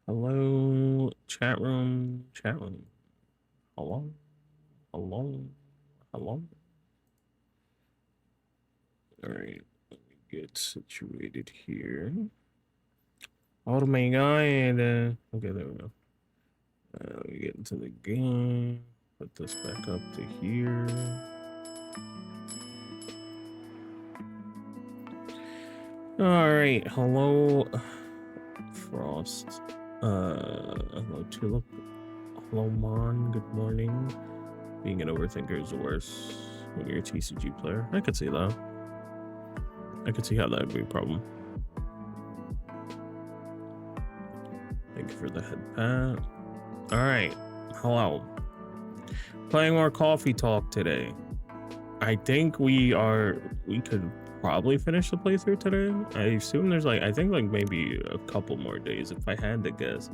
Hello, chat room, chat room. Hello, hello, hello. All right, let me get situated here. Oh my god. Okay, there we go. Let me get into the game. Put this back up to here. All right, hello, Frost. Hello, Tulip. Hello, Mon. Good morning. Being an overthinker is the worst when you're a TCG player. I could see that. I could see how that would be a problem. Thank you for the head pat. All right. Hello. Playing more coffee talk today. I think we could probably finish the playthrough today. I assume there's I think maybe a couple more days if I had to guess.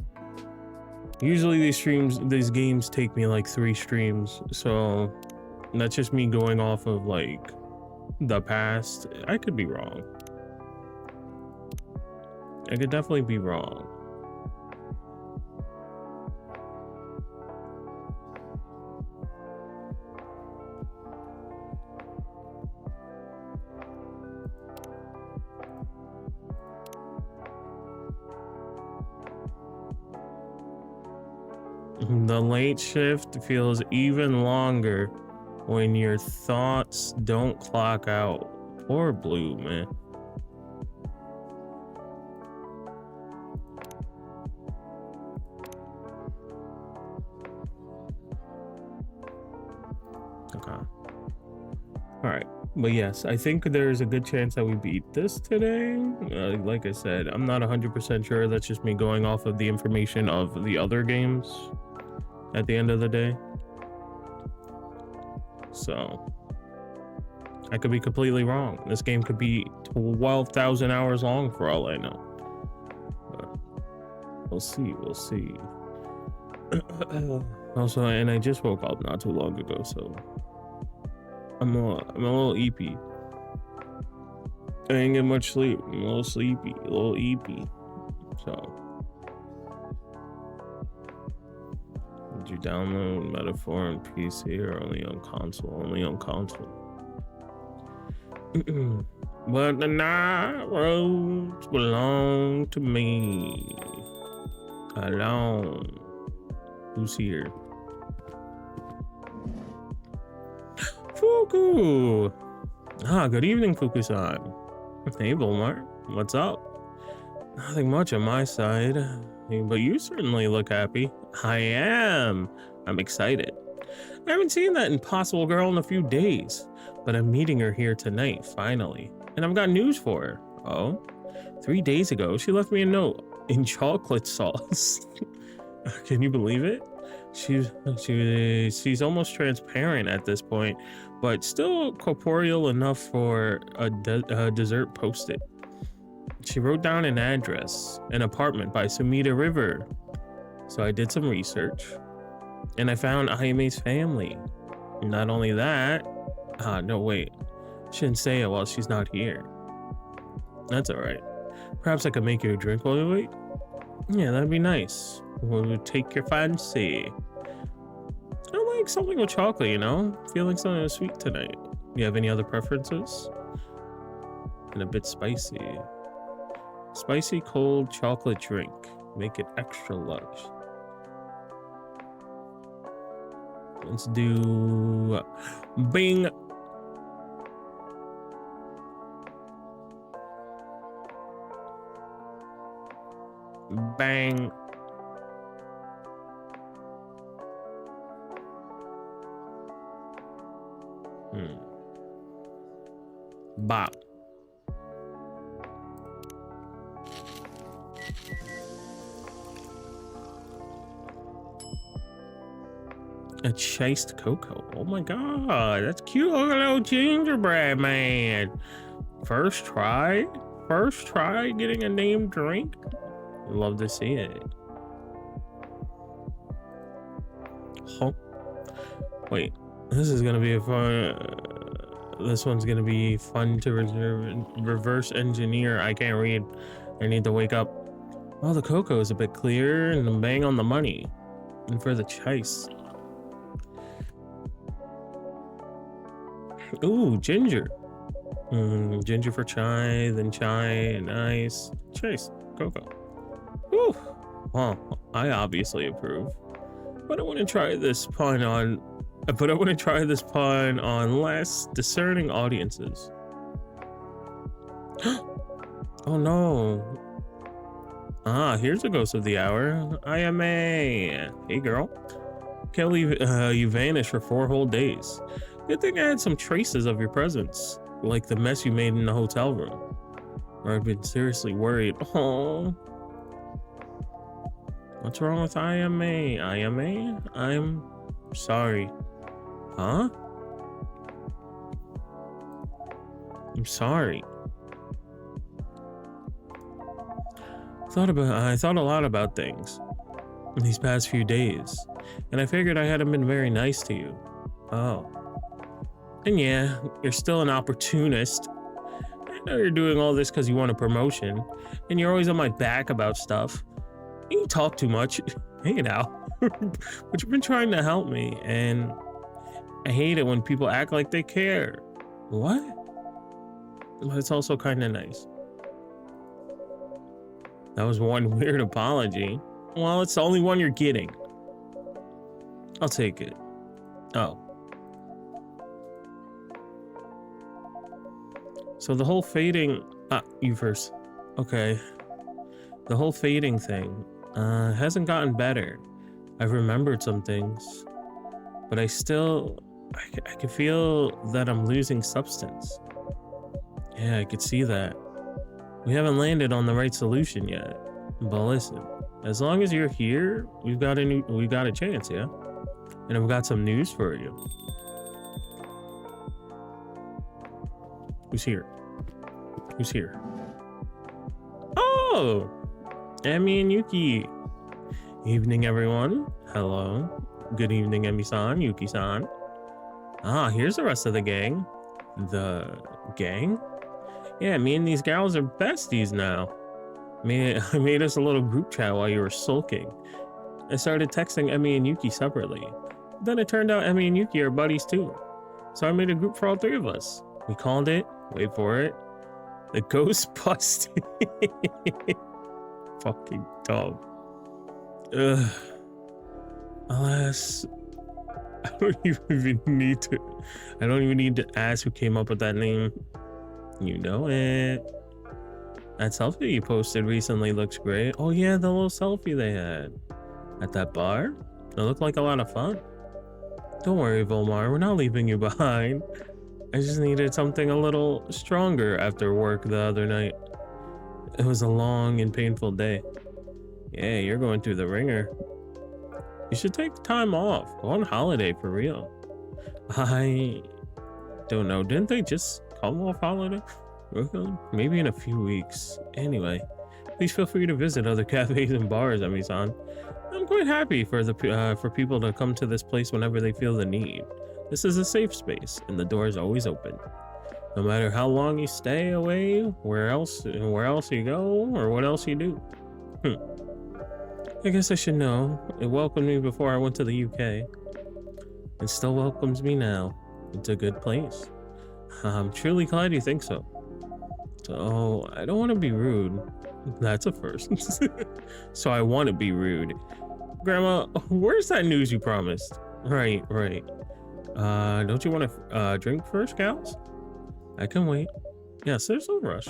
Usually these games take me like 3 streams. So that's just me going off of the past. I could be wrong. I could definitely be wrong. The late shift feels even longer when your thoughts don't clock out. Poor Blue, man. Okay. All right. But yes, I think there's a good chance that we beat this today. Like I said, I'm not 100% sure. That's just me going off of the information of the other games at the end of the day. So I could be completely wrong. This game could be 12,000 hours long for all I know. But we'll see. We'll see. Also, and I just woke up not too long ago, so I'm a little eepy. I didn't get much sleep. I'm a little sleepy, a little eepy. So, did you download Metaphor on PC or only on console? Only on console. But the night roads belong to me alone. Who's here? Fuku! Ah, good evening, Fuku-san. Hey, VOLMar. What's up? Nothing much on my side, but you certainly look happy. I am. I'm excited. I haven't seen that impossible girl in a few days, but I'm meeting her here tonight, finally. And I've got news for her. Oh? 3 days ago, she left me a note in chocolate sauce. Can you believe it? She's almost transparent at this point, but still corporeal enough for a dessert post-it. She wrote down an address, an apartment by Sumida River. So I did some research, and I found Aime's family. Not only that, no wait, shouldn't say it while she's not here. That's all right. Perhaps I could make you a drink while you wait? Yeah, that'd be nice. We'll take your fancy. I like something with chocolate, you know? Feeling something sweet tonight. You have any other preferences? And a bit spicy. Spicy cold chocolate drink. Make it extra large. Let's do Bing. Bang. Bop. A chased cocoa. Oh my god, that's cute. Look at a little gingerbread man. First try getting a named drink. Love to see it. Oh, wait, this is gonna be a fun. This one's gonna be fun to reverse engineer. I can't read. I need to wake up. Well, the cocoa is a bit clearer and the bang on the money. And for the chase. Ooh, ginger. Ginger for chai, then chai, nice. Chase, cocoa. Ooh. Well, I obviously approve. But I want to try this pun on less discerning audiences. Oh no. Ah, here's a ghost of the hour. IMA. Hey girl. Can't believe you vanished for 4 whole days. Good thing I had some traces of your presence, like the mess you made in the hotel room. Or I've been seriously worried. Oh. What's wrong with IMA? IMA? I'm sorry. Huh? I'm sorry. I thought a lot about things in these past few days, and I figured I hadn't been very nice to you. Oh. And yeah, you're still an opportunist. I know you're doing all this because you want a promotion, and you're always on my back about stuff. You talk too much. Hey now. But you've been trying to help me, and I hate it when people act like they care. What? But it's also kind of nice. That was one weird apology. Well, it's the only one you're getting. I'll take it. Oh. So the whole fading... you first. Okay. The whole fading thing hasn't gotten better. I've remembered some things. But I can feel that I'm losing substance. Yeah, I could see that. We haven't landed on the right solution yet. But listen, as long as you're here, we've got a chance, yeah? And I've got some news for you. Who's here? Who's here? Oh! Emmy and Yuki. Evening, everyone. Hello. Good evening, Emmy-san, Yuki-san. Ah, here's the rest of the gang. The gang? Yeah, me and these gals are besties now. I made us a little group chat while you were sulking. I started texting Emmy and Yuki separately. Then it turned out Emmy and Yuki are buddies too. So I made a group for all 3 of us. We called it, wait for it, the Ghostbusters. Fucking dumb. Ugh. Alas, I don't even need to ask who came up with that name. You know it. That selfie you posted recently looks great. Oh yeah, the little selfie they had at that bar. It looked like a lot of fun. Don't worry, Volmar, we're not leaving you behind. I just needed something a little stronger after work the other night. It was a long and painful day. Yeah, you're going through the ringer. You should take time off. Go on holiday for real. I don't know. Didn't they just come off holiday? Maybe in a few weeks. Anyway, please feel free to visit other cafes and bars, Ami-san. I'm quite happy for people to come to this place whenever they feel the need. This is a safe space, and the door is always open. No matter how long you stay away, where else you go, or what else you do. I guess I should know. It welcomed me before I went to the UK. It still welcomes me now. It's a good place. I'm truly glad you think so. So, I don't want to be rude. That's a first. So I want to be rude. Grandma, where's that news you promised? Right. Don't you want to drink first, gals? I can wait. Yes, there's no rush.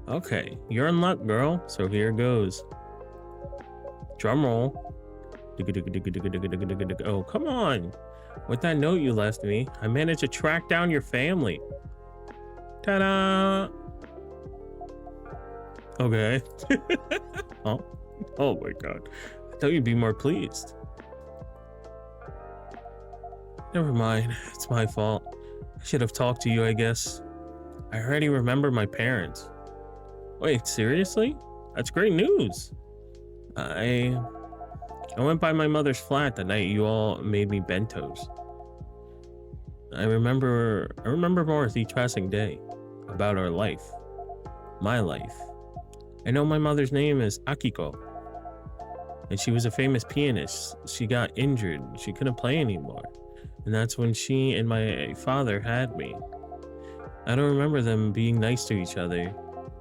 Okay, you're in luck, girl. So here goes. Drum roll. Oh, come on. With that note you left me, I managed to track down your family. Ta-da! Okay. Oh my god. I thought you'd be more pleased. Never mind. It's my fault. I should have talked to you, I guess. I already remember my parents. Wait, seriously? That's great news. I went by my mother's flat the night you all made me bentos. I remember more with each passing day about our life. My life. I know my mother's name is Akiko, and she was a famous pianist. She got injured. She couldn't play anymore. And that's when she and my father had me. I don't remember them being nice to each other,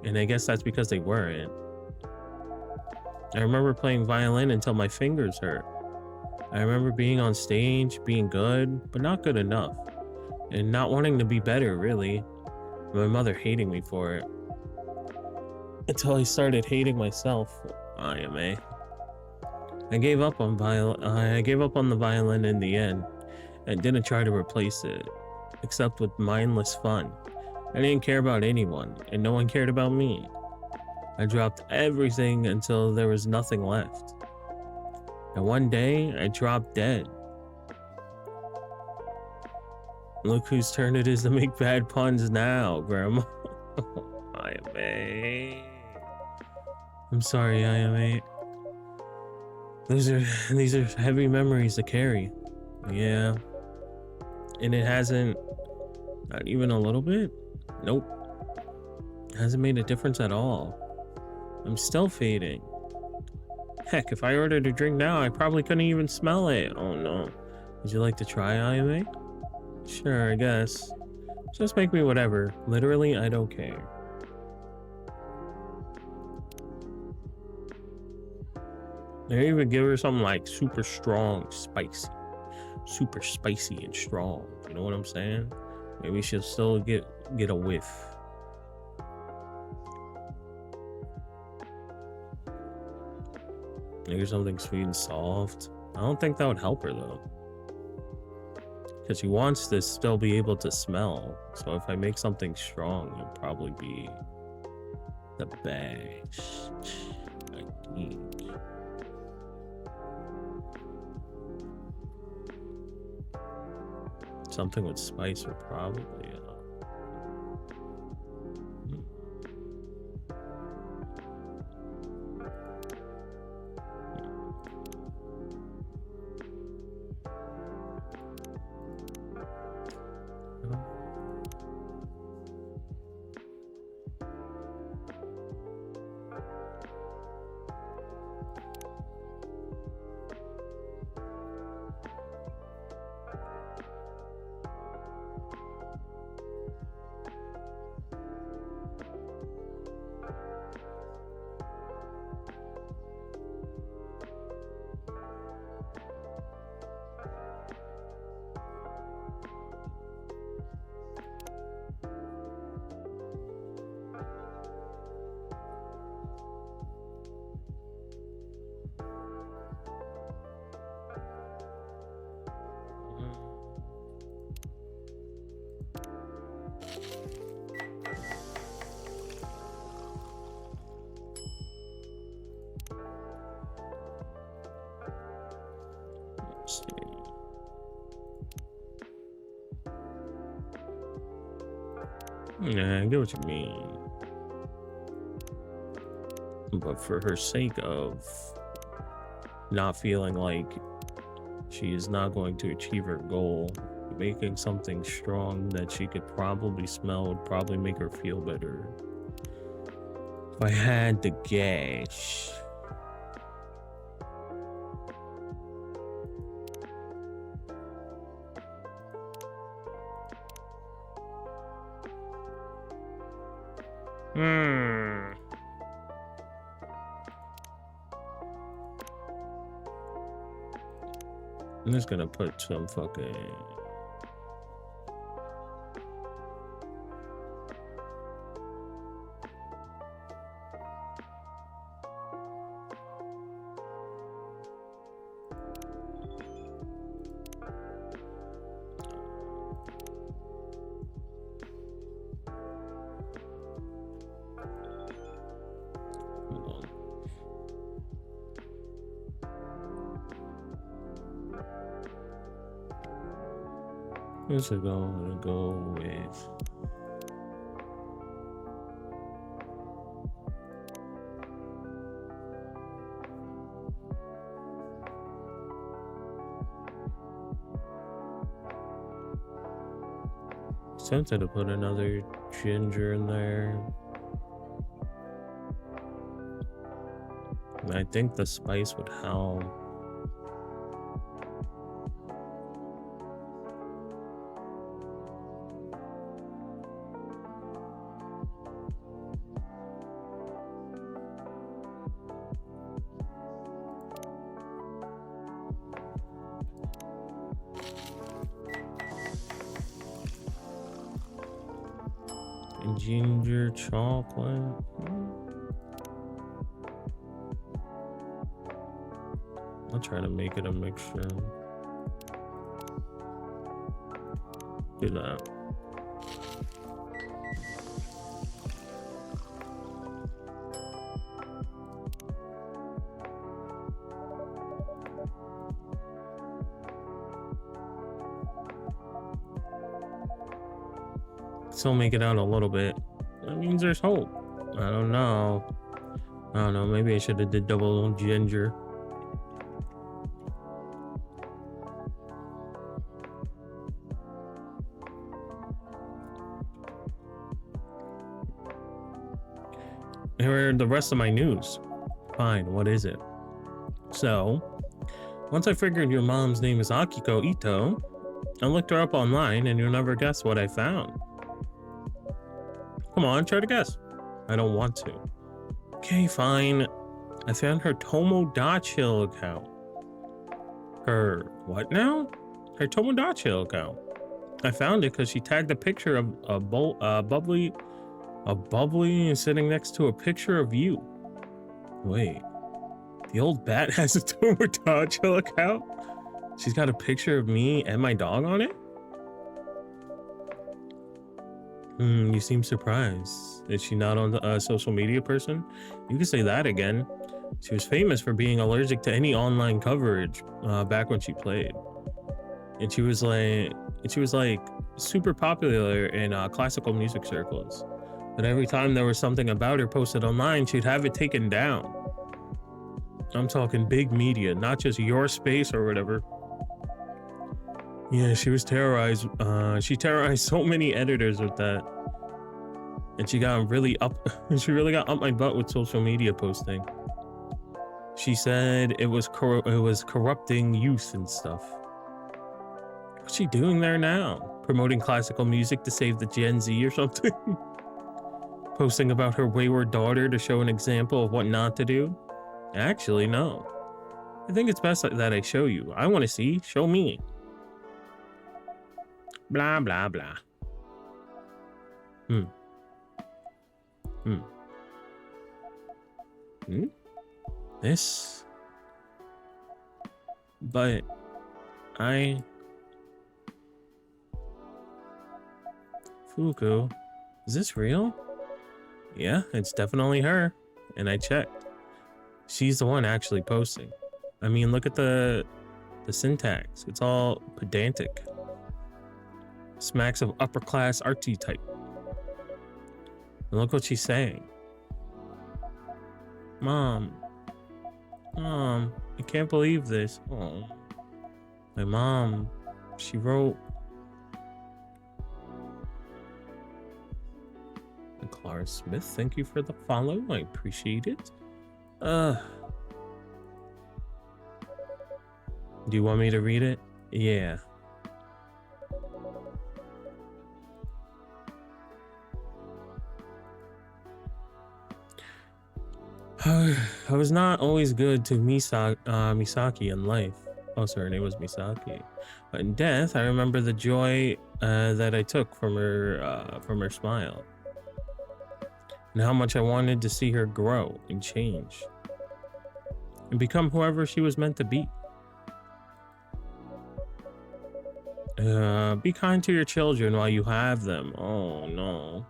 and I guess that's because they weren't. I remember playing violin until my fingers hurt. I remember being on stage, being good, but not good enough, and not wanting to be better, really. My mother hating me for it. Until I started hating myself. IMA. I gave up on the violin in the end, and didn't try to replace it, except with mindless fun. I didn't care about anyone, and no one cared about me. I dropped everything until there was nothing left. And one day, I dropped dead. Look whose turn it is to make bad puns now, Grandma. IMA. I'm sorry, IMA. These are heavy memories to carry. Yeah. And it hasn't, not even a little bit? Nope. It hasn't made a difference at all. I'm still fading. Heck, if I ordered a drink now, I probably couldn't even smell it. Oh no. Would you like to try, IMA? Sure, I guess. Just make me whatever. Literally, I don't care. They even give her something like super strong, spicy. Super spicy and strong. You know what I'm saying? Maybe she'll still get a whiff. Maybe something sweet and soft. I don't think that would help her though. Because she wants to still be able to smell. So if I make something strong, it'll probably be the best. I think. Something with spice would probably, yeah, I get what you mean. But for her sake of not feeling like she is not going to achieve her goal, making something strong that she could probably smell would probably make her feel better. If I had to guess. I'm just gonna put some fucking... What's it gonna go with? Tempted to put another ginger in there. I think the spice would help. Ginger chocolate. I'll try to make it a mixture. Do that. Still make it out a little bit. That means there's hope. I don't know. Maybe I should have did double ginger. Here are the rest of my news. Fine, what is it? So, once I figured your mom's name is Akiko Ito, I looked her up online and you'll never guess what I found. Come on, try to guess. I don't want to. Okay, fine. I found her Tomodachi account. Her what now? Her Tomodachi account. I found it because she tagged a picture of a bubbly sitting next to a picture of you. Wait, the old bat has a Tomodachi account? She's got a picture of me and my dog on it? You seem surprised. Is she not on the social media person? You can say that again. She was famous for being allergic to any online coverage back when she played. And she was like super popular in classical music circles. But every time there was something about her posted online, she'd have it taken down. I'm talking big media, not just your space or whatever. Yeah, she was terrorized. She terrorized so many editors with that. And she got really up my butt with social media posting. She said it was corrupting youth and stuff. What's she doing there now? Promoting classical music to save the Gen Z or something? Posting about her wayward daughter to show an example of what not to do? Actually, no. I think it's best that I show you. I want to see. Show me. Blah, blah, blah. This? But Fuku, is this real? Yeah, it's definitely her. And I checked. She's the one actually posting. I mean, look at the syntax. It's all pedantic. Smacks of upper class archetype. And look what she's saying. Mom, I can't believe this. Oh, my mom, she wrote. Clara Smith, thank you for the follow. I appreciate it. Do you want me to read it? Yeah. I was not always good to Misaki in life. Oh, sorry, her name was Misaki. But in death, I remember the joy that I took from her smile. And how much I wanted to see her grow and change. And become whoever she was meant to be. Be kind to your children while you have them. Oh, no.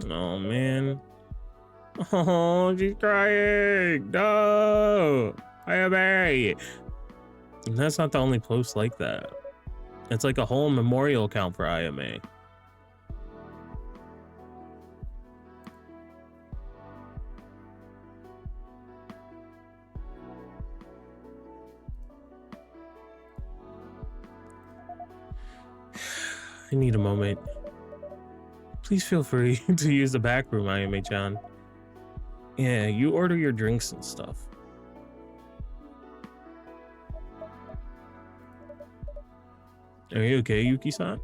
Oh, man. Oh, she's crying. No. I am Mary. And that's not the only post like that. It's like a whole memorial account for IMA. I need a moment. Please feel free to use the back room, IMA-chan. Yeah, you order your drinks and stuff. Are you okay, Yuki-san?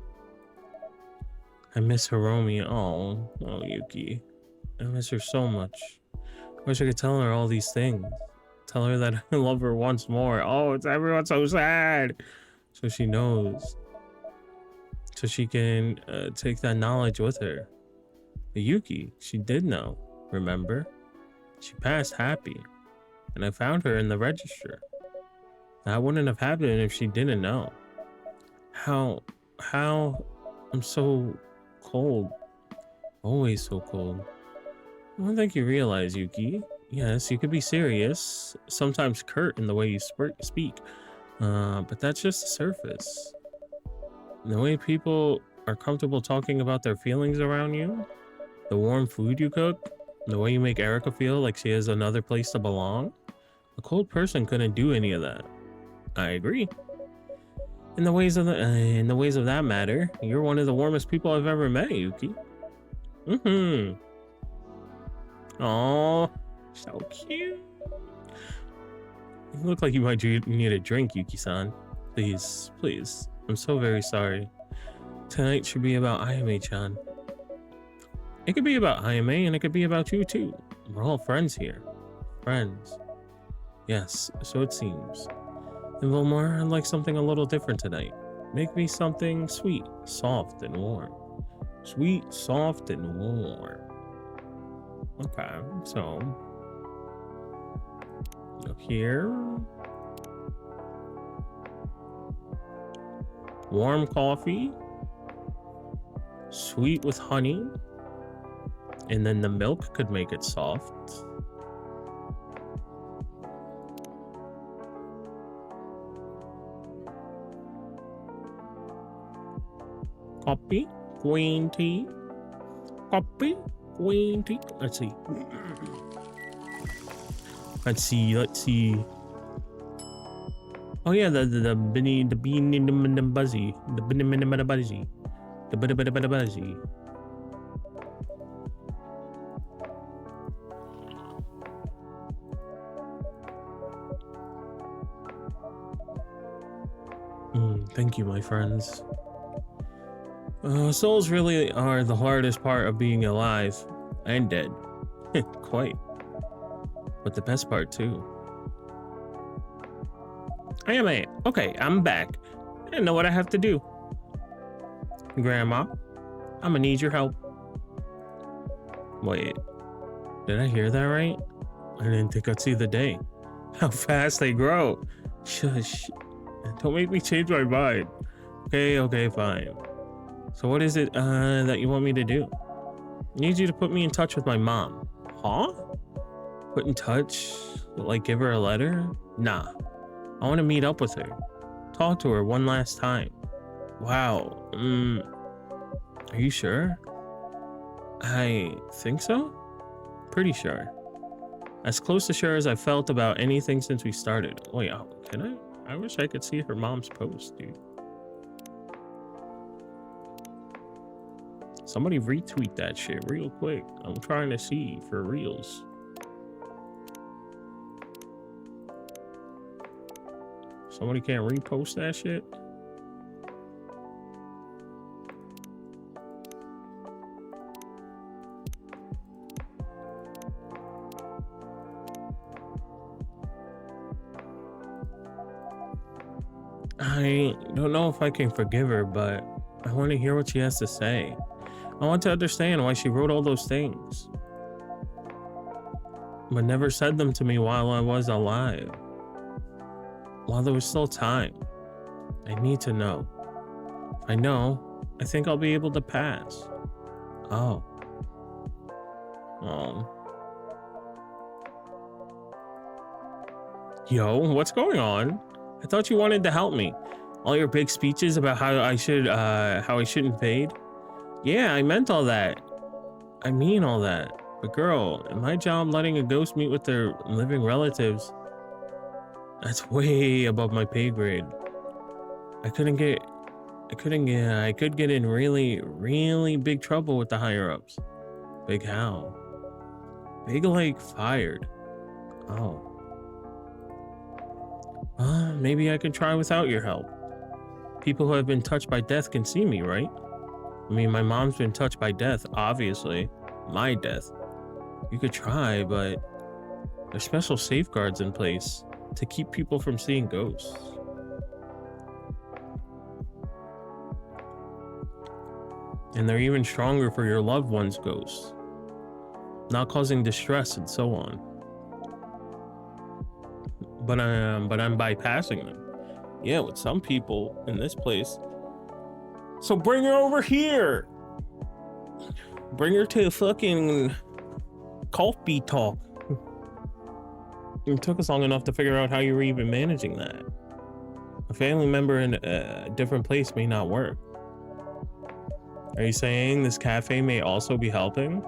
I miss Hiromi. Oh, Yuki. I miss her so much. Wish I could tell her all these things. Tell her that I love her once more. Oh, it's everyone's so sad. So she knows. So she can take that knowledge with her. But Yuki, she did know. Remember? She passed happy. And I found her in the register. That wouldn't have happened if she didn't know. How I'm so cold. Always so cold. I don't think you realize, Yuki. Yes, you could be serious, sometimes curt in the way you speak, but that's just the surface. The way people are comfortable talking about their feelings around you, the warm food you cook, the way you make Erica feel like she has another place to belong, a cold person couldn't do any of that. I agree. In the ways of that matter, you're one of the warmest people I've ever met, Yuki. Oh, so cute. You look like you might need a drink, Yuki-san. Please, please. I'm so very sorry. Tonight should be about Ayame-chan. It could be about Ayame, and it could be about you too. We're all friends here. Friends. Yes, so it seems. And Vulmar, I'd like something a little different tonight. Make me something sweet, soft, and warm. Sweet, soft, and warm. Okay, so look here. Warm coffee, sweet with honey, and then the milk could make it soft. Coffee, green tea, coffee, green tea. Let's see. Let's see. Oh yeah, the bean in the buzzy, the buzzy, the buzzy. Thank you, my friends. Souls really are the hardest part of being alive and dead. Quite. But the best part too. Ayame, okay, I'm back. I know what I have to do. Grandma, I'm gonna need your help. Wait, did I hear that right? I didn't think I'd see the day. How fast they grow. Shush. Don't make me change my mind. Okay, fine. So what is it that you want me to do? I need you to put me in touch with my mom. Huh? Put in touch? Like give her a letter? Nah. I want to meet up with her. Talk to her one last time. Wow. Are you sure? I think so? Pretty sure. As close to sure as I felt about anything since we started. Oh yeah, can I? I wish I could see her mom's post, dude. Somebody retweet that shit real quick. I'm trying to see for reals. Somebody can't repost that shit? I don't know if I can forgive her, but I want to hear what she has to say. I want to understand why she wrote all those things, but never said them to me while I was alive. While there was still time, I need to know. If I know, I think I'll be able to pass. Oh. Yo, what's going on? I thought you wanted to help me. All your big speeches about how I shouldn't fade. Yeah, I meant all that. I mean all that. But girl, in my job letting a ghost meet with their living relatives, that's way above my pay grade. I could get in really, really big trouble with the higher ups. Big how? Big Lake fired. Oh. Maybe I can try without your help. People who have been touched by death can see me, right? I mean, my mom's been touched by death, obviously. My death. You could try, but there's special safeguards in place to keep people from seeing ghosts. And they're even stronger for your loved one's ghosts, not causing distress and so on. But I'm bypassing them. Yeah, with some people in this place. So bring her over here. Bring her to fucking coffee talk. It took us long enough to figure out how you were even managing that. A family member in a different place may not work. Are you saying this cafe may also be helping?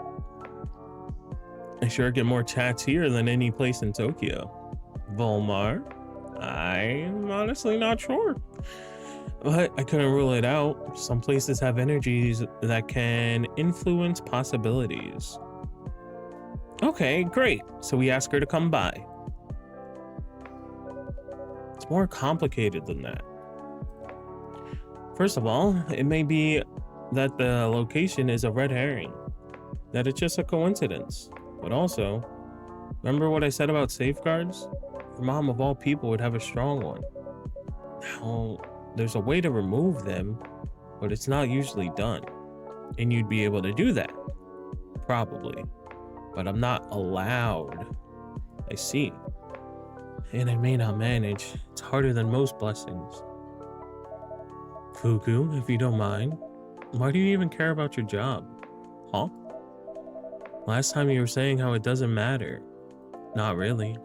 I sure get more chats here than any place in Tokyo. VODs? I'm honestly not sure. But I couldn't rule it out. Some places have energies that can influence possibilities. Okay, great. So we ask her to come by. It's more complicated than that. First of all, it may be that the location is a red herring, that it's just a coincidence. But also, remember what I said about safeguards? Your mom of all people would have a strong one. Now, there's a way to remove them, but it's not usually done. And you'd be able to do that, probably. But I'm not allowed. I see. And I may not manage. It's harder than most blessings. Fuku, if you don't mind, why do you even care about your job? Huh? Last time you were saying how it doesn't matter. Not really.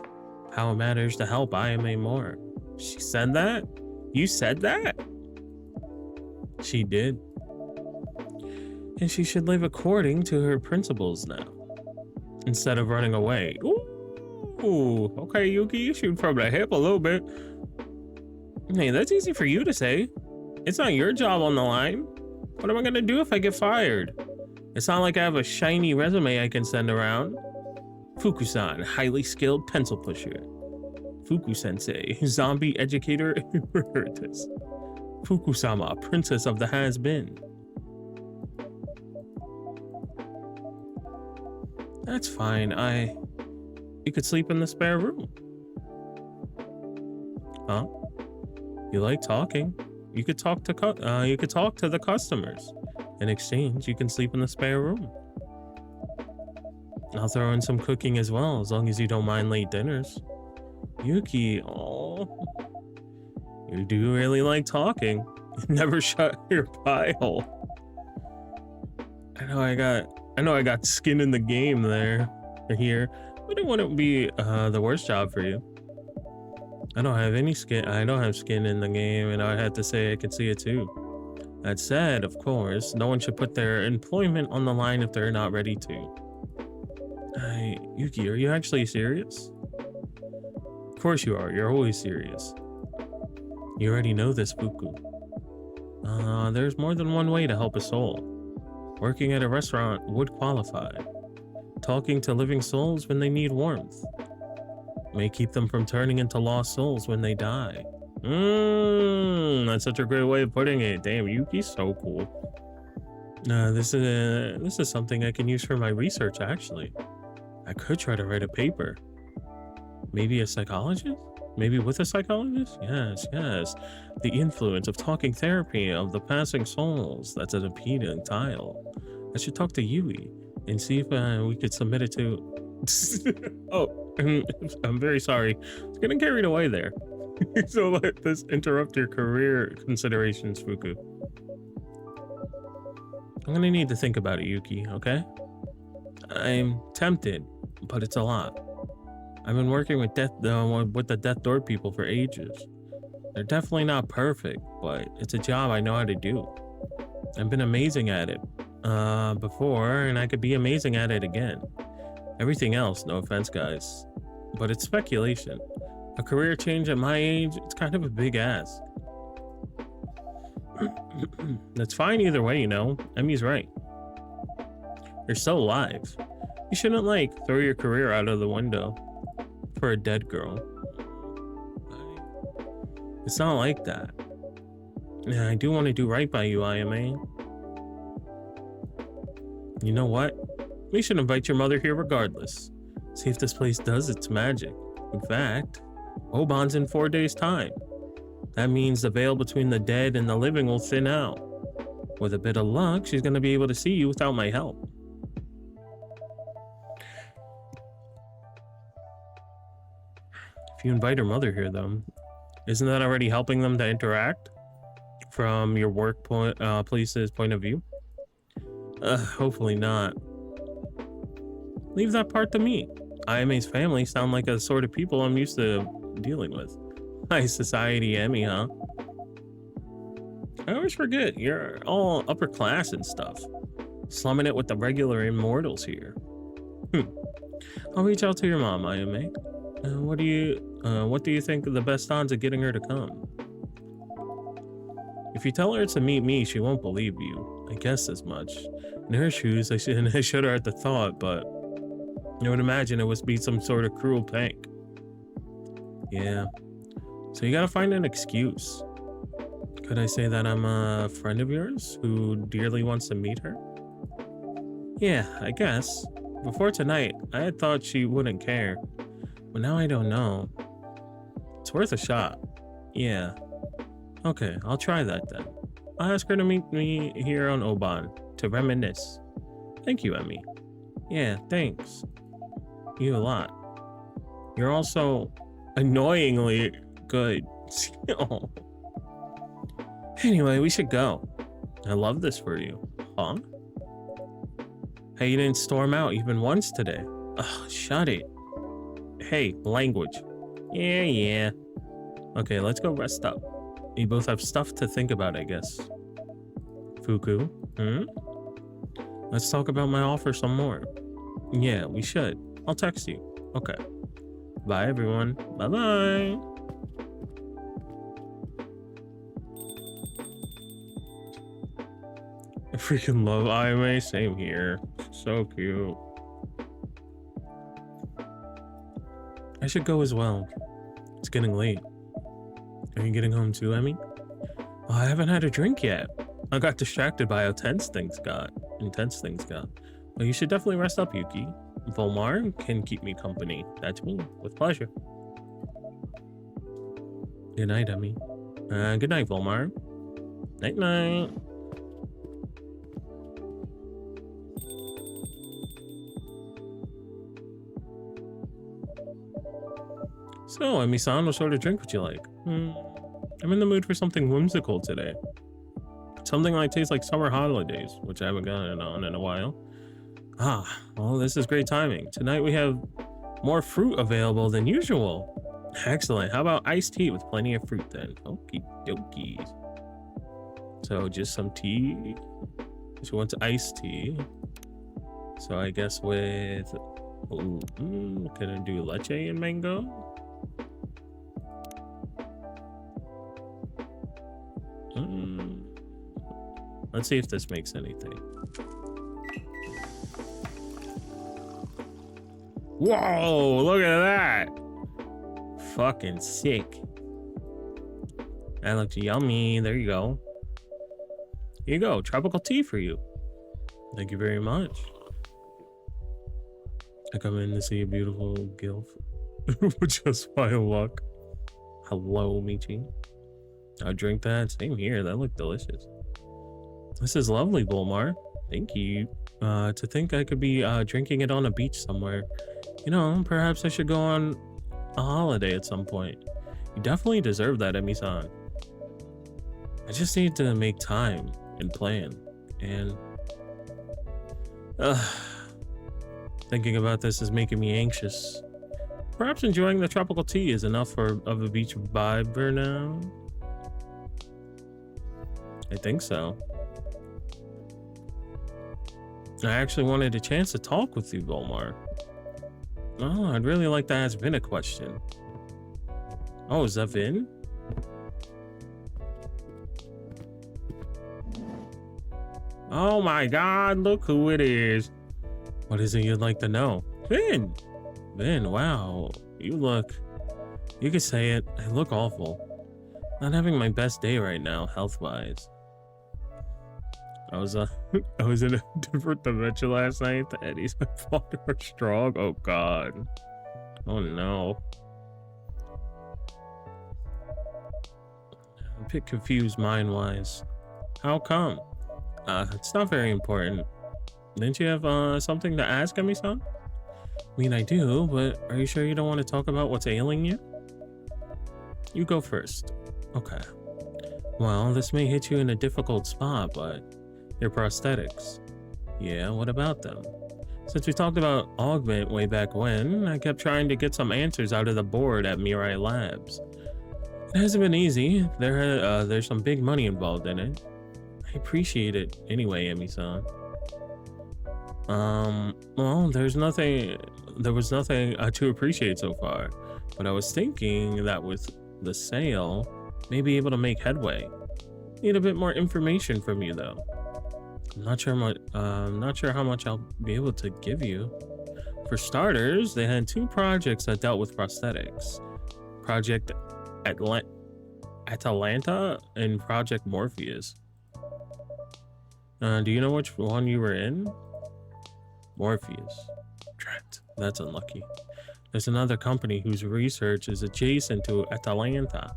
How it matters to help IMA more. She said that? You said that? She did. And she should live according to her principles now, instead of running away. Ooh, okay, Yuki, you shoot from the hip a little bit. Hey, that's easy for you to say. It's not your job on the line. What am I gonna do if I get fired? It's not like I have a shiny resume I can send around. Fuku-san, highly skilled pencil pusher. Fuku-sensei, zombie educator emeritus. Fuku-sama, princess of the has-been. That's fine. You could sleep in the spare room. Huh? You like talking? You could talk to the customers. In exchange, you can sleep in the spare room. I'll throw in some cooking as well, as long as you don't mind late dinners. Yuki, oh, you do really like talking. You never shut your pie hole. I know I got skin in the game here, but it wouldn't be the worst job for you. I don't have any skin. I don't have skin in the game, and I had to say I could see it too. That said, of course, no one should put their employment on the line if they're not ready to. Yuki, are you actually serious? Of course you are. You're always serious. You already know this, Fuku. There's more than one way to help a soul. Working at a restaurant would qualify. Talking to living souls when they need warmth may keep them from turning into lost souls when they die. That's such a great way of putting it. Damn, Yuki's so cool. This is something I can use for my research, actually. I could try to write a paper. Maybe a psychologist? Maybe with a psychologist? Yes. The influence of talking therapy of the passing souls. That's an appealing title. I should talk to Yui and see if we could submit it to... Oh, I'm very sorry. I was getting carried away there. So let this interrupt your career considerations, Fuku. I'm gonna need to think about it, Yuki, okay? I'm tempted, but it's a lot. I've been working with the Death Door people for ages. They're definitely not perfect, but it's a job I know how to do. I've been amazing at it before, and I could be amazing at it again. Everything else, no offense, guys, but it's speculation. A career change at my age, it's kind of a big ask. That's fine either way, you know. Emmy's right. You're still alive. You shouldn't like throw your career out of the window for a dead girl. It's not like that. Yeah, I do want to do right by you, IMA. You know what? We should invite your mother here regardless. See if this place does its magic. In fact, Oban's in 4 days' time. That means the veil between the dead and the living will thin out. With a bit of luck, she's going to be able to see you without my help. If you invite her mother here, though, isn't that already helping them to interact from your place's point of view? Hopefully not. Leave that part to me. IMA's family sound like the sort of people I'm used to dealing with. High society Emmy, huh? I always forget, you're all upper class and stuff. Slumming it with the regular immortals here. I'll reach out to your mom, IMA. What do you think of the best odds of getting her to come? If you tell her to meet me, she won't believe you. I guess as much. In her shoes, I shudder at the thought, but I would imagine it would be some sort of cruel prank. Yeah. So you gotta find an excuse. Could I say that I'm a friend of yours who dearly wants to meet her? Yeah, I guess. Before tonight, I had thought she wouldn't care. But now I don't know. It's worth a shot. Yeah. Okay, I'll try that then. I'll ask her to meet me here on Oban to reminisce. Thank you, Emmy. Yeah, thanks. You a lot. You're also annoyingly good. Anyway, we should go. I love this for you. Huh? Hey, you didn't storm out even once today. Ugh, shut it. Hey, language. Yeah. Okay, let's go rest up. You both have stuff to think about, I guess. Fuku? Let's talk about my offer some more. Yeah, we should. I'll text you. Okay. Bye, everyone. Bye-bye. I freaking love IMA. Same here. So cute. I should go as well. It's getting late. Are you getting home too, Emmy? Oh, I haven't had a drink yet. I got distracted by how intense things got. Well, you should definitely rest up, Yuki. Volmar can keep me company. That's me. With pleasure. Good night, Emmy. Good night, Volmar. Night-night. So, Emmy-san, what sort of drink would you like? I'm in the mood for something whimsical today. Something that tastes like summer holidays, which I haven't gotten on in a while. Well, this is great timing. Tonight we have more fruit available than usual. Excellent. How about iced tea with plenty of fruit then? Okie dokies. So just some tea. She wants iced tea. So I guess with... can I do leche and mango? Let's see if this makes anything. Whoa, look at that. Fucking sick. That looks yummy. There you go. Here you go. Tropical tea for you. Thank you very much. I come in to see a beautiful gilf. Just by luck. Hello, Michi. I'll drink that. Same here. That looked delicious. This is lovely, Volmar. Thank you. To think I could be drinking it on a beach somewhere. You know, perhaps I should go on a holiday at some point. You definitely deserve that, Emi-san. I just need to make time and plan. And thinking about this is making me anxious. Perhaps enjoying the tropical tea is enough of a beach vibe for now. I think so. I actually wanted a chance to talk with you, Volmar. Oh, I'd really like to ask Vin a question. Oh, is that Vin? Oh my god, look who it is. What is it you'd like to know? Vin! Vin, wow. You could say it. I look awful. Not having my best day right now, health-wise. I was I was in a different dimension last night. The Eddies my father are strong. Oh god. Oh no. I'm a bit confused mind-wise. How come? It's not very important. Didn't you have something to ask me, son? I mean, I do, but are you sure you don't want to talk about what's ailing you? You go first. Okay. Well, this may hit you in a difficult spot, but your prosthetics. Yeah, what about them? Since we talked about Augment way back when, I kept trying to get some answers out of the board at Mirai Labs. It hasn't been easy. There's some big money involved in it. I appreciate it anyway, Emi-san. Well, there was nothing to appreciate so far, but I was thinking that with the sale, may be able to make headway. Need a bit more information from you though. I'm not sure how much I'll be able to give you. For starters, they had 2 projects that dealt with prosthetics. Project Atalanta and Project Morpheus. Do you know which one you were in? Morpheus. Drat, that's unlucky. There's another company whose research is adjacent to Atalanta.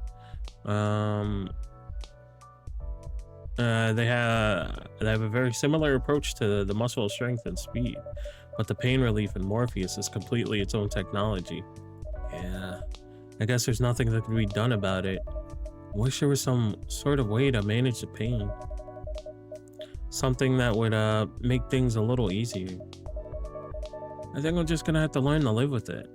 They have a very similar approach to the muscle strength and speed, but the pain relief in Morpheus is completely its own technology. Yeah, I guess there's nothing that can be done about it. Wish there was some sort of way to manage the pain. Something that would make things a little easier. I think I'm just gonna have to learn to live with it.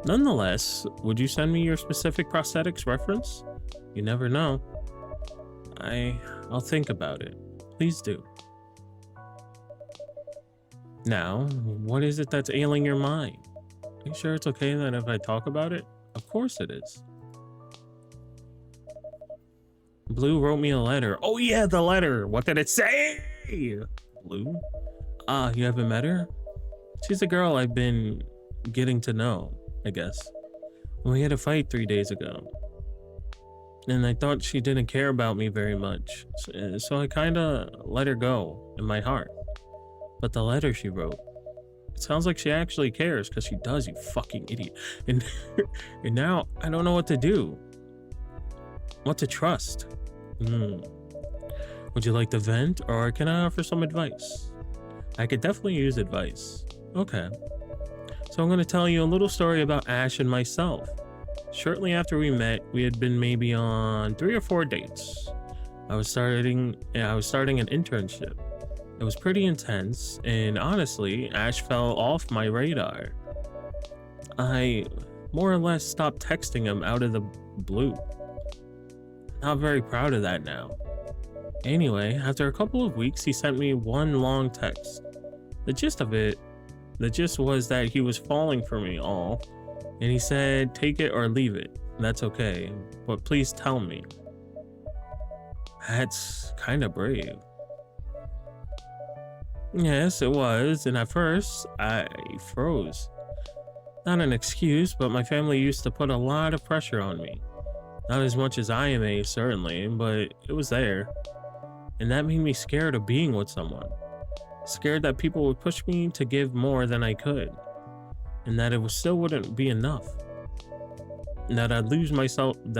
Nonetheless, would you send me your specific prosthetics reference? You never know. I'll think about it. Please do. Now, what is it that's ailing your mind? Are you sure it's okay that if I talk about it? Of course it is. Blue wrote me a letter. Oh yeah, the letter. What did it say? Blue? You haven't met her? She's a girl I've been getting to know, I guess. We had a fight 3 days ago. And I thought she didn't care about me very much. So I kinda let her go in my heart. But the letter she wrote, it sounds like she actually cares, because she does, you fucking idiot. And, and now I don't know what to do. What to trust. Would you like to vent, or can I offer some advice? I could definitely use advice. Okay. So I'm going to tell you a little story about Ash and myself. Shortly after we met, we had been maybe on 3 or 4 dates. I was starting an internship. It was pretty intense, and honestly, Ash fell off my radar. I more or less stopped texting him out of the blue. Not very proud of that now. Anyway, after a couple of weeks, he sent me one long text. The gist was that he was falling for me all, and he said, take it or leave it. That's okay, but please tell me. That's kind of brave. Yes, it was, and at first, I froze. Not an excuse, but my family used to put a lot of pressure on me. Not as much as IMA, certainly, but it was there. And that made me scared of being with someone. Scared that people would push me to give more than I could. And that it still wouldn't be enough. And that I'd lose myself in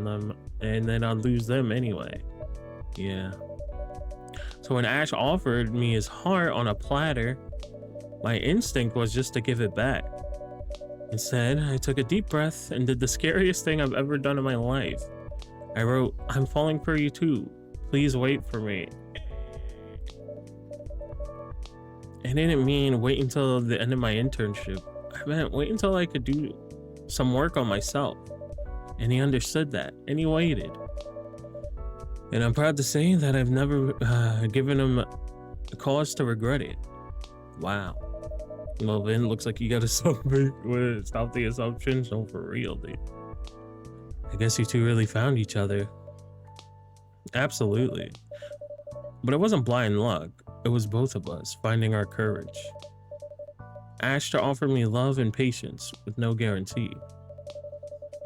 them, and then I'd lose them anyway. Yeah. So when Ash offered me his heart on a platter, my instinct was just to give it back. Instead, I took a deep breath and did the scariest thing I've ever done in my life. I wrote, I'm falling for you too. Please wait for me. I didn't mean wait until the end of my internship. I meant wait until I could do some work on myself. And he understood that, and he waited. And I'm proud to say that I've never given him a cause to regret it. Wow. Well, then looks like you gotta stop the assumptions. No, for real, dude. I guess you two really found each other. Absolutely. But it wasn't blind luck. It was both of us finding our courage. Ashta offered me love and patience with no guarantee.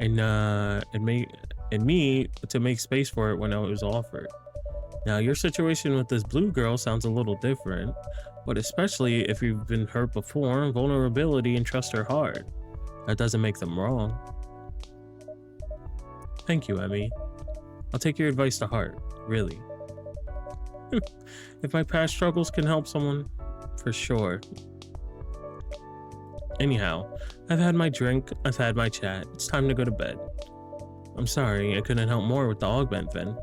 And me to make space for it when it was offered. Now, your situation with this blue girl sounds a little different, but especially if you've been hurt before, vulnerability and trust are hard. That doesn't make them wrong. Thank you, Emmy. I'll take your advice to heart, really. If my past struggles can help someone, for sure. Anyhow, I've had my drink, I've had my chat, it's time to go to bed. I'm sorry I couldn't help more with the augment Vin,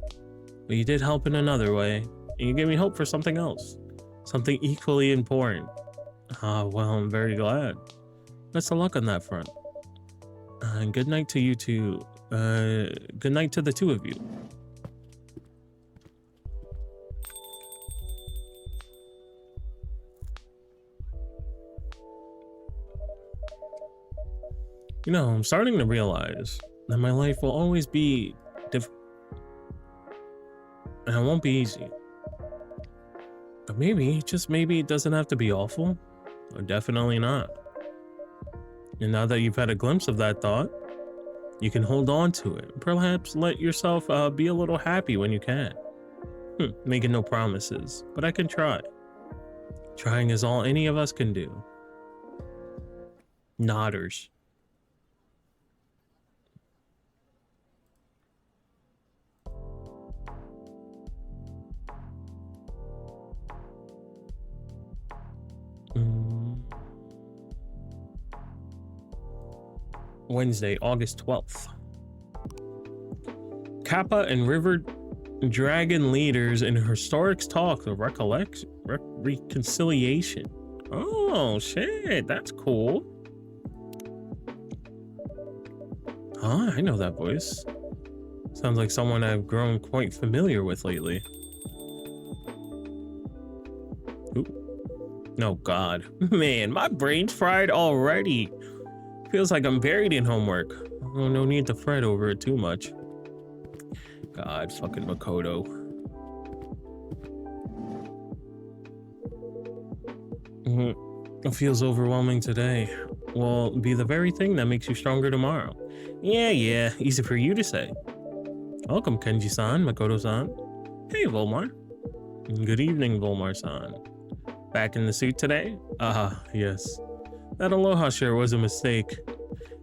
but you did help in another way, and you gave me hope for something else, something equally important. Ah, well, I'm very glad. Best of luck on that front. And good night to you two. Good night to the two of you. You know, I'm starting to realize that my life will always be difficult. And it won't be easy. But maybe, just maybe, it doesn't have to be awful. Or definitely not. And now that you've had a glimpse of that thought, you can hold on to it. Perhaps let yourself be a little happy when you can. Making no promises, but I can try. Trying is all any of us can do. Nodders. Wednesday, August 12th. Kappa and River Dragon leaders in historic talk of reconciliation. Oh shit, that's cool. Huh, I know that voice. Sounds like someone I've grown quite familiar with lately. Ooh. No, God. Man, my brain's fried already. Feels like I'm buried in homework. Oh, no need to fret over it too much. God, fucking Makoto. It feels overwhelming today. Will be the very thing that makes you stronger tomorrow. Yeah, easy for you to say. Welcome, Kenji-san, Makoto-san. Hey, Vulmar. Good evening, Vulmar-san. Back in the suit today? Yes. That aloha shirt was a mistake.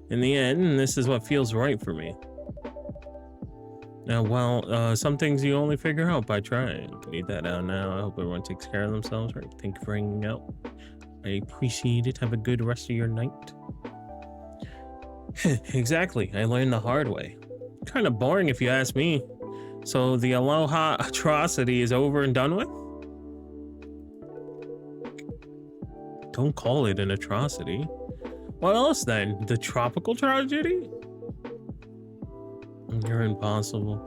In the end, this is what feels right for me. Now, well, some things you only figure out by trying. Need that out now. I hope everyone takes care of themselves, right? Thank you for hanging out. I appreciate it. Have a good rest of your night. Exactly. I learned the hard way. Kind of boring if you ask me. So the aloha atrocity is over and done with? Don't call it an atrocity. What else then? The tropical tragedy? You're impossible.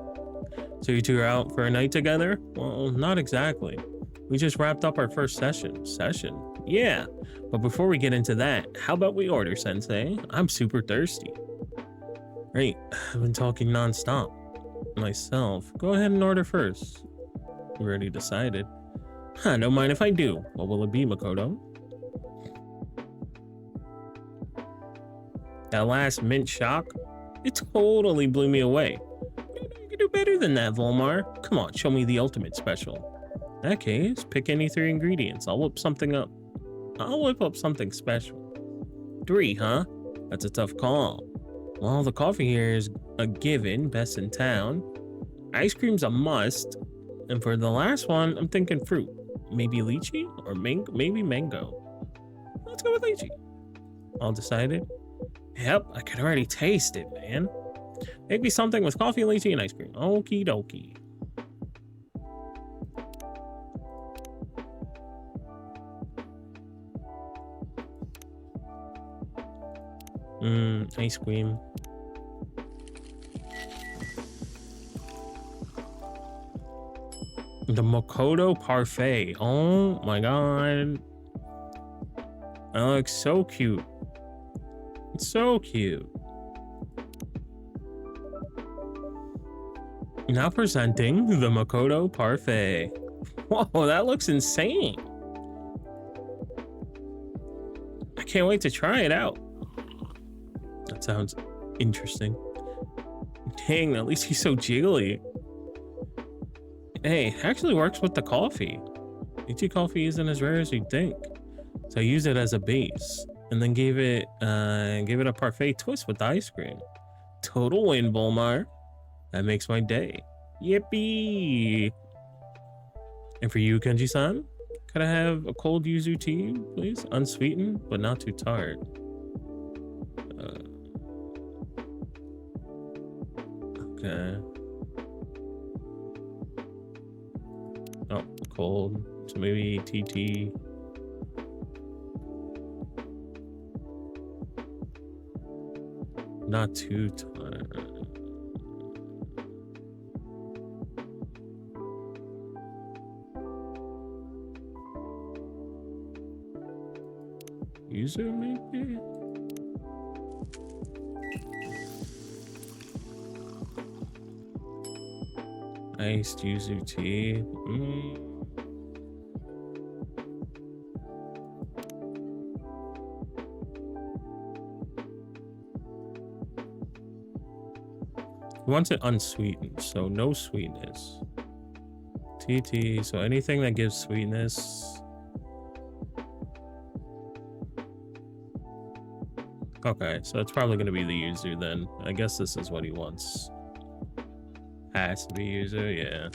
So you two are out for a night together? Well, not exactly. We just wrapped up our first session. Yeah, but before we get into that, how about we order, Sensei? I'm super thirsty. Right, I've been talking non-stop. Myself. Go ahead and order first. You already decided. Don't mind if I do. What will it be, Makoto? That last mint shock, it totally blew me away. You can do better than that, Vulmar. Come on, show me the ultimate special. In that case, pick any 3 ingredients. I'll whip up something special. 3, huh? That's a tough call. Well, the coffee here is a given, best in town. Ice cream's a must. And for the last one, I'm thinking fruit. Maybe lychee or maybe mango. Let's go with lychee. All decided? Yep, I can already taste it, man. Maybe something with coffee, lychee, and ice cream. Okie dokie. Ice cream. The Makoto Parfait. Oh my god. That looks so cute. It's so cute. Now presenting the Makoto Parfait. Whoa, that looks insane. I can't wait to try it out. That sounds interesting. Dang, at least he's so jiggly. Hey, it actually works with the coffee. Ichi coffee isn't as rare as you'd think. So I used it as a base and then gave it a parfait twist with the ice cream. Total win, Volmar. That makes my day. Yippee! And for you, Kenji-san, could I have a cold yuzu tea, please? Unsweetened, but not too tart. Okay. Oh, cold. So maybe TT. Not too tired. Yuzu maybe? Iced yuzu tea. He wants it unsweetened, so no sweetness. TT, so anything that gives sweetness. Okay, so it's probably gonna be the yuzu then. I guess this is what he wants. Has to be yuzu, yeah.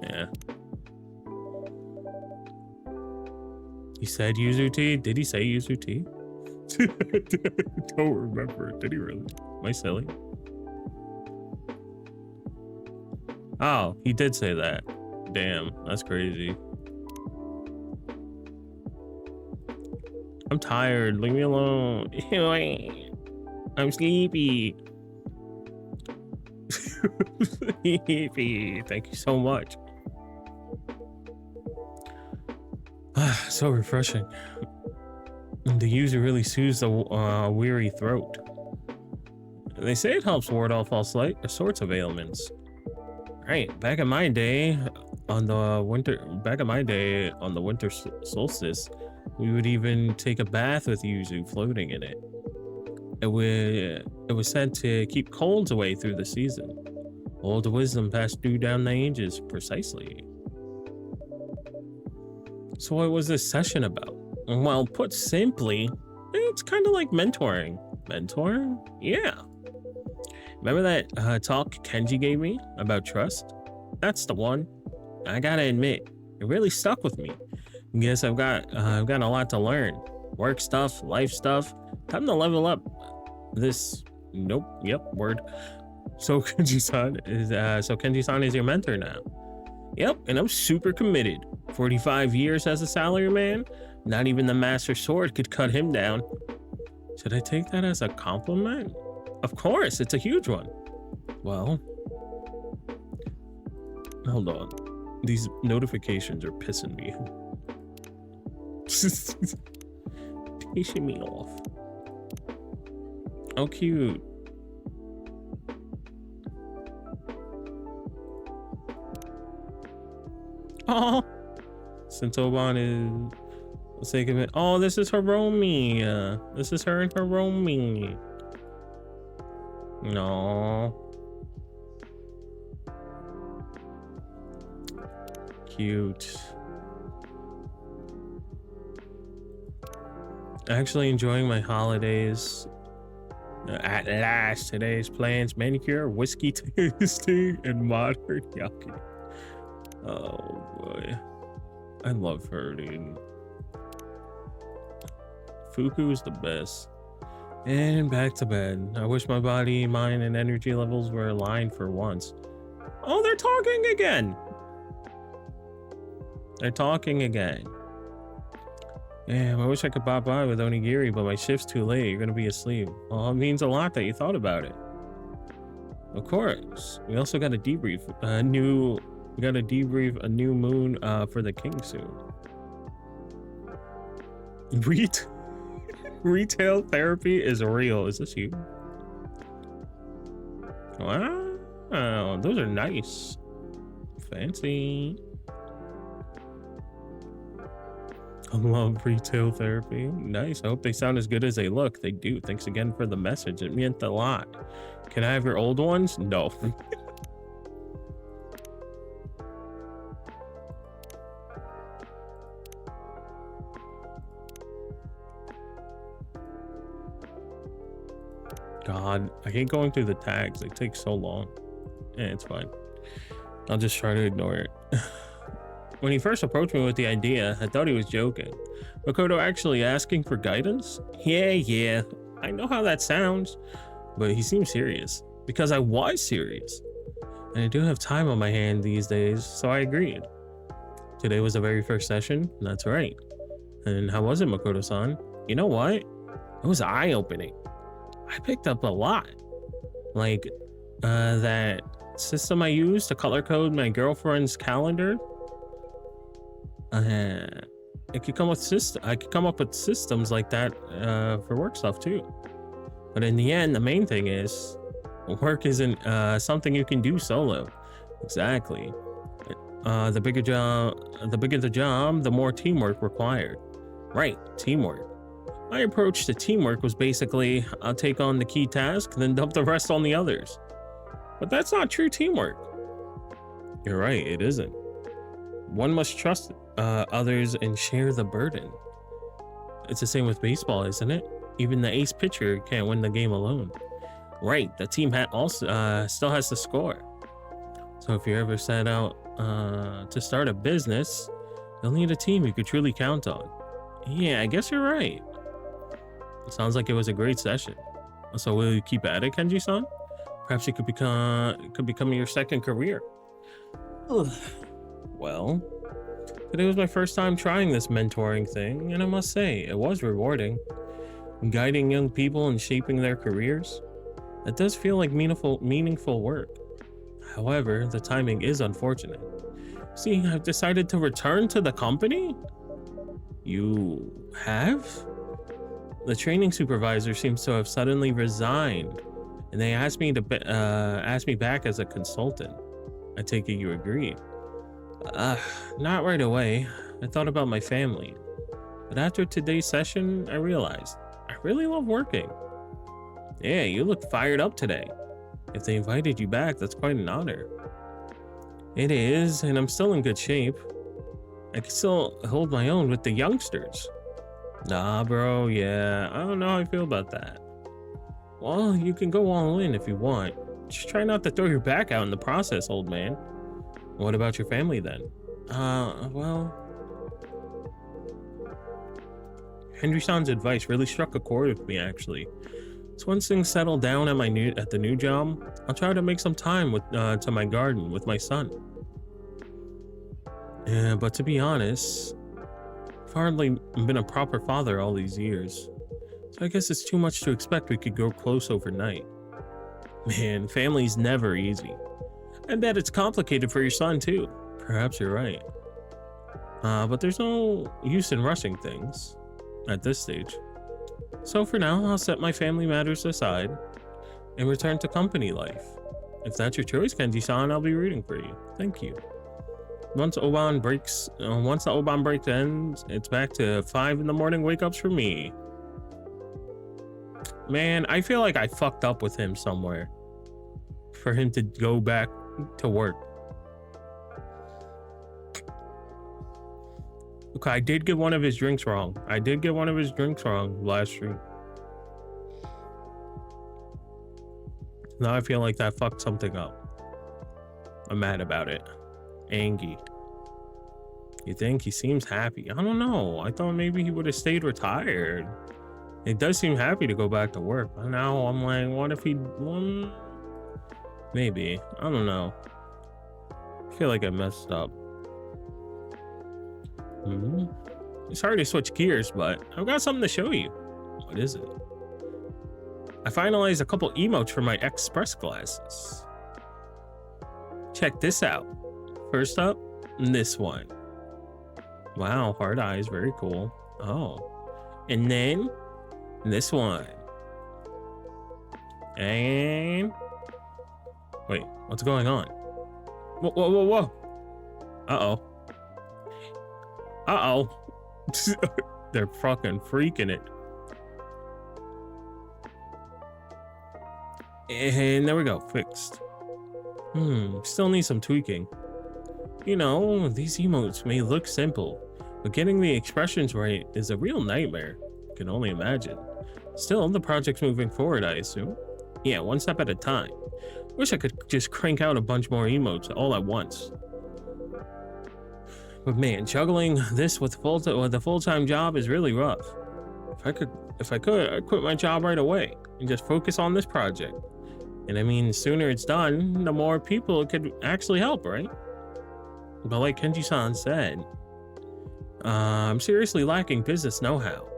Yeah. He said yuzu tea? Did he say yuzu tea? I don't remember. Did he really? Am I silly? Oh, he did say that. Damn, that's crazy. I'm tired. Leave me alone. I'm sleepy. Sleepy. Thank you so much. So refreshing. The yuzu really soothes the weary throat. They say it helps ward off all sorts of ailments. Right, back in my day on the winter solstice, we would even take a bath with yuzu floating in it. It was said to keep colds away through the season. Old wisdom passed through down the ages, precisely. So what was this session about? Well, put simply, it's kind of like mentoring. Mentor? Yeah. Remember that talk Kenji gave me about trust? That's the one. I gotta admit, it really stuck with me. Guess I've got a lot to learn. Work stuff, life stuff. Time to level up. This, nope, yep, word. So Kenji-san is your mentor now. Yep, and I'm super committed. 45 years as a salaryman. Not even the master sword could cut him down. Should I take that as a compliment? Of course, it's a huge one. Well, hold on. These notifications are pissing me. Pissing me off. Oh, cute. Oh, Sentoban is the sake of it. Oh, this is Hiromi. This is her and Hiromi. No. Cute. Actually enjoying my holidays. At last, today's plans: manicure, whiskey tasting, and modern yucky. Oh boy, I love her, dude. Fuku is the best. And back to bed. I wish my body, mind, and energy levels were aligned for once. Oh, they're talking again. They're talking again. Damn, I wish I could pop by with onigiri, but my shift's too late. You're gonna be asleep. Well, it means a lot that you thought about it. Of course. We also got to debrief a new moon for the king soon. Retail therapy is real. Is this you? What? Wow, those are nice. Fancy. I love retail therapy. Nice. I hope they sound as good as they look. They do. Thanks again for the message. It meant a lot. Can I have your old ones? No. God, I hate going through the tags. They take so long. Yeah, it's fine. I'll just try to ignore it. When he first approached me with the idea, I thought he was joking. Makoto actually asking for guidance? Yeah, I know how that sounds, but he seemed serious because I was serious. And I do have time on my hand these days, so I agreed. Today was the very first session, that's right. And how was it, Makoto-san? You know what? It was eye-opening. I picked up a lot. Like, that system I used to color code my girlfriend's calendar. I could come up with systems like that for work stuff too. But in the end, the main thing is work isn't something you can do solo. Exactly. The bigger the job, the more teamwork required. Right, teamwork. My approach to teamwork was basically, I'll take on the key task, then dump the rest on the others. But that's not true teamwork. You're right, it isn't. One must trust others and share the burden. It's the same with baseball, isn't it? Even the ace pitcher can't win the game alone. Right, the team also still has to score. So if you ever set out to start a business, you'll need a team you could truly count on. Yeah, I guess you're right. It sounds like it was a great session. So will you keep at it, Kenji-san? Perhaps it could become your second career. Well, today was my first time trying this mentoring thing, and I must say, it was rewarding. Guiding young people and shaping their careers, it does feel like meaningful work. However, the timing is unfortunate. See, I've decided to return to the company? You have? The training supervisor seems to have suddenly resigned, and they asked me back as a consultant. I take it you agreed. Not right away. I thought about my family. But after today's session, I realized I really love working. Yeah, you look fired up today. If they invited you back, that's quite an honor. It is, and I'm still in good shape. I can still hold my own with the youngsters. Nah, bro, yeah, I don't know how I feel about that. Well, you can go all in if you want. Just try not to throw your back out in the process, old man. What about your family then? Well... Henry-san's advice really struck a chord with me, actually. So once things settle down at the new job, I'll try to make some time to my garden with my son. Yeah, but to be honest, I've hardly been a proper father all these years. So I guess it's too much to expect we could grow close overnight. Man, family's never easy. I bet it's complicated for your son too. Perhaps you're right. But there's no use in rushing things at this stage. So for now, I'll set my family matters aside and return to company life. If that's your choice, Kenji-san, I'll be rooting for you. Thank you. Once the Oban break ends, it's back to 5 in the morning wake-ups for me. Man, I feel like I fucked up with him somewhere for him to go back to work. Okay, I did get one of his drinks wrong. Last stream. Now I feel like that fucked something up. I'm mad about it. Angie. You think? He seems happy. I don't know. I thought maybe he would have stayed retired. He does seem happy to go back to work. But now I'm like, what if he... maybe. I don't know. I feel like I messed up. It's hard to switch gears, but I've got something to show you. What is it? I finalized a couple emotes for my express glasses. Check this out. First up, this one. Wow, hard eyes, very cool. Oh. And then this one. And wait, What's going on? Whoa, whoa, whoa, whoa. Uh-oh. Uh-oh. They're fucking freaking it. And there we go, fixed. Still need some tweaking. You know, these emotes may look simple, but getting the expressions right is a real nightmare. I can only imagine. Still, the project's moving forward, I assume. Yeah, one step at a time. Wish I could just crank out a bunch more emotes all at once. But man, juggling this with a full-time job is really rough. If I could, I'd quit my job right away and just focus on this project. And I mean, the sooner it's done, the more people it could actually help, right? But like Kenji-san said, I'm seriously lacking business know-how.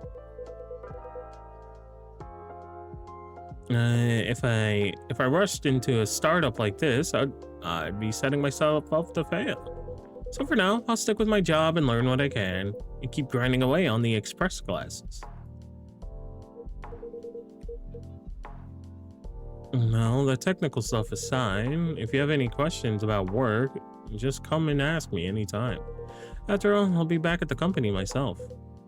If I rushed into a startup like this, I'd be setting myself up to fail. So for now, I'll stick with my job and learn what I can, and keep grinding away on the express classes. Well, the technical stuff aside, if you have any questions about work, just come and ask me anytime. After all, I'll be back at the company myself.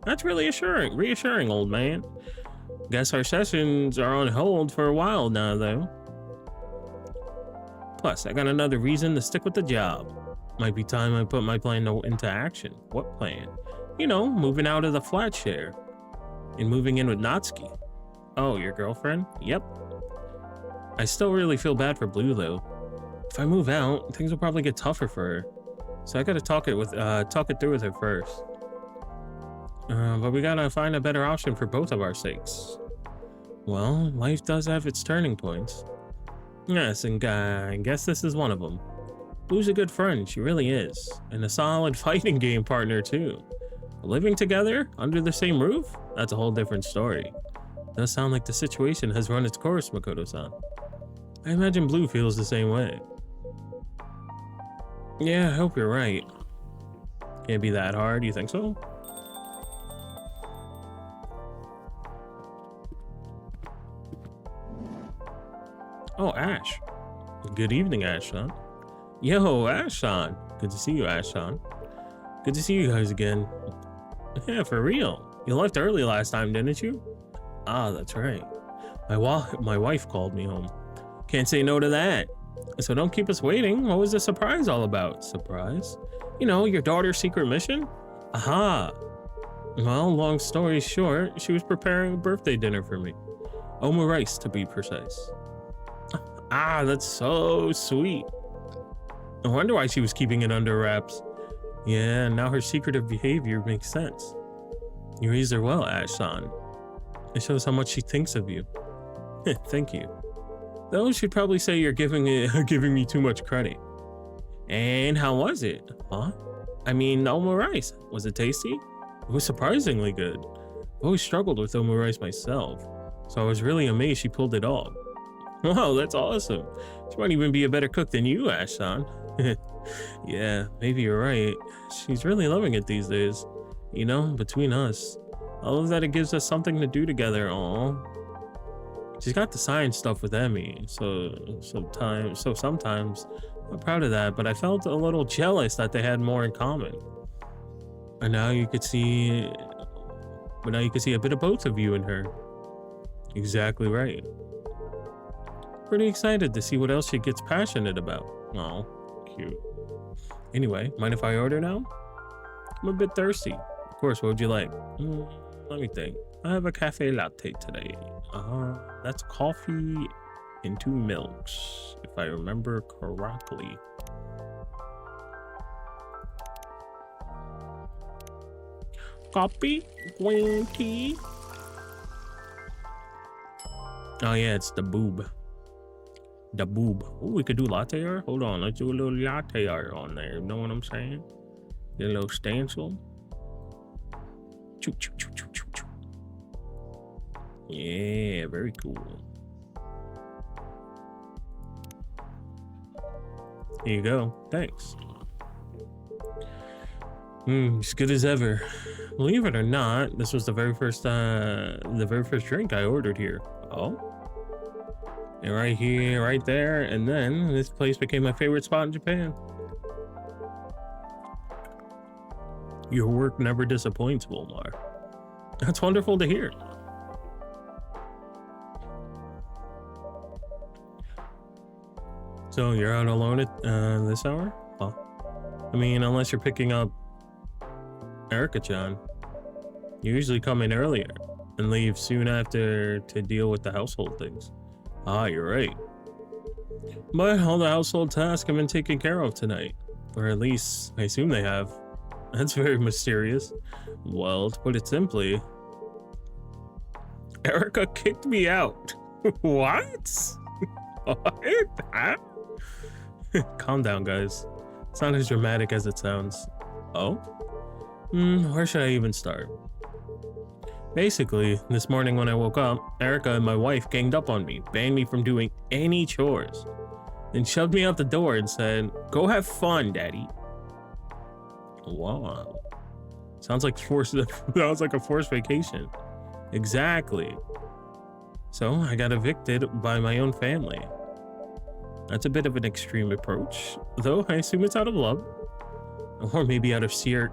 That's really reassuring, old man. Guess our sessions are on hold for a while now, though. Plus, I got another reason to stick with the job. Might be time I put my plan into action. What plan? You know, moving out of the flat share and moving in with Natsuki. Oh, your girlfriend? Yep. I still really feel bad for Blue, though. If I move out, things will probably get tougher for her. So I gotta talk it through with her first. But we gotta find a better option for both of our sakes. Well, life does have its turning points. Yes, and I guess this is one of them. Blue's a good friend, she really is. And a solid fighting game partner, too. Living together, under the same roof? That's a whole different story. Does sound like the situation has run its course, Makoto-san. I imagine Blue feels the same way. Yeah, I hope you're right. Can't be that hard, you think so? Oh, Ash. Good evening, Ash-san. Yo, Ash-san. Good to see you, Ash-san. Good to see you guys again. Yeah, for real. You left early last time, didn't you? Ah, that's right. My wife called me home. Can't say no to that. So don't keep us waiting. What was the surprise all about? Surprise? You know, your daughter's secret mission? Aha. Well, long story short, she was preparing a birthday dinner for me. Omurice, to be precise. Ah, that's so sweet. No wonder why she was keeping it under wraps. Yeah, now her secretive behavior makes sense. You raised her well, Ash-san. It shows how much she thinks of you. Thank you. Though she'd probably say you're giving me too much credit. And how was it? Huh? I mean, omurice. Was it tasty? It was surprisingly good. I've always struggled with omurice myself, so I was really amazed she pulled it off. Wow, that's awesome. She might even be a better cook than you, Ash-san. Yeah, maybe you're right. She's really loving it these days. You know, between us. I love that it gives us something to do together. Aw. She's got the science stuff with Emmy, so sometimes I'm proud of that, but I felt a little jealous that they had more in common. And now you could see a bit of both of you in her. Exactly right. Pretty excited to see what else she gets passionate about. Oh, cute. Anyway, mind if I order now? I'm a bit thirsty. Of course, what would you like? Let me think. I have a cafe latte today. That's coffee and 2 milks, if I remember correctly. Coffee, green tea. Oh yeah, it's the boob. The boob. Oh, we could do latte art? Hold on, let's do a little latte art on there. You know what I'm saying? Get a little stencil. Choo, choo, choo, choo, choo, choo. Yeah, very cool. Here you go. Thanks. As good as ever. Believe it or not, this was the very first drink I ordered here. Oh? And right here, right there, and then this place became my favorite spot in Japan. Your work never disappoints, Volmar. That's wonderful to hear. So you're out alone at this hour? Well, I mean, unless you're picking up Erica-chan. You usually come in earlier and leave soon after to deal with the household things. Ah, you're right. But all the household tasks have been taken care of tonight. Or at least, I assume they have. That's very mysterious. Well, to put it simply, Erica kicked me out. What? What? Huh? Calm down, guys. It's not as dramatic as it sounds. Oh? Where should I even start? Basically, this morning when I woke up, Erica and my wife ganged up on me, banned me from doing any chores, and shoved me out the door and said, "Go have fun, Daddy." Wow. Sounds like a forced vacation. Exactly. So I got evicted by my own family. That's a bit of an extreme approach, though I assume it's out of love. Or maybe out of sheer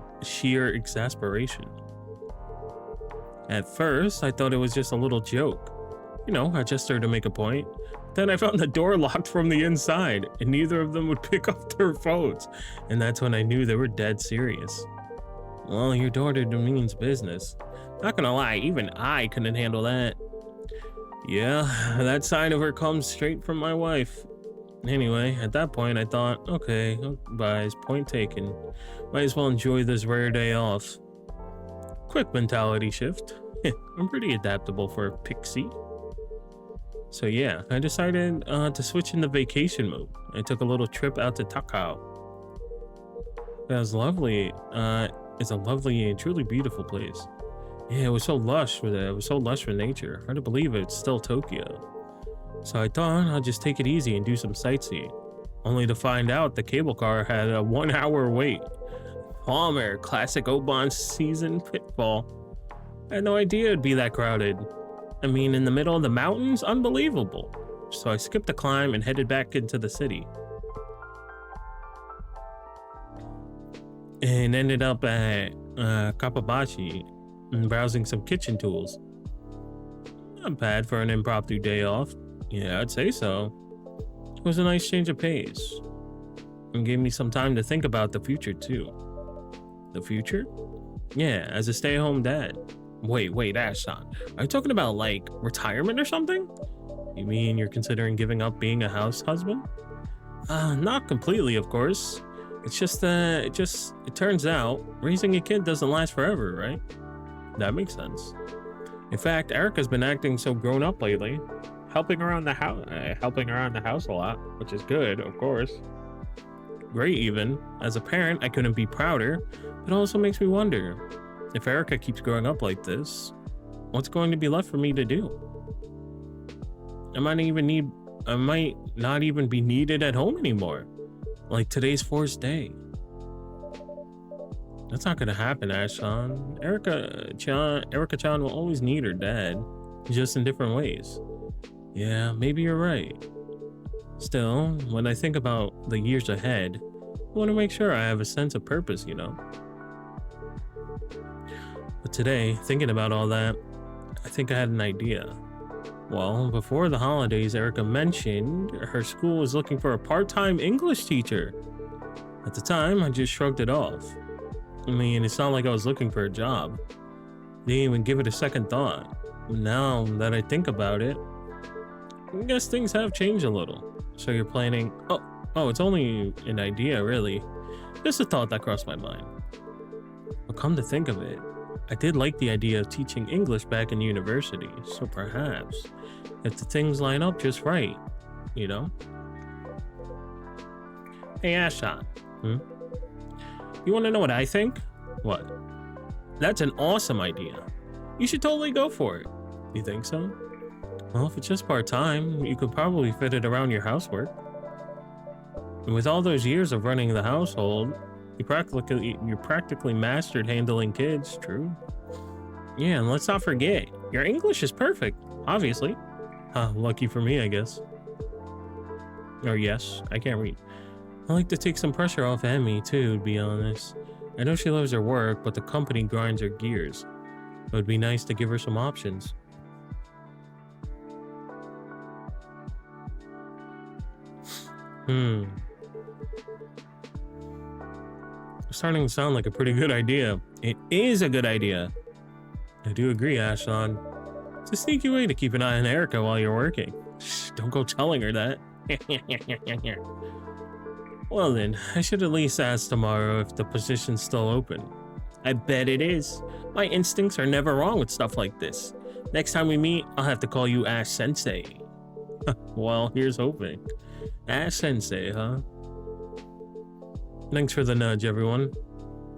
exasperation. At first, I thought it was just a little joke. You know, I just started to make a point. Then I found the door locked from the inside, and neither of them would pick up their phones. And that's when I knew they were dead serious. Well, your daughter means business. Not gonna lie, even I couldn't handle that. Yeah, that side of her comes straight from my wife. Anyway, at that point, I thought, okay, bye, point taken. Might as well enjoy this rare day off. Quick mentality shift. I'm pretty adaptable for a pixie. So yeah, I decided to switch into vacation mode. I took a little trip out to Takao. That was lovely. It's a lovely and truly beautiful place. Yeah, it was so lush with it. It was so lush with nature. Hard to believe it's still Tokyo. So I thought I'll just take it easy and do some sightseeing. Only to find out the cable car had a 1-hour wait. Vulmar, classic Oban season pitfall. I had no idea it'd be that crowded. I mean, in the middle of the mountains? Unbelievable. So I skipped the climb and headed back into the city. And ended up at Kapabashi and browsing some kitchen tools. Not bad for an impromptu day off. Yeah, I'd say so. It was a nice change of pace. And gave me some time to think about the future too. The future? Yeah, as a stay-at-home dad. Wait, Ashton. Are you talking about like retirement or something? You mean you're considering giving up being a house husband? Not completely, of course. It's just that it turns out raising a kid doesn't last forever, right? That makes sense. In fact, Erica's been acting so grown up lately, helping around the house a lot, which is good, of course. Great even. As a parent, I couldn't be prouder, but it also makes me wonder, if Erica keeps growing up like this, what's going to be left for me to do? I might not even be needed at home anymore. Like today's forced day. That's not gonna happen, Ashton. Erica-chan will always need her dad, just in different ways. Yeah, maybe you're right. Still, when I think about the years ahead, I want to make sure I have a sense of purpose, you know? But today, thinking about all that, I think I had an idea. Well, before the holidays, Erica mentioned her school was looking for a part-time English teacher. At the time, I just shrugged it off. I mean, it's not like I was looking for a job. Didn't even give it a second thought. Now that I think about it, I guess things have changed a little. So you're planning... Oh, it's only an idea, really. Just a thought that crossed my mind. But come to think of it, I did like the idea of teaching English back in university, so perhaps, if the things line up just right, you know? Hey, Ashton. You want to know what I think? What? That's an awesome idea. You should totally go for it. You think so? Well, if it's just part-time, you could probably fit it around your housework. And with all those years of running the household, you practically mastered handling kids, true? Yeah, and let's not forget, your English is perfect, obviously. Lucky for me, I guess. Or yes, I can't read. I like to take some pressure off Emmy too, to be honest. I know she loves her work, but the company grinds her gears. It would be nice to give her some options. Starting to sound like a pretty good idea. It is a good idea. I do agree, Ashlon. It's a sneaky way to keep an eye on Erica while you're working. Shh, don't go telling her that. Well then, I should at least ask tomorrow if the position's still open. I bet it is. My instincts are never wrong with stuff like this. Next time we meet, I'll have to call you Ash Sensei. Well, here's hoping. Ash Sensei, huh? Thanks for the nudge, everyone.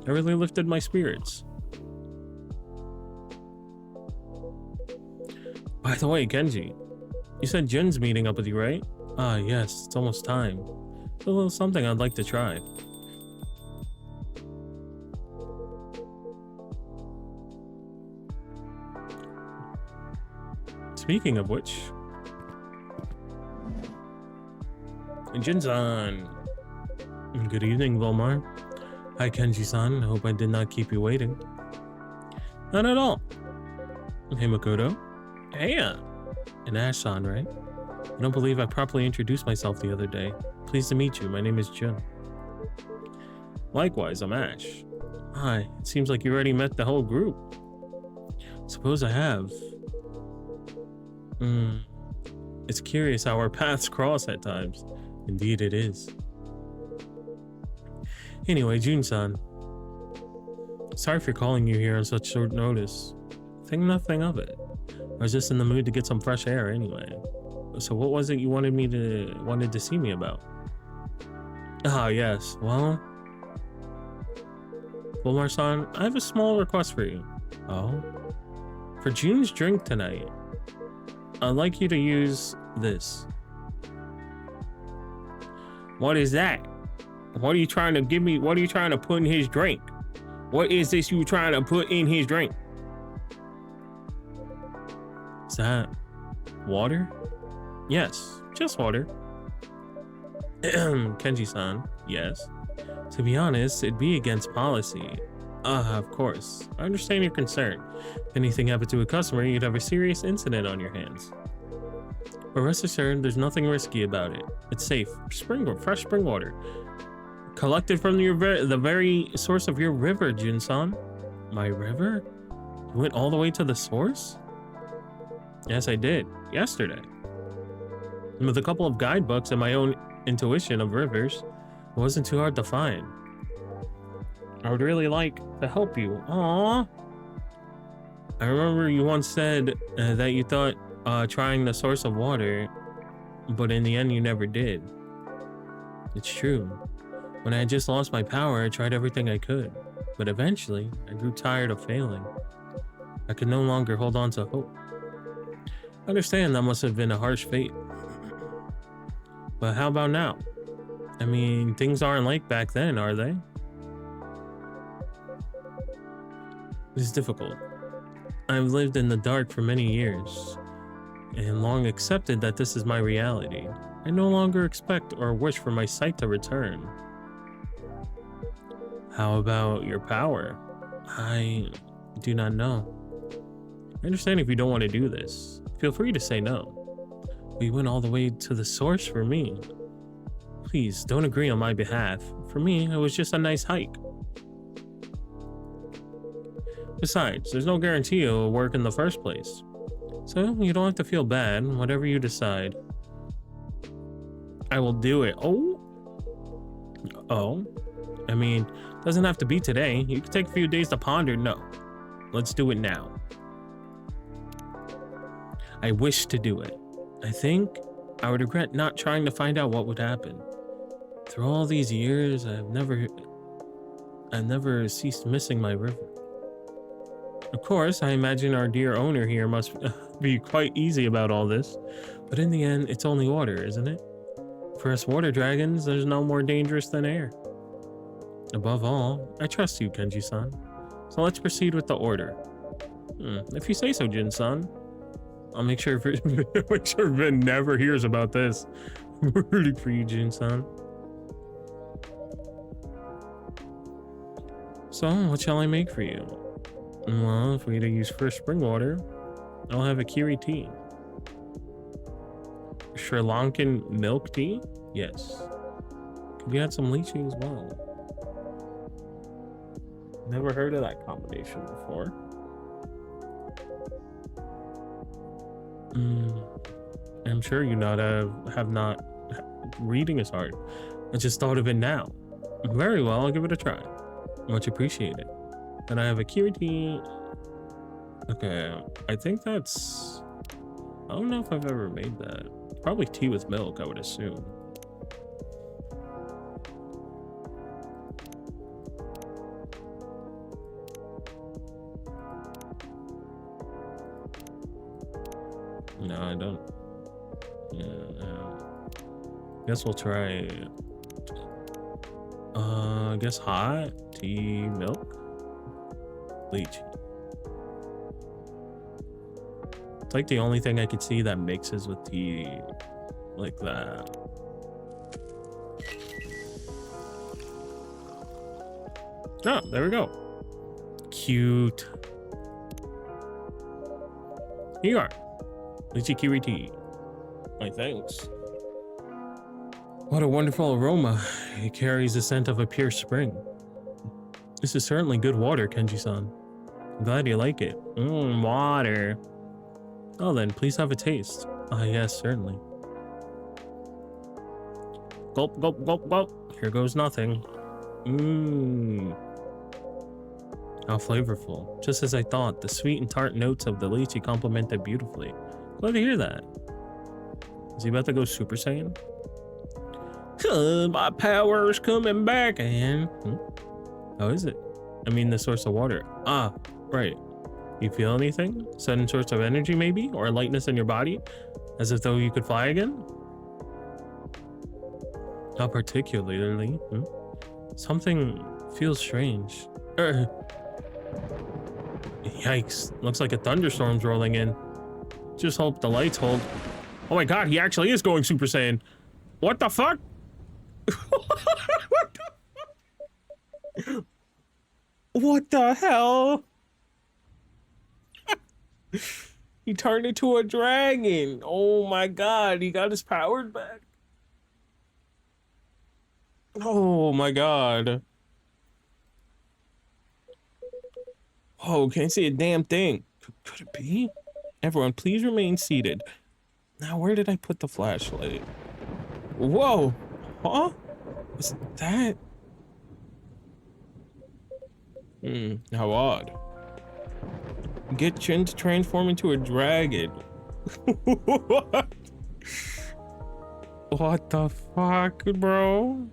I really lifted my spirits. By the way, Kenji, you said Jun's meeting up with you, right? Ah, yes, it's almost time. It's a little something I'd like to try. Speaking of which, Jin-san. Good evening, Vulmar. Hi, Kenji-san. I hope I did not keep you waiting. Not at all. Hey, Makoto. Hey, and Ash-san, right? I don't believe I properly introduced myself the other day. Pleased to meet you. My name is Jun. Likewise, I'm Ash. Hi. It seems like you already met the whole group. Suppose I have. It's curious how our paths cross at times. Indeed it is. Anyway, Jun-san. Sorry for calling you here on such short notice. Think nothing of it. I was just in the mood to get some fresh air anyway. So what was it you wanted to see me about? Ah, yes. Well, Vulmar-san, I have a small request for you. Oh? For Jun's drink tonight, I'd like you to use this. What is that? What are you trying to give me? What are you trying to put in his drink? What is this you trying to put in his drink? Is that water? Yes, just water. Kenji-san, yes. To be honest, it'd be against policy. Of course. I understand your concern. If anything happened to a customer, you'd have a serious incident on your hands. But rest assured, there's nothing risky about it. It's safe. Fresh spring water. Collected from the very source of your river, Jun-san. My river? You went all the way to the source? Yes, I did. Yesterday. And with a couple of guidebooks and my own intuition of rivers, it wasn't too hard to find. I would really like to help you. Aww. I remember you once said that you thought trying the source of water, but in the end you never did. It's true. When I had just lost my power, I tried everything I could, but eventually I grew tired of failing. I could no longer hold on to hope. I understand that must have been a harsh fate. But how about now? I mean, things aren't like back then, are they? It's difficult. I've lived in the dark for many years, and long accepted that this is my reality. I no longer expect or wish for my sight to return. How about your power? I do not know. I understand if you don't want to do this. Feel free to say no. We went all the way to the source for me. Please, don't agree on my behalf. For me, it was just a nice hike. Besides, there's no guarantee it will work in the first place. So, you don't have to feel bad, whatever you decide. I will do it. Oh? I mean, doesn't have to be today. You can take a few days to ponder. No. Let's do it now. I wish to do it. I think I would regret not trying to find out what would happen. Through all these years, I've never ceased missing my river. Of course, I imagine our dear owner here must be quite easy about all this, but in the end, it's only water, isn't it? For us water dragons, there's no more dangerous than air. Above all, I trust you, Kenji-san. So let's proceed with the order. If you say so, Jin-san. I'll make sure Vin never hears about this. Rooting for you, Jin-san. So, what shall I make for you? Well, if we to use fresh spring water, I'll have a kiri tea. Sri Lankan milk tea? Yes. Could you add some lychee as well? Never heard of that combination before. I'm sure you have not. Reading is hard. I just thought of it now. Very well, I'll give it a try. Much appreciated. And I have a kiri tea. Okay, I think that's... I don't know if I've ever made that. Probably tea with milk, I would assume. No, I don't. Yeah, guess we'll try. I guess hot tea, milk, lychee. It's like the only thing I could see that mixes with tea like that. Oh, there we go. Cute. Here you are. Lychee kiri tea. My thanks. What a wonderful aroma. It carries the scent of a pure spring. This is certainly good water, Kenji-san. I'm glad you like it. Water. Oh, then please have a taste. Ah, yes, certainly. Gulp, gulp, gulp, gulp. Here goes nothing. How flavorful. Just as I thought, the sweet and tart notes of the lychee complement it beautifully. Glad to hear that. Is he about to go Super Saiyan? My power's coming back, and how is it? I mean, the source of water. Ah, right. You feel anything? Sudden source of energy, maybe? Or lightness in your body? As if though you could fly again? Not particularly. Something feels strange. Yikes. Looks like a thunderstorm's rolling in. Just hope the lights hold. Oh my god, he actually is going Super Saiyan. What the fuck? What the fuck? What the hell? He turned into a dragon. Oh my god, he got his powers back. Oh my god. Oh, can't see a damn thing. Could it be? Everyone, please remain seated. Now, where did I put the flashlight? Whoa! Huh? Is that? How odd. Get Chin to transform into a dragon. What? What the fuck, bro?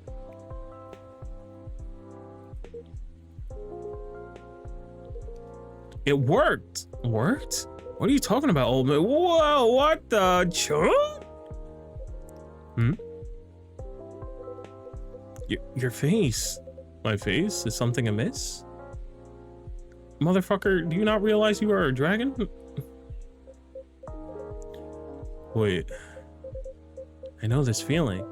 It worked. Worked? What are you talking about, old man? Whoa, what the chunk? Your face. My face? Is something amiss? Motherfucker, do you not realize you are a dragon? Wait. I know this feeling.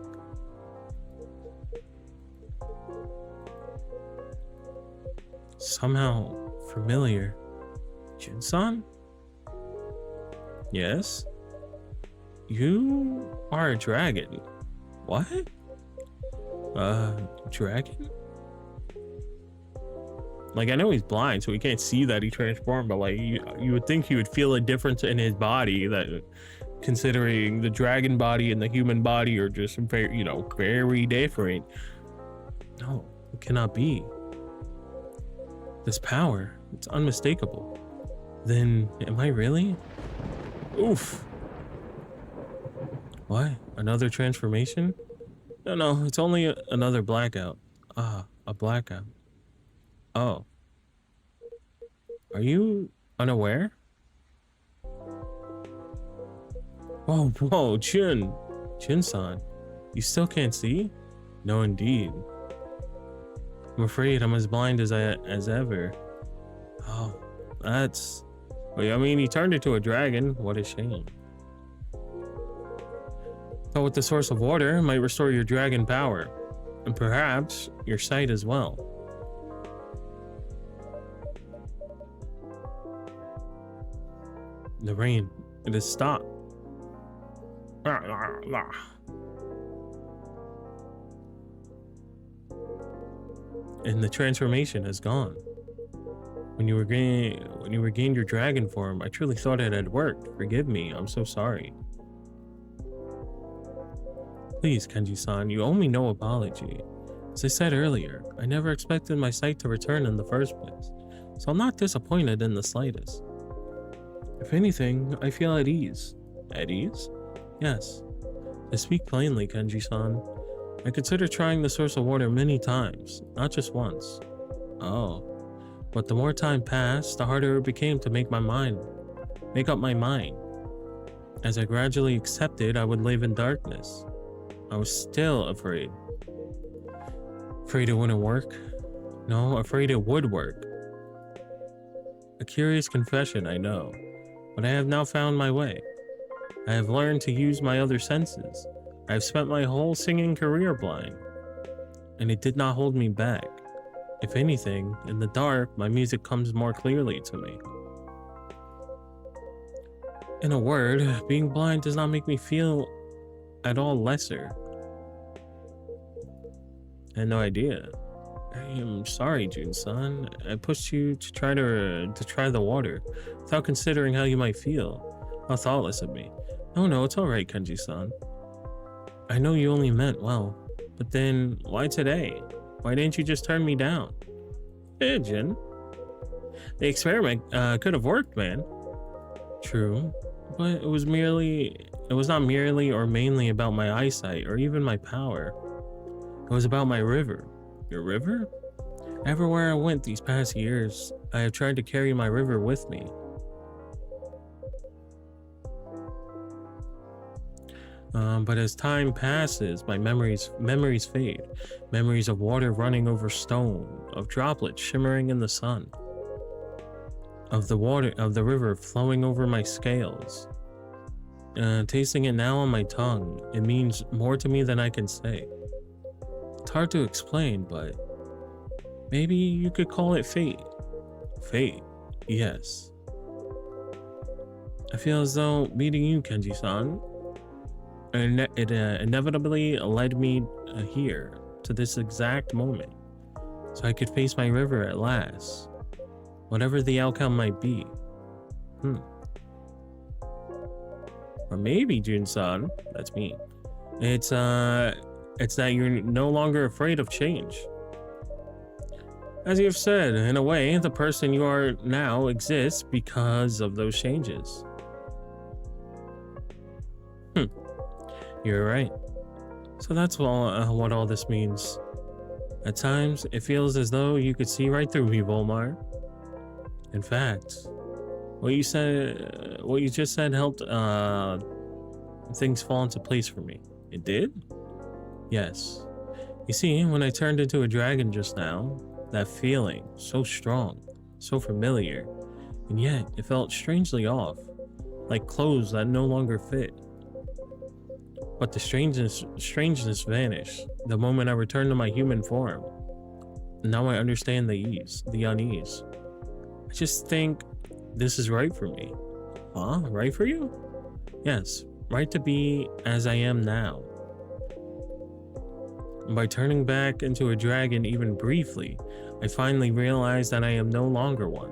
Somehow familiar. Jin-san? Yes? You are a dragon. What? Dragon? Like, I know he's blind, so he can't see that he transformed, but like, you would think he would feel a difference in his body, that considering the dragon body and the human body are just very, you know, very different. No, it cannot be. This power, it's unmistakable. Then, am I really? Oof. What? Another transformation? No, it's only another blackout. Ah, a blackout. Oh. Are you unaware? Whoa, Chin-san. You still can't see? No, indeed. I'm afraid I'm as blind as ever. Oh, that's... Wait, I mean, he turned into a dragon. What a shame. But with the source of water, it might restore your dragon power. And perhaps your sight as well. The rain, it has stopped. And the transformation has gone. When you regained your dragon form, I truly thought it had worked. Forgive me, I'm so sorry. Please, Kenji-san, you owe me no apology. As I said earlier, I never expected my sight to return in the first place, so I'm not disappointed in the slightest. If anything, I feel at ease. At ease? Yes. To speak plainly, Kenji-san, I considered trying the source of water many times, not just once. Oh. But the more time passed, the harder it became to make up my mind. As I gradually accepted I would live in darkness, I was still afraid. Afraid it wouldn't work? No, afraid it would work. A curious confession, I know, but I have now found my way. I have learned to use my other senses. I have spent my whole singing career blind, and it did not hold me back. If anything, in the dark, my music comes more clearly to me. In a word, being blind does not make me feel at all lesser. I had no idea. I am sorry, Jun-san. I pushed you to try the water, without considering how you might feel. How thoughtless of me. No, it's alright, Kenji-san. I know you only meant well, but then why today? Why didn't you just turn me down? Hey, Jin. The experiment could have worked, man. True, but it was not merely or mainly about my eyesight or even my power. It was about my river. Your river? Everywhere I went these past years, I have tried to carry my river with me. But as time passes, my memories fade. Memories of water running over stone, of droplets shimmering in the sun, of the river flowing over my scales. Tasting it now on my tongue, it means more to me than I can say. It's hard to explain, but maybe you could call it fate. Fate, yes. I feel as though meeting you, Kenji-san, it inevitably led me here to this exact moment, so I could face my river at last, whatever the outcome might be. Or maybe, Jun-san, that's me. It's that you're no longer afraid of change. As you've said, in a way, the person you are now exists because of those changes. You're right. So that's what all this means. At times, it feels as though you could see right through me, Volmar. In fact, what you just said helped things fall into place for me. It did? Yes. You see, when I turned into a dragon just now, that feeling, so strong, so familiar, and yet it felt strangely off, like clothes that no longer fit. But the strangeness vanished the moment I returned to my human form. Now I understand the unease. I just think this is right for me. Huh? Right for you? Yes, right to be as I am now. And by turning back into a dragon even briefly, I finally realized that I am no longer one.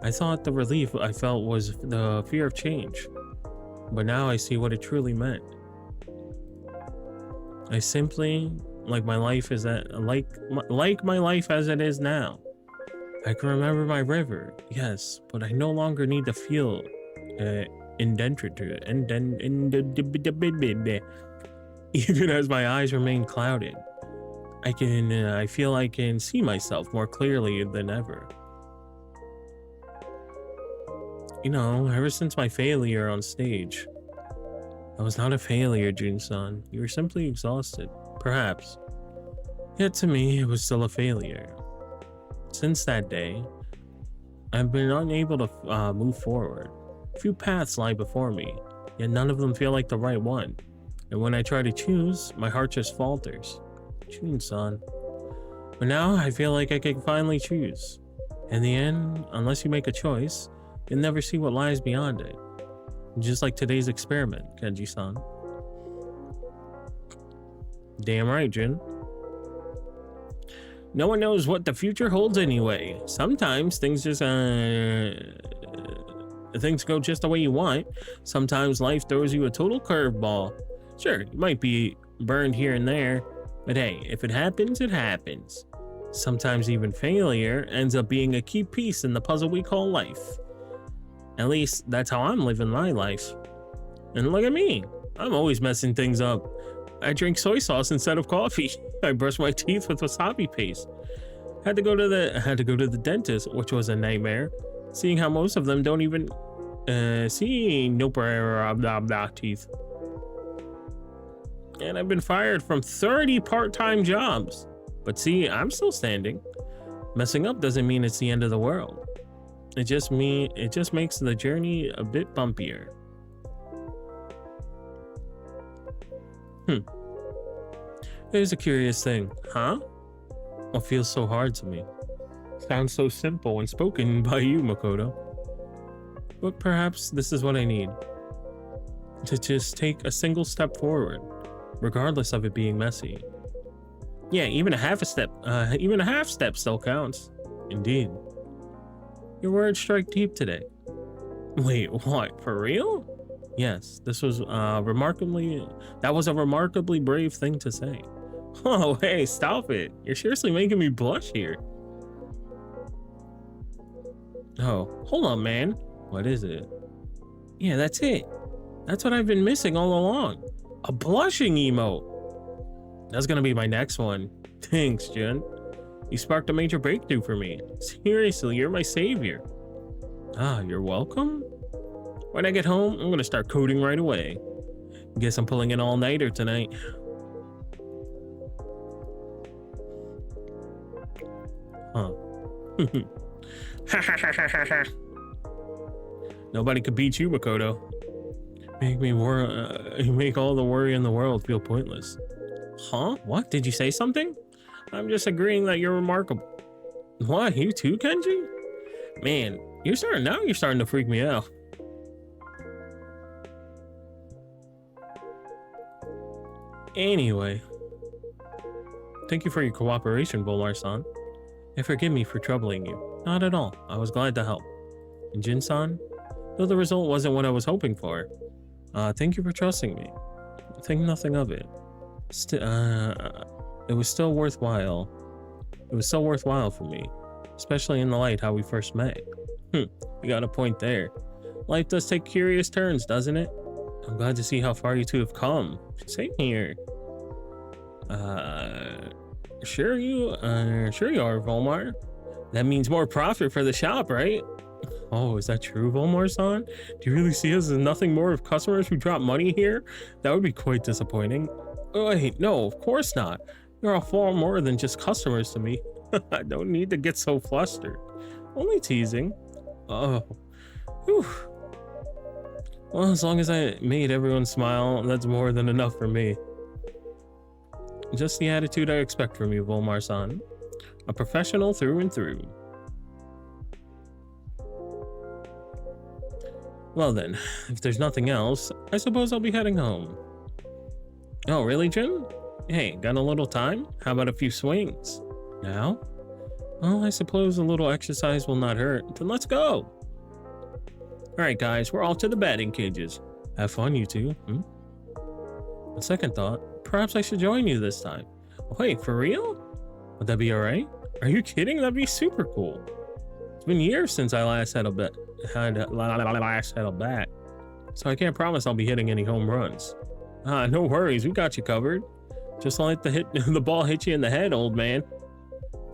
I thought the relief I felt was the fear of change, but now I see what it truly meant. I simply like my life as my life as it is now. I can remember my river, yes, but I no longer need to feel indentured to it. Even as my eyes remain clouded, I feel I can see myself more clearly than ever. You know, ever since my failure on stage, I was not a failure, Jun-san. You were simply exhausted, perhaps. Yet to me, it was still a failure. Since that day, I've been unable to move forward. A few paths lie before me, yet none of them feel like the right one. And when I try to choose, my heart just falters. Jun-san. But now I feel like I can finally choose. In the end, unless you make a choice, you'll never see what lies beyond it. Just like today's experiment, Kenji-san. Damn right, Jin. No one knows what the future holds anyway. Sometimes things just things go just the way you want. Sometimes life throws you a total curveball. Sure, you might be burned here and there, but hey, if it happens, it happens. Sometimes even failure ends up being a key piece in the puzzle we call life. At least that's how I'm living my life. And look at me, I'm always messing things up. I drink soy sauce instead of coffee. I brush my teeth with wasabi paste. Had to go to the dentist, which was a nightmare, seeing how most of them don't even see no teeth. And I've been fired from 30 part-time jobs. But see, I'm still standing. Messing up doesn't mean it's the end of the world. It just makes the journey a bit bumpier. Here's a curious thing, huh? What feels so hard to me? Sounds so simple when spoken by you, Makoto. But perhaps this is what I need. To just take a single step forward, regardless of it being messy. Yeah, even a half step still counts. Indeed. Your words strike deep today. Wait, what? For real? Yes, this was a remarkably brave thing to say. Oh, hey, stop it. You're seriously making me blush here. Oh, hold on, man. What is it? Yeah, that's it. That's what I've been missing all along. A blushing emote. That's gonna be my next one. Thanks, Jun. You sparked a major breakthrough for me. Seriously, you're my savior. Ah, you're welcome? When I get home, I'm gonna start coding right away. Guess I'm pulling an all-nighter tonight. Huh. Nobody could beat you, Makoto. You make all the worry in the world feel pointless. Huh? What? Did you say something? I'm just agreeing that you're remarkable. What? You too, Kenji? Man, you're starting to freak me out. Anyway, thank you for your cooperation, Volmar-san. And forgive me for troubling you. Not at all. I was glad to help. And Jin-san, though the result wasn't what I was hoping for, thank you for trusting me. Think nothing of it. It was still worthwhile. It was so worthwhile for me, especially in the light how we first met. You got a point there. Life does take curious turns, doesn't it? I'm glad to see how far you two have come. Same here. Sure you are, Volmar. That means more profit for the shop, right? Oh, is that true, Volmar-san? Do you really see us as nothing more of customers who drop money here? That would be quite disappointing. Oh, wait, no, of course not. You're all far more than just customers to me. I don't need to get so flustered. Only teasing. Oh. Whew. Well, as long as I made everyone smile, that's more than enough for me. Just the attitude I expect from you, Volmar-san. A professional through and through. Well then, if there's nothing else, I suppose I'll be heading home. Oh, really, Jin? Hey, got a little time? How about a few swings? Now? Well, I suppose a little exercise will not hurt. Then let's go! Alright guys, we're off to the batting cages. Have fun, you two. On second thought, perhaps I should join you this time. Wait, for real? Would that be alright? Are you kidding? That'd be super cool. It's been years since I last had a bat. So I can't promise I'll be hitting any home runs. No worries, we got you covered. Just let the ball hit you in the head, old man.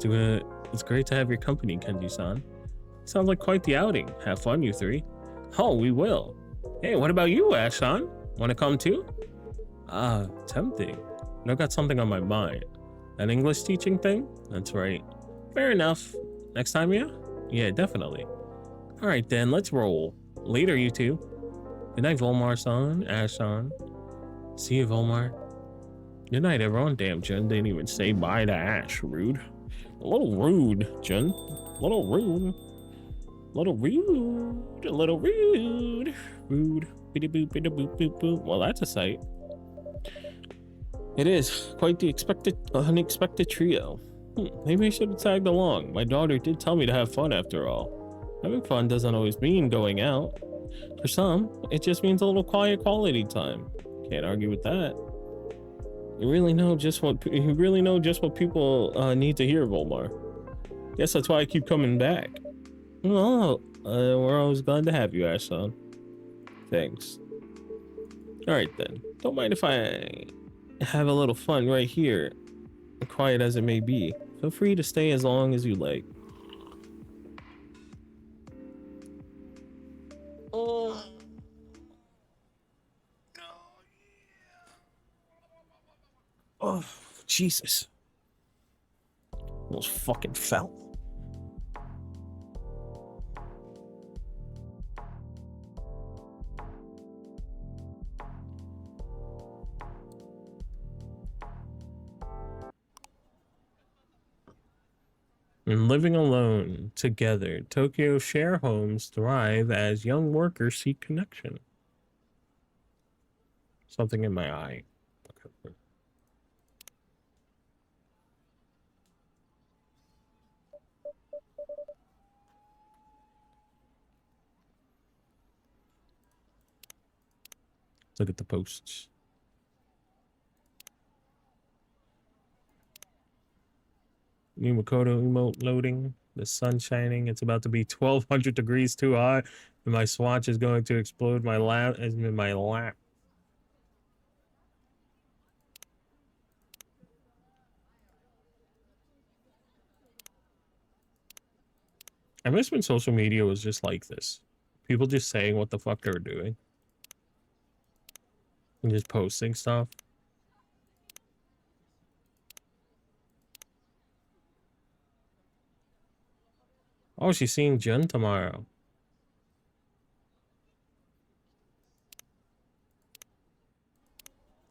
It's great to have your company, Kenji-san. Sounds like quite the outing. Have fun, you three. Oh, we will. Hey, what about you, Ash-san? Want to come too? Tempting. But I've got something on my mind. That English teaching thing? That's right. Fair enough. Next time, yeah? Yeah, definitely. Alright then, let's roll. Later, you two. Good night, Volmar-san, Ash-san. See you, Volmar. Good night, everyone. Damn, Jun didn't even say bye to Ash. Rude. A little rude, Jun. A little rude. A little rude. A little rude. Rude. Biddy boop, biddy boop, boop, boop. Well, that's a sight. It is quite the unexpected trio. Maybe I should have tagged along. My daughter did tell me to have fun after all. Having fun doesn't always mean going out. For some, it just means a little quiet quality time. Can't argue with that. You really know just what people need to hear, Volmar. Guess that's why I keep coming back. Well, we're always glad to have you, Ashton. Thanks. Alright then. Don't mind if I have a little fun right here, quiet as it may be. Feel free to stay as long as you like. Oh. Oh, Jesus. Almost fucking fell. And living alone together, Tokyo share homes thrive as young workers seek connection. Something in my eye. Okay. Look at the posts. New Makoto emote loading. The sun shining. It's about to be 1200 degrees too hot, and my swatch is going to explode my lap in my lap. I miss when social media was just like this. People just saying what the fuck they were doing. And just posting stuff. Oh, she's seeing Jun tomorrow.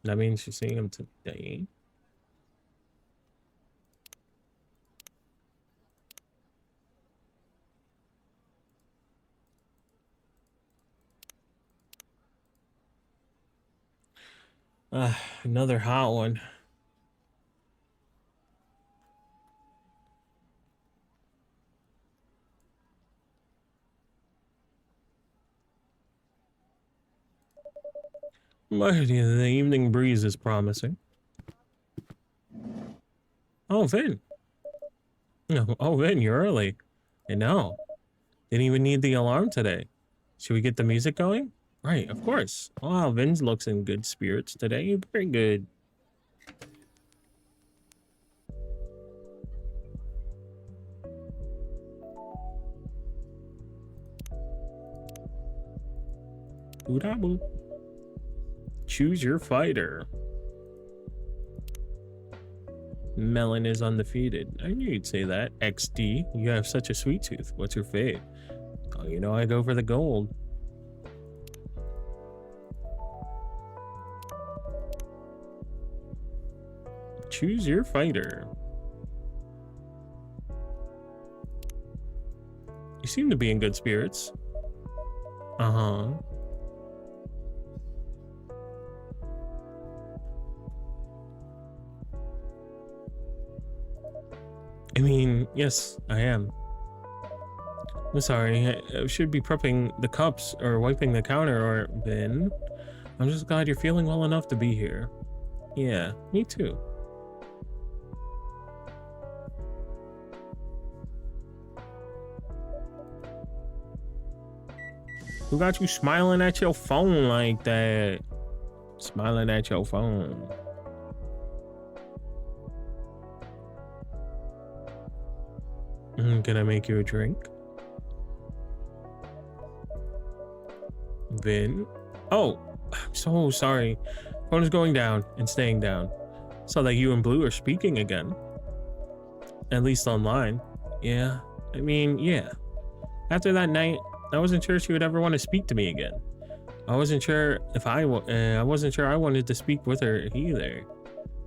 That means she's seeing him today. Another hot one. The evening breeze is promising. Oh, Vin. Oh, Vin, you're early. I know. Didn't even need the alarm today. Should we get the music going? Right, of course. Wow, Vin's looks in good spirits today. Very good. Boop. Choose your fighter. Melon is undefeated. I knew you'd say that. XD, you have such a sweet tooth. What's your fave? Oh, you know I go for the gold. Choose your fighter. You seem to be in good spirits. Uh-huh. I mean, yes, I am. I'm sorry, I should be prepping the cups or wiping the counter or Vin. I'm just glad you're feeling well enough to be here. Yeah, me too. Who got you smiling at your phone like that? Smiling at your phone. Can I make you a drink? Vin? Oh, I'm so sorry. Phone is going down and staying down. Saw that you and Blue are speaking again. At least online. Yeah, I mean, yeah. After that night, I wasn't sure she would ever want to speak to me again. I wasn't sure if I wasn't sure I wanted to speak with her either.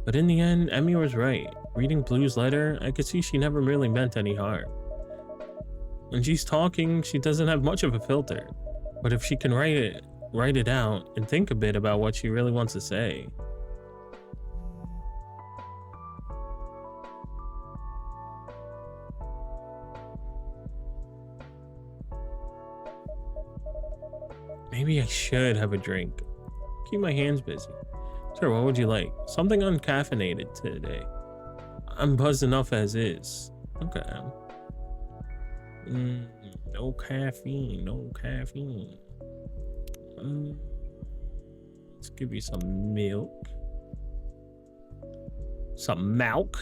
But in the end, Emmy was right. Reading Blue's letter, I could see she never really meant any harm. When she's talking, she doesn't have much of a filter. But if she can write it out and think a bit about what she really wants to say. Maybe I should have a drink. Keep my hands busy. Sure, what would you like? Something uncaffeinated today. I'm buzzed enough as is. Okay. No caffeine, no caffeine. Let's give you some milk. Some milk.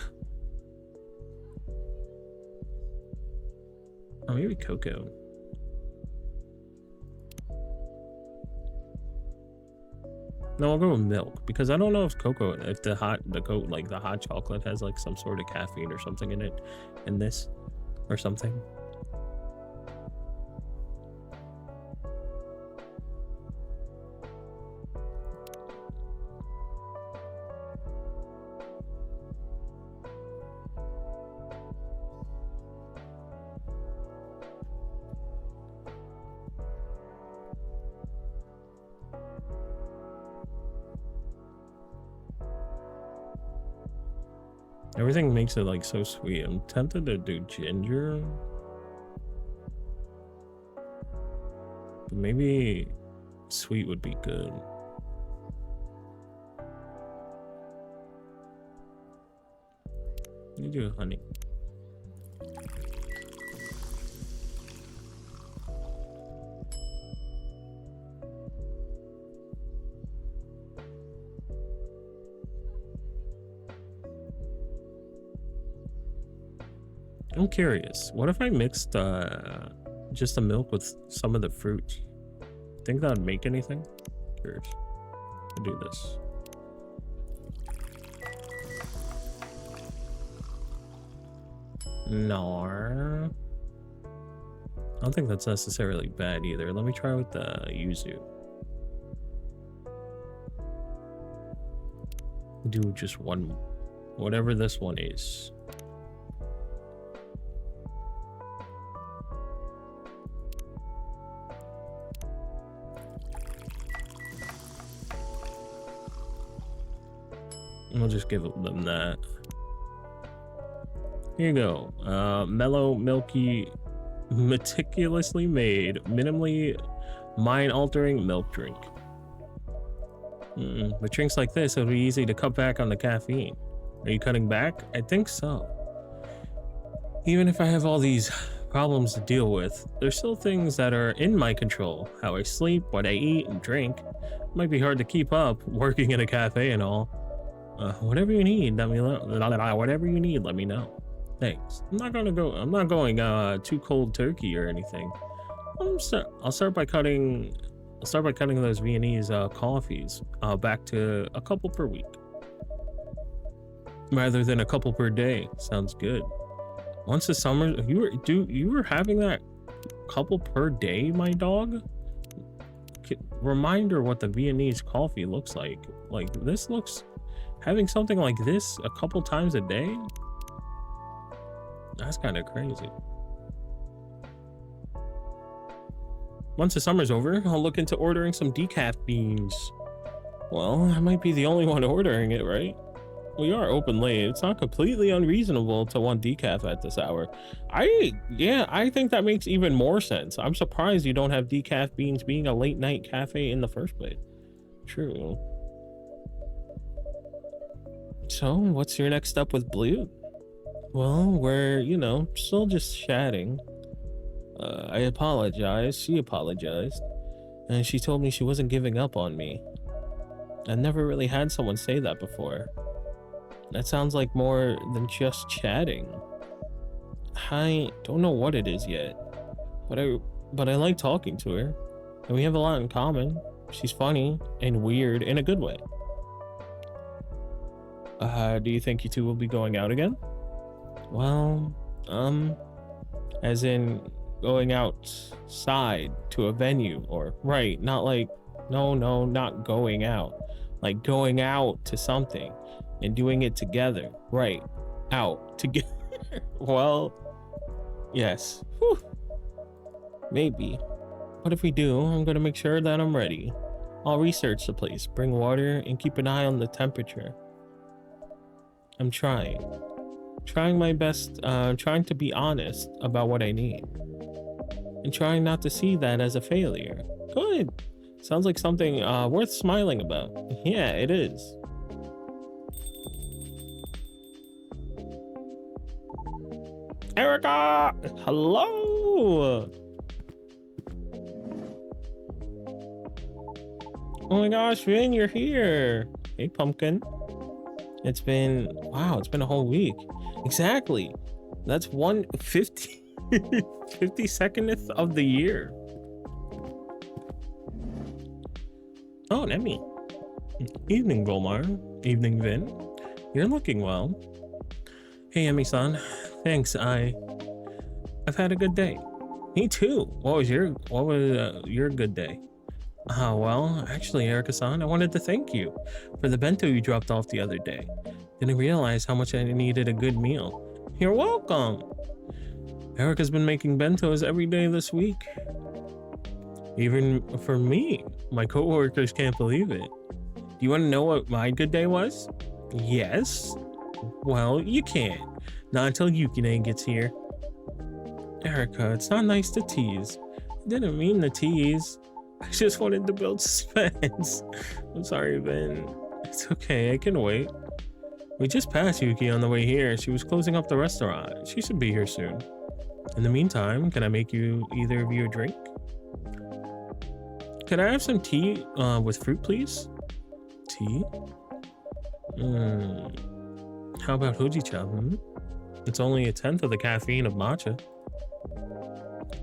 Oh, maybe cocoa. No, I'll go with milk because I don't know if the hot chocolate has like some sort of caffeine or something in it, in this, or something. Everything makes it like so sweet. I'm tempted to do ginger. But maybe sweet would be good. You do honey. I'm curious, what if I mixed just the milk with some of the fruit? Think that would make anything? Curious. I'll do this. No. I don't think that's necessarily bad either. Let me try with the yuzu. Do just one, whatever this one is. We'll just give them that. Here you go. Mellow, milky, meticulously made, minimally mind-altering milk drink. With drinks like this, it'll be easy to cut back on the caffeine. Are you cutting back? I think so. Even if I have all these problems to deal with, there's still things that are in my control. How I sleep, what I eat and drink. It might be hard to keep up working in a cafe and all. Whatever you need, let me know. Whatever you need, let me know. Thanks. I'm not going too cold turkey or anything. I'll start by cutting those Viennese coffees back to a couple per week, rather than a couple per day. Sounds good. Once the summer, you were having that couple per day, my dog. Reminder what the Viennese coffee looks like. Like this looks. Having something like this a couple times a day? That's kind of crazy. Once the summer's over, I'll look into ordering some decaf beans. Well, I might be the only one ordering it, right? We are open late. It's not completely unreasonable to want decaf at this hour. I think that makes even more sense. I'm surprised you don't have decaf beans being a late night cafe in the first place. True. So, what's your next step with Blue? Well, we're, still just chatting. I apologized. She apologized. And she told me she wasn't giving up on me. I never really had someone say that before. That sounds like more than just chatting. I don't know what it is yet. But I like talking to her. And we have a lot in common. She's funny and weird in a good way. Do you think you two will be going out again? Well, as in going outside to a venue, or right, not like No, not going out. Like going out to something and doing it together. Right. Out together. Well, yes. Whew. Maybe. But if we do, I'm gonna make sure that I'm ready. I'll research the place, bring water, and keep an eye on the temperature. I'm trying my best, trying to be honest about what I need. And trying not to see that as a failure. Good. Sounds like something worth smiling about. Yeah, it is. Erica! Hello! Oh my gosh, Vin, you're here. Hey, Pumpkin. It's been, wow, it's been a whole week. Exactly. That's 52nd of the year. Oh, Emmy. Evening, Volmar. Evening, Vin. You're looking well. Hey, Emmy-san. Thanks. I've had a good day. Me too. What was your good day? Well, actually, Erica-san, I wanted to thank you for the bento you dropped off the other day. Didn't realize how much I needed a good meal. You're welcome. Erica's been making bentos every day this week. Even for me, my coworkers can't believe it. Do you want to know what my good day was? Yes. Well, you can't. Not until Yukine gets here. Erica, it's not nice to tease. I didn't mean to tease. I just wanted to build suspense. I'm sorry, Ben. It's okay, I can wait. We just passed Yuki on the way here. She was closing up the restaurant. She should be here soon. In the meantime, can I make either of you a drink? Could I have some tea with fruit, please? Tea? How about hojicha? It's only 1/10 of the caffeine of matcha.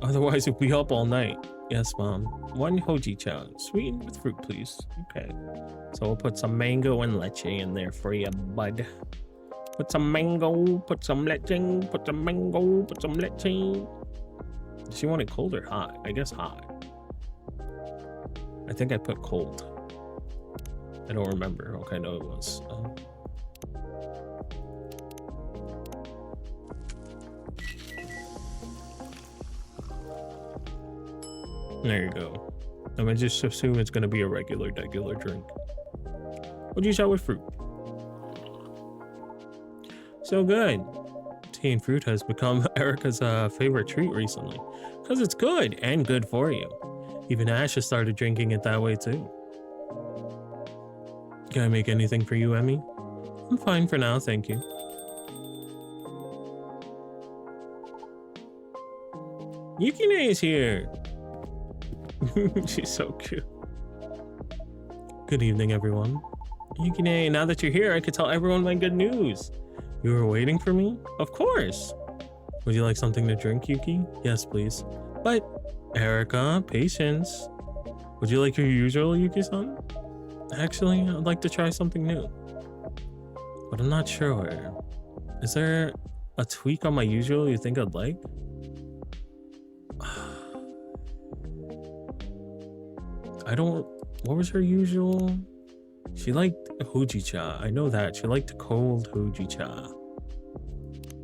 Otherwise, we'll be up all night. Yes, Mom. 1 hojicha, sweetened with fruit, please. Okay. So we'll put some mango and leche in there for you, bud. Put some mango, put some leche, put some mango, put some leche. Does she want it cold or hot? I guess hot. I think I put cold. I don't remember. Okay, no, it was. There you go. I'm gonna just assume it's gonna be a regular drink. What'd you shot with fruit? So good. Tea and fruit has become Erica's favorite treat recently, because it's good and good for you. Even Ash has started drinking it that way too. Can I make anything for you, Emmy? I'm fine for now, thank you. Yukine is here. She's so cute. Good evening, everyone. Yukine, now that you're here, I could tell everyone my good news. You were waiting for me? Of course. Would you like something to drink, Yuki? Yes, please. But, Erica, patience. Would you like your usual, Yuki-san? Actually, I'd like to try something new. But I'm not sure. Is there a tweak on my usual you think I'd like? What was her usual? She liked hojicha. I know that. She liked cold hojicha.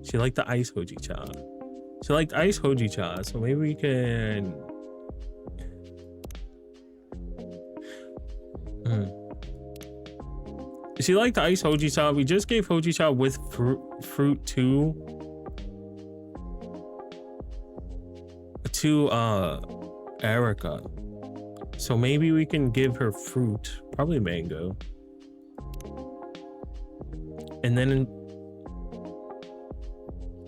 She liked the ice hojicha. She liked ice hojicha, so maybe we can... She liked the ice hojicha. We just gave hojicha with fruit to Erica. So maybe we can give her fruit, probably mango. And then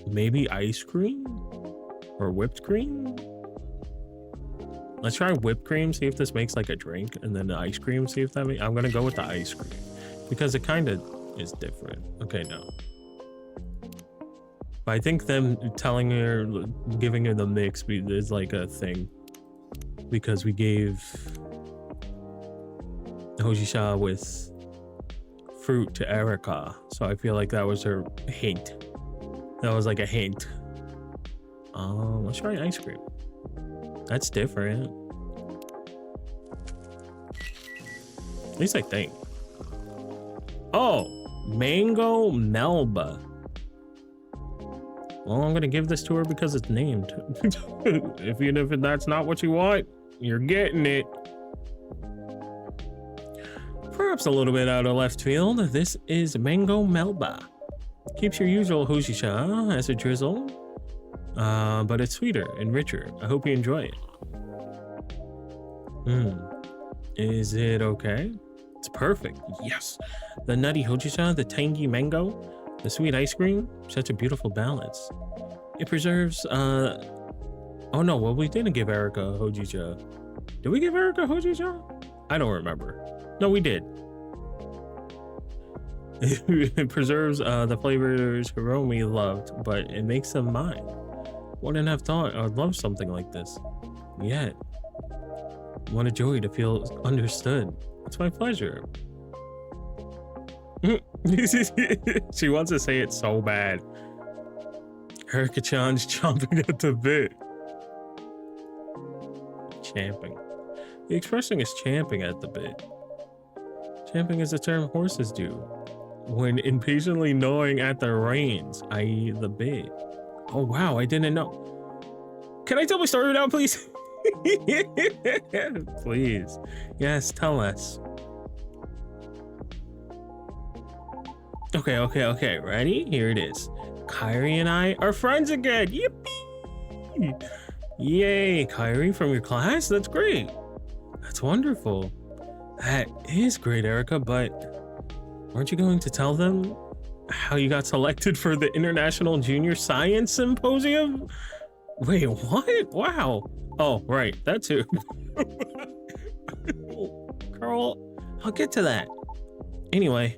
maybe ice cream or whipped cream. Let's try whipped cream, see if this makes like a drink, and then the ice cream, see if that makes... I'm gonna go with the ice cream because it kind of is different. Okay, no. But I think them telling her, giving her the mix is like a thing. Because we gave hojicha with fruit to Erica, so I feel like that was her hint. That was like a hint. Let's try ice cream. That's different. At least I think. Oh, Mango Melba. Well, I'm gonna give this to her because it's named. Even if that's not what you want, you're getting it. Perhaps a little bit out of left field, this is Mango Melba. Keeps your usual Hojisha as a drizzle, but it's sweeter and richer. I hope you enjoy it. Is it okay? It's perfect. Yes. The nutty Hojisha, the tangy mango, the sweet ice cream, such a beautiful balance. It preserves, oh no, well, we didn't give Erica Hojisha. Did we give Erica Hojisha? I don't remember. No, we did. It preserves the flavors Hiromi loved, but it makes them mine. Wouldn't have thought I would love something like this. Yet, what a joy to feel understood. It's my pleasure. She wants to say it so bad. Erica-chan's chomping at the bit. Champing. The expression is champing at the bit. Champing is a term horses do when impatiently gnawing at their reins, i.e. the bit. Oh wow, I didn't know. Can I tell my story now, please? Please. Yes, tell us. Okay. Ready? Here it is. Kyrie and I are friends again. Yippee! Yay, Kyrie from your class? That's great. That's wonderful. That is great, Erica, but aren't you going to tell them how you got selected for the International Junior Science Symposium? Wait, what? Wow. Oh, right, that too. Carl, I'll get to that. Anyway,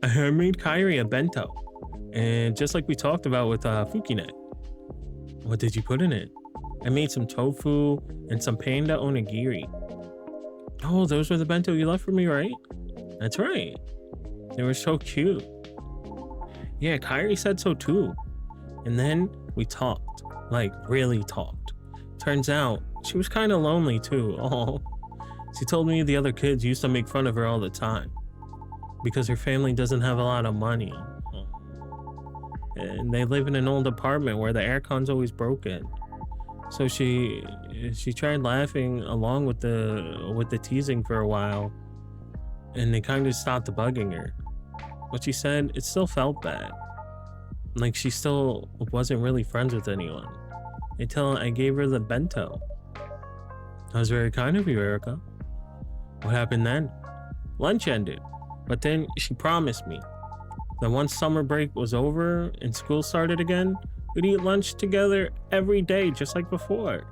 I made Kyrie a bento, and just like we talked about with Fukine. What did you put in it? I made some tofu and some panda onigiri. Oh, those were the bento you left for me, right? That's right. They were so cute. Yeah, Kyrie said so too. And then we talked, like really talked. Turns out she was kind of lonely too. Oh, she told me the other kids used to make fun of her all the time because her family doesn't have a lot of money. And they live in an old apartment where the aircon's always broken. So she tried laughing along with the teasing for a while, and they kind of stopped bugging her. But she said it still felt bad, like she still wasn't really friends with anyone until I gave her the bento. That was very kind of you, Erica. What happened then? Lunch ended, but then she promised me that once summer break was over and school started again, we'd eat lunch together every day, just like before.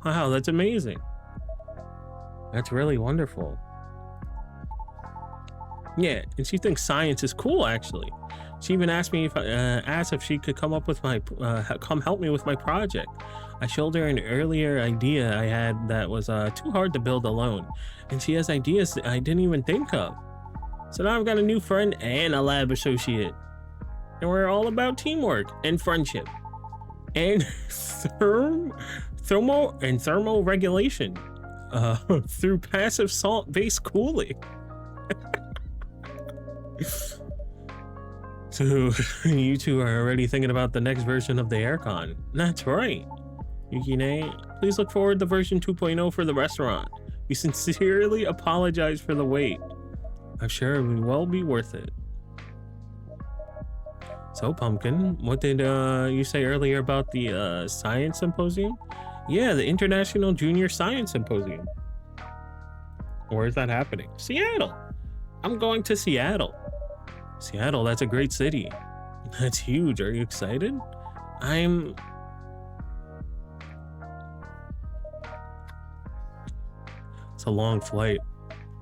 Wow, that's amazing. That's really wonderful. Yeah, and she thinks science is cool, actually. She even asked me if she could come help me with my project. I showed her an earlier idea I had that was too hard to build alone, and she has ideas that I didn't even think of. So now I've got a new friend and a lab associate, and we're all about teamwork and friendship. And thermal regulation through passive salt-based cooling. So you two are already thinking about the next version of the aircon. That's right. Yukine, please look forward to version 2.0 for the restaurant. We sincerely apologize for the wait. I'm sure it will well be worth it. So, Pumpkin, what did you say earlier about the science symposium? Yeah, the International Junior Science Symposium. Where is that happening? Seattle. I'm going to Seattle. Seattle, that's a great city. That's huge. Are you excited? It's a long flight.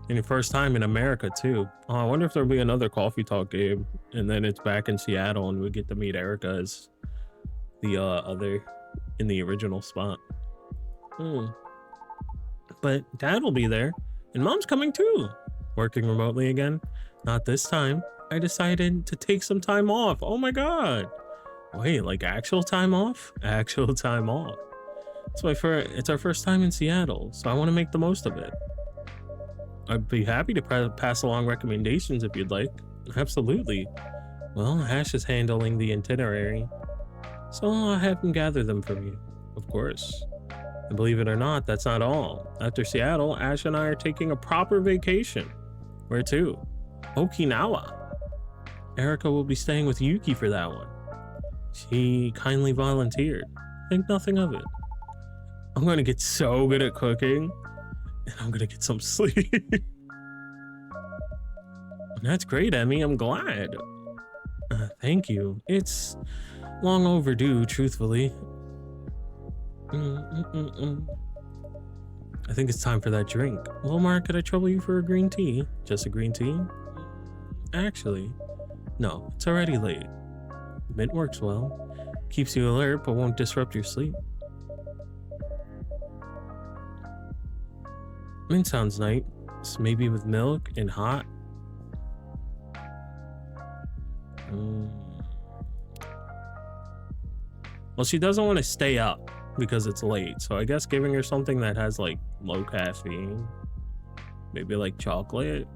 And your first time in America too. Oh, I wonder if there'll be another coffee talk game, and then it's back in Seattle, and we get to meet Erica as the other in the original spot. But Dad will be there, and Mom's coming too. Working remotely again? Not this time. I decided to take some time off. Oh my god! Wait, like actual time off? Actual time off. It's our first time in Seattle, so I want to make the most of it. I'd be happy to pass along recommendations if you'd like. Absolutely. Well, Ash is handling the itinerary, so I'll have him gather them from you. Of course. And believe it or not, that's not all. After Seattle, Ash and I are taking a proper vacation. Where to? Okinawa. Erica will be staying with Yuki for that one. She kindly volunteered. Think nothing of it. I'm gonna get so good at cooking, and I'm gonna get some sleep. That's great, Emmy. I'm glad. Thank you. It's long overdue, truthfully. I think it's time for that drink. Vulmar, could I trouble you for a green tea? Just a green tea? Actually, no, it's already late. Mint works well. Keeps you alert, but won't disrupt your sleep. Mint sounds nice. Maybe with milk and hot. Well, she doesn't want to stay up because it's late, so I guess giving her something that has like low caffeine, maybe like chocolate,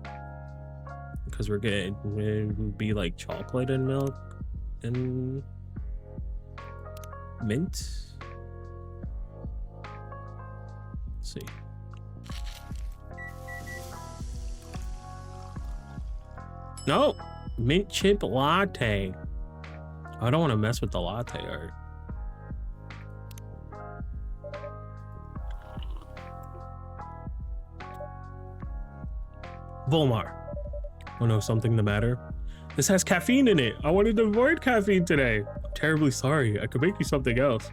because it would be like chocolate and milk and mint. Let's see. No, mint chip latte. I don't want to mess with the latte art. Vulmar. Oh no, something the matter? This has caffeine in it. I wanted to avoid caffeine today. I'm terribly sorry. I could make you something else.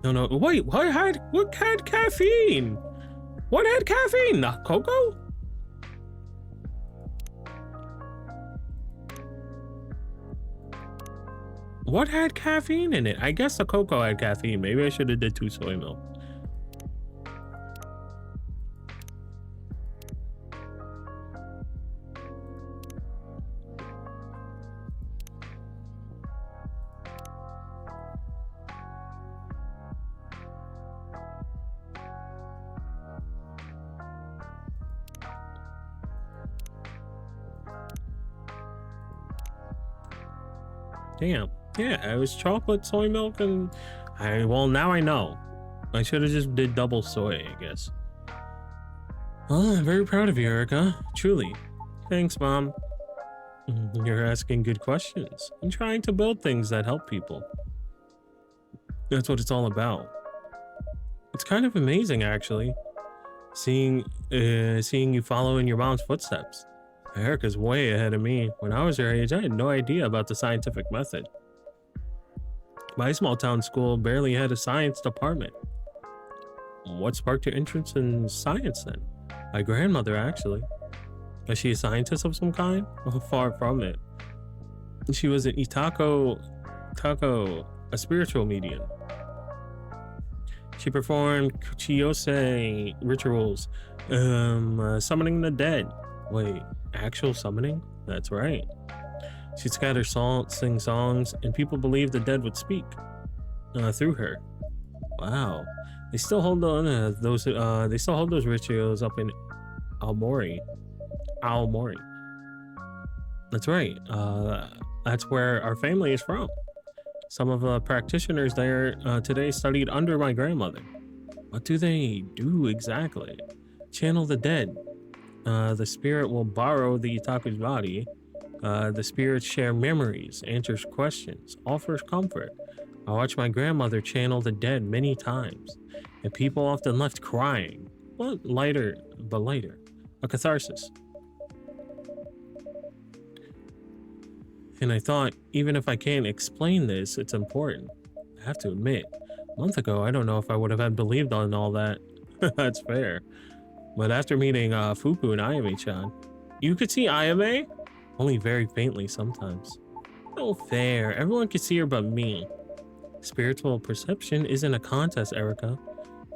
No, wait, what had caffeine? What had caffeine? Not cocoa? What had caffeine in it? I guess the cocoa had caffeine. Maybe I should have did 2 soy milk. Damn. Yeah, it was chocolate, soy milk, and well, now I know. I should have just did double soy, I guess. Well, I'm very proud of you, Erica. Truly. Thanks, Mom. You're asking good questions. I'm trying to build things that help people. That's what it's all about. It's kind of amazing, actually. Seeing you follow in your mom's footsteps. Erica's way ahead of me. When I was her age, I had no idea about the scientific method. My small town school barely had a science department. What sparked your interest in science then? My grandmother, actually. Is she a scientist of some kind? Well, far from it. She was an a spiritual medium. She performed Chiyose rituals, summoning the dead. Wait, actual summoning? That's right. She'd scatter salt, sing songs, and people believed the dead would speak through her. Wow, they still hold on those. They still hold those rituals up in Aomori. That's right. That's where our family is from. Some of the practitioners there today studied under my grandmother. What do they do exactly? Channel the dead. The spirit will borrow the Itaku's body. The spirits share memories, answers questions, offers comfort. I watched my grandmother channel the dead many times, and people often left crying. But lighter. A catharsis. And I thought, even if I can't explain this, it's important. I have to admit, a month ago, I don't know if I would have believed on all that. That's fair. But after meeting Fuku and Ayame-chan, you could see Ayame? Only very faintly sometimes. No fair. Everyone could see her but me. Spiritual perception isn't a contest, Erica.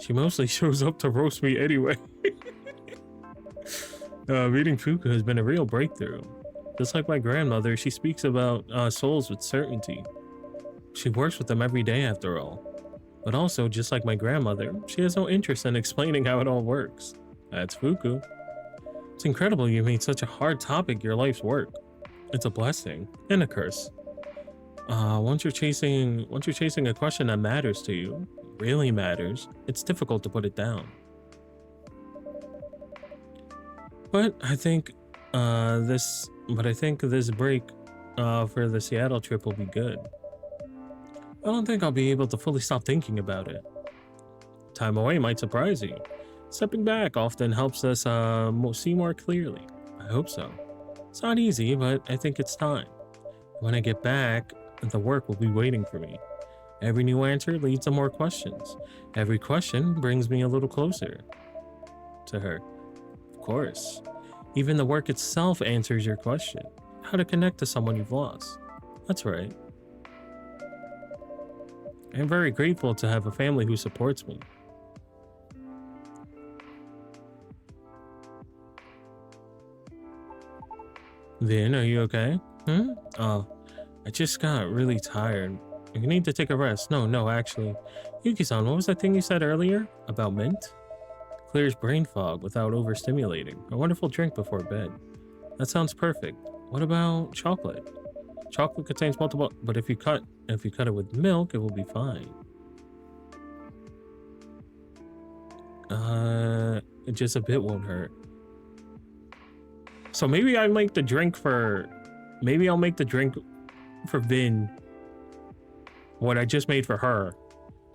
She mostly shows up to roast me anyway. Meeting Fuku has been a real breakthrough. Just like my grandmother, she speaks about souls with certainty. She works with them every day after all. But also, just like my grandmother, she has no interest in explaining how it all works. That's Fuku. It's incredible you made such a hard topic your life's work. It's a blessing and a curse. Once you're chasing a question that matters to you, really matters, it's difficult to put it down. But I think this break for the Seattle trip will be good. I don't think I'll be able to fully stop thinking about it. Time away might surprise you. Stepping back often helps us see more clearly. I hope so. It's not easy, but I think it's time. When I get back, the work will be waiting for me. Every new answer leads to more questions. Every question brings me a little closer to her. Of course. Even the work itself answers your question. How to connect to someone you've lost. That's right. I'm very grateful to have a family who supports me. Vin, are you okay? Oh, I just got really tired. You need to take a rest. No, actually. Yuki-san, what was that thing you said earlier? About mint? Clears brain fog without overstimulating. A wonderful drink before bed. That sounds perfect. What about chocolate? Chocolate contains multiple, but if you cut it with milk, it will be fine. Just a bit won't hurt. So maybe I'll make the drink for Vin what I just made for her,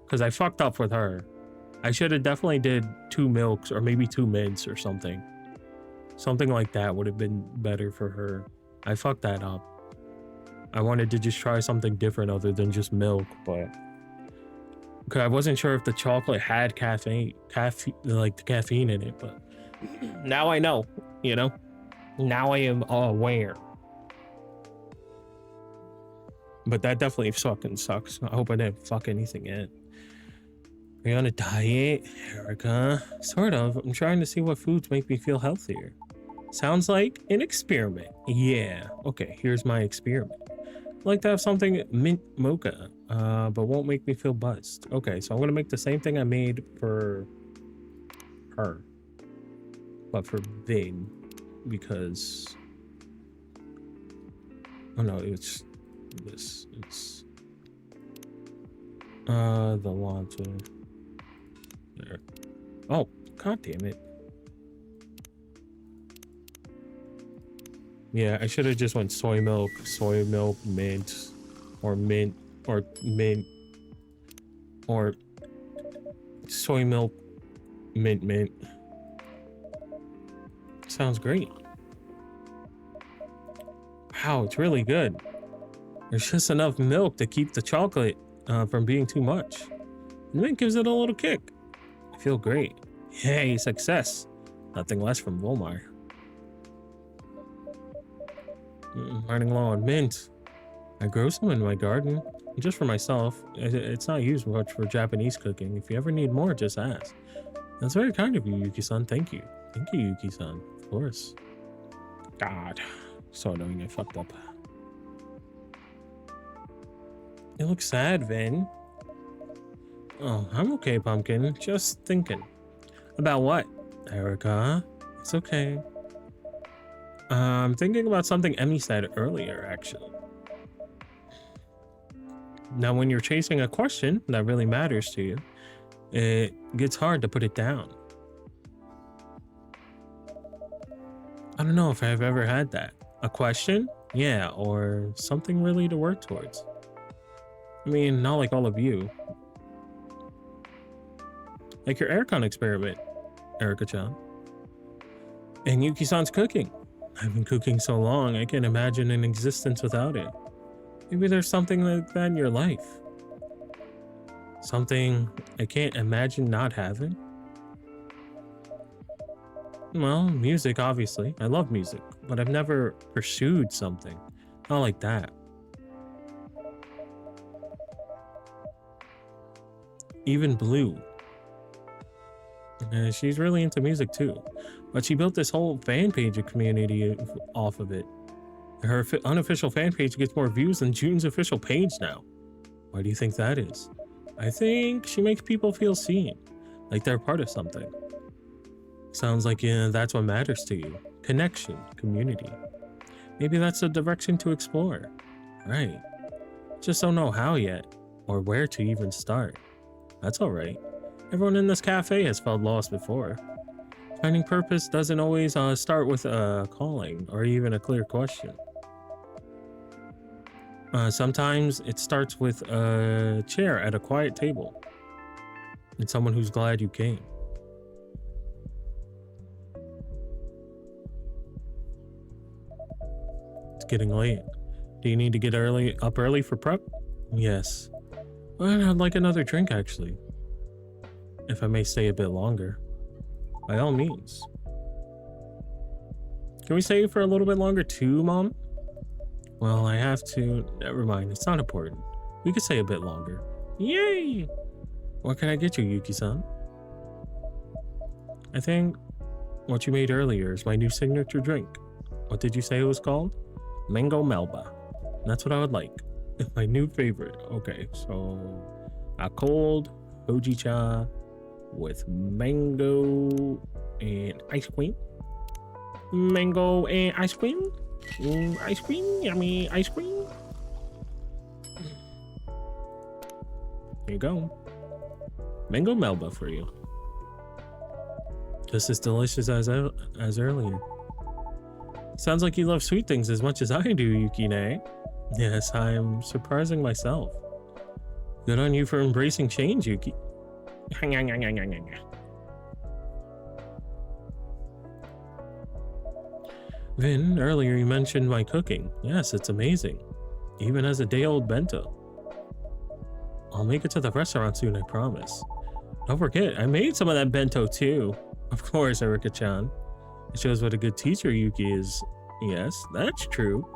because I fucked up with her. I should have definitely did 2 milks or maybe 2 mints or something. Something like that would have been better for her. I fucked that up. I wanted to just try something different other than just milk, but because I wasn't sure if the chocolate had caffeine in it, but now I know, you know? Now I am aware. But that definitely fucking sucks. I hope I didn't fuck anything in. Are you on a diet, Erica? Sort of. I'm trying to see what foods make me feel healthier. Sounds like an experiment. Yeah. Okay, here's my experiment. I'd like to have something mint mocha, but won't make me feel buzzed. Okay, so I'm gonna make the same thing I made for her, but for Vin, because oh no, it's this. It's the latte. There. Oh, god damn it. Yeah, I should have just went soy milk, mint, or soy milk, mint. Sounds great. Wow, it's really good. There's just enough milk to keep the chocolate from being too much. And mint gives it a little kick. I feel great. Yay, success. Nothing less from Volmar. Running low on mint. I grow some in my garden, just for myself. It's not used much for Japanese cooking. If you ever need more, just ask. That's very kind of you, Yuki-san. Thank you. Thank you, Yuki-san. Of course. God. So annoying, I fucked up. You look sad, Vin. Oh, I'm okay, Pumpkin. Just thinking. About what, Erica? It's okay. I'm thinking about something Emmy said earlier, actually. Now, when you're chasing a question that really matters to you, it gets hard to put it down. I don't know if I've ever had that. A question? Yeah, or something really to work towards. I mean, not like all of you. Like your aircon experiment, Erica-chan. And Yuki-san's cooking. I've been cooking so long, I can't imagine an existence without it. Maybe there's something like that in your life. Something I can't imagine not having. Well, music, obviously. I love music, but I've never pursued something. Not like that. Even Blue. She's really into music too. But she built this whole fan page community off of it. Her unofficial fan page gets more views than June's official page now. Why do you think that is? I think she makes people feel seen, like they're part of something. Sounds like that's what matters to you. connection, community. Maybe that's a direction to explore. Right. Just don't know how yet, or where to even start. That's alright. Everyone in this cafe has felt lost before. Finding purpose doesn't always start with a calling or even a clear question. Sometimes it starts with a chair at a quiet table and someone who's glad you came. It's getting late. Do you need to get up early for prep? Yes. Well, I'd like another drink actually. If I may stay a bit longer. By all means. Can we stay for a little bit longer too, Mom? Well, I have to. Never mind, it's not important. We could stay a bit longer. Yay! What can I get you, Yuki-san? I think what you made earlier is my new signature drink. What did you say it was called? Mango Melba. That's what I would like. My new favorite. Okay, so a cold hojicha with mango and ice cream. Mango and ice cream. Ice cream, yummy ice cream. There you go. Mango Melba for you. Just as delicious as earlier. Sounds like you love sweet things as much as I do, Yukine. Yes, I'm surprising myself. Good on you for embracing change, Yuki. Vin, earlier you mentioned my cooking. Yes, it's amazing. Even as a day-old bento. I'll make it to the restaurant soon, I promise. Don't forget, I made some of that bento too. Of course, Erika-chan. It shows what a good teacher Yuki is. Yes, that's true.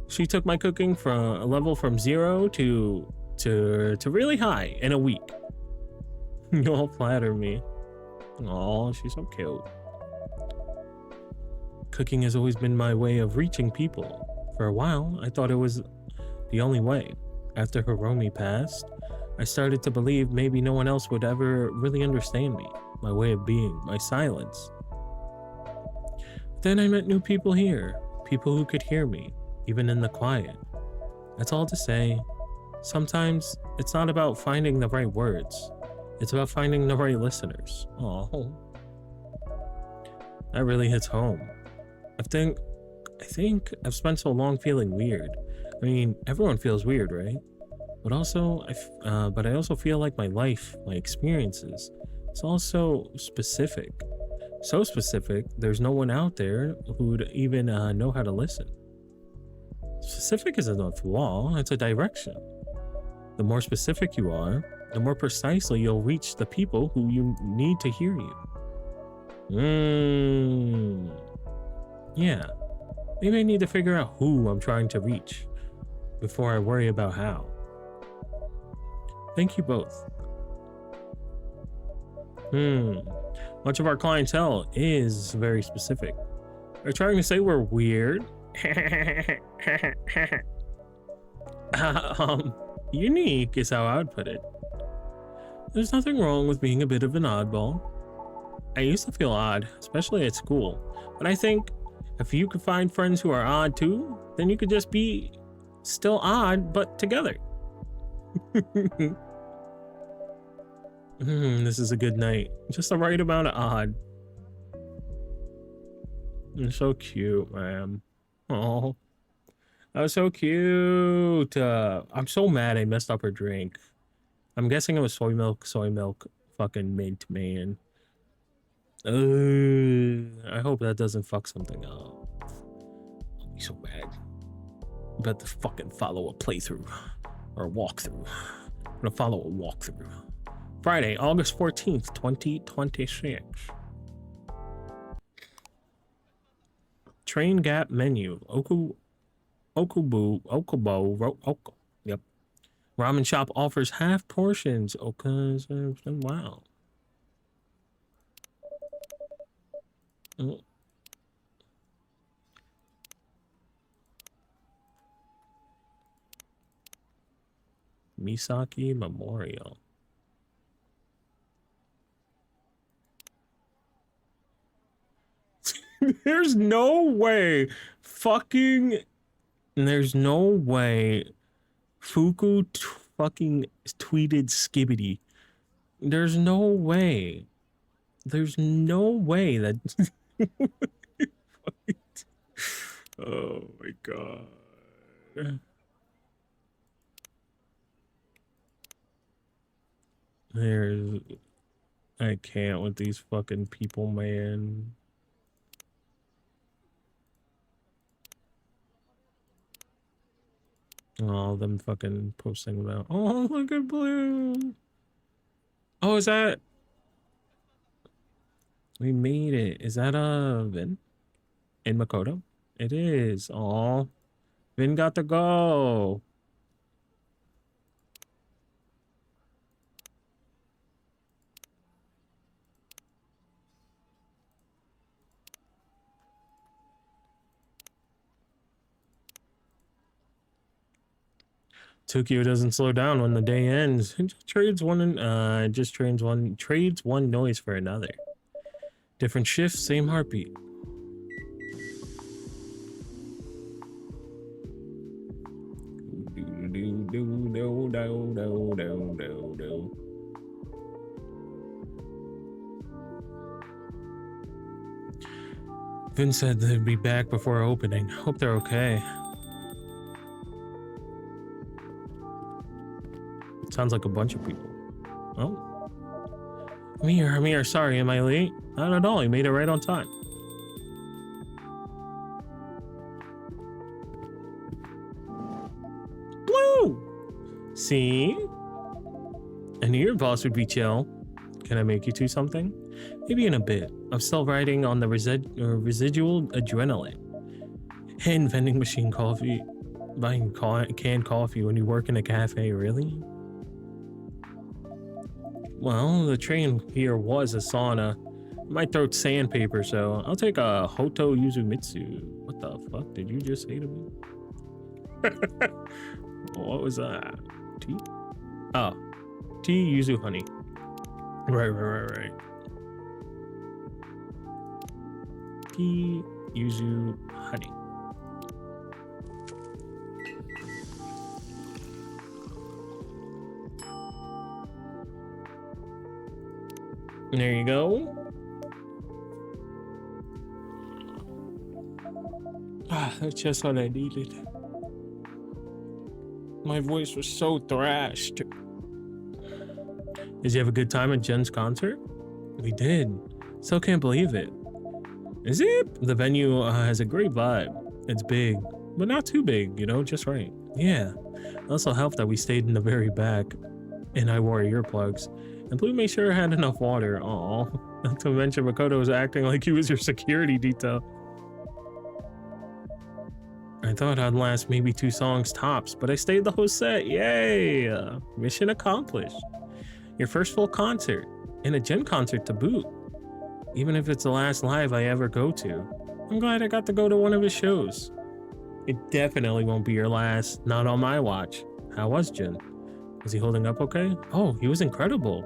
She took my cooking from a level from 0 to really high in a week. You all flatter me. Oh, she's so cute. Cooking has always been my way of reaching people. For a while, I thought it was the only way. After Hiromi passed, I started to believe maybe no one else would ever really understand me, my way of being, my silence. Then I met new people here, people who could hear me, even in the quiet. That's all to say, sometimes it's not about finding the right words, it's about finding the right listeners. Oh, that really hits home. I think I've spent so long feeling weird. I mean, everyone feels weird, right? But I also feel like my life, my experiences, it's also specific. So specific, there's no one out there who'd even know how to listen. Specific isn't a flaw, it's a direction. The more specific you are, the more precisely you'll reach the people who you need to hear you. Yeah, maybe I need to figure out who I'm trying to reach before I worry about how. Thank you both. Much of our clientele is very specific. They're trying to say we're weird. Unique is how I would put it. There's nothing wrong with being a bit of an oddball. I used to feel odd, especially at school, but I think if you could find friends who are odd too, then you could just be still odd, but together. This is a good night. Just the right amount of odd. You're so cute, man. Oh, that was so cute. I'm so mad I messed up her drink. I'm guessing it was soy milk, fucking mint, man. I hope that doesn't fuck something up. I'll be so mad. I'm about to fucking follow a playthrough or a walkthrough. I'm gonna follow a walkthrough. Friday, August 14th, 2026. Train Gap menu. Yep. Ramen shop offers half portions. Wow. Misaki Memorial. There's no way fucking... There's no way Fuku fucking tweeted Skibbity. There's no way. There's no way that... Oh my god. There's... I can't with these fucking people, man. All them fucking posting about, oh, look at Blue. Oh, is that... We made it. Is that Vin? In Makoto? It is. Aw. Vin got to go. Tokyo doesn't slow down when the day ends. It just trades one noise for another. Different shift, same heartbeat. Vin said they'd be back before opening. Hope they're okay. Sounds like a bunch of people. Oh. Amir, sorry, am I late? Not at all, you made it right on time. Blue! See? I knew your boss would be chill. Can I make you two something? Maybe in a bit. I'm still riding on the residual adrenaline. And vending machine coffee. Buying canned coffee when you work in a cafe, really? Well, the train here was a sauna. My throat's sandpaper, so I'll take a Hoto Yuzumitsu. What the fuck did you just say to me? What was that? Tea? Oh, tea yuzu honey. Right. Tea yuzu honey. There you go. That's just what I needed. My voice was so thrashed. Did you have a good time at Jen's concert? We did. Still can't believe it. Is it? The venue has a great vibe. It's big, but not too big, you know, just right. Yeah. It also helped that we stayed in the very back and I wore earplugs. And Blue made sure I had enough water. Aw. Not to mention Makoto was acting like he was your security detail. I thought I'd last maybe 2 songs tops, but I stayed the whole set. Yay! Mission accomplished. Your first full concert, and a Gen concert to boot. Even if it's the last live I ever go to. I'm glad I got to go to one of his shows. It definitely won't be your last, not on my watch. How was Gen? Was he holding up okay? Oh, he was incredible.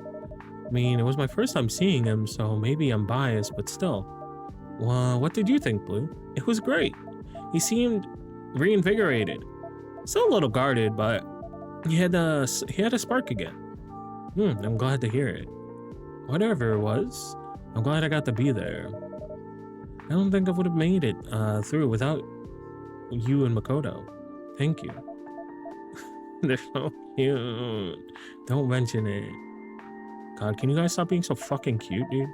I mean, it was my first time seeing him, so maybe I'm biased, but still. Well, what did you think, Blue? It was great. He seemed reinvigorated. Still a little guarded, but he had a spark again. I'm glad to hear it. Whatever it was, I'm glad I got to be there. I don't think I would have made it through without you and Makoto. Thank you. They're so cute. Don't mention it. God, can you guys stop being so fucking cute, dude?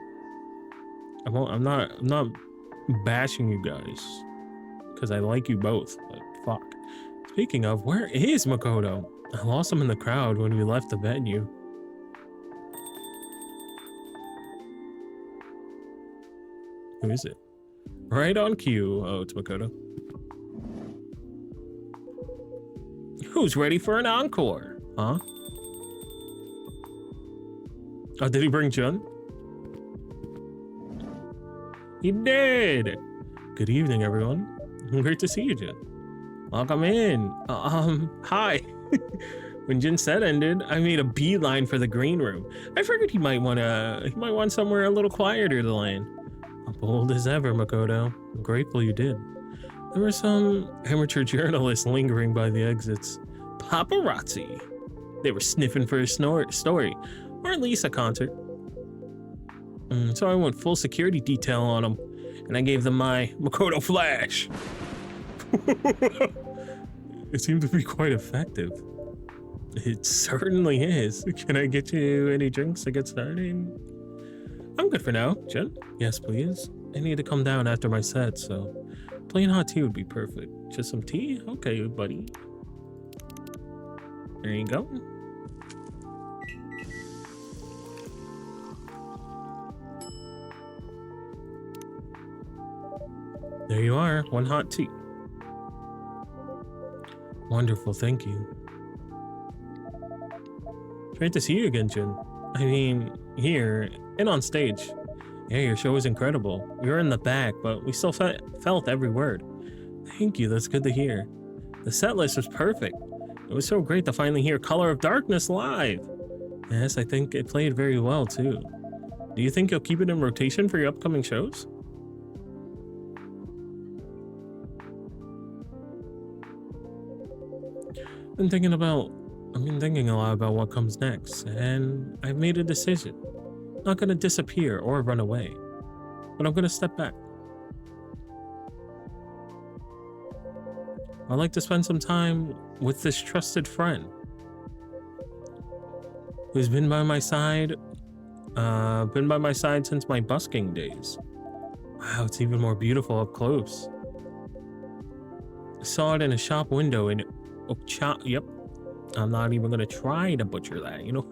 I'm not bashing you guys because I like you both, but fuck. Speaking of, where is Makoto? I lost him in the crowd when we left the venue. Who is it? Right on cue. Oh, it's Makoto. Who's ready for an encore? Huh? Oh, did he bring Jun? He did! Good evening, everyone. Great to see you, Jun. Welcome in. Hi. When Jin set ended, I made a beeline for the green room. I figured he might want somewhere a little quieter to land. Bold as ever, Makoto. I'm grateful you did. There were some amateur journalists lingering by the exits. Paparazzi. They were sniffing for a story, or at least a concert. So I went full security detail on them, and I gave them my Makoto flash. It seemed to be quite effective. It certainly is. Can I get you any drinks to get started? I'm good for now, Jen. Yes, please. I need to come down after my set, so plain hot tea would be perfect. Just some tea? Okay, buddy. There you go. There you are, one hot tea. Wonderful, thank you. Great to see you again, Jin. I mean, here and on stage. Yeah, your show was incredible. We were in the back, but we still felt every word. Thank you, that's good to hear. The set list was perfect. It was so great to finally hear Color of Darkness live. Yes, I think it played very well too. Do you think you'll keep it in rotation for your upcoming shows? I've been thinking a lot about what comes next, and I've made a decision. I'm not gonna disappear or run away, but I'm gonna step back. I'd like to spend some time with this trusted friend who's been by my side since my busking days. Wow, it's even more beautiful up close. I saw it in a shop window in yep. I'm not even gonna try to butcher that, you know?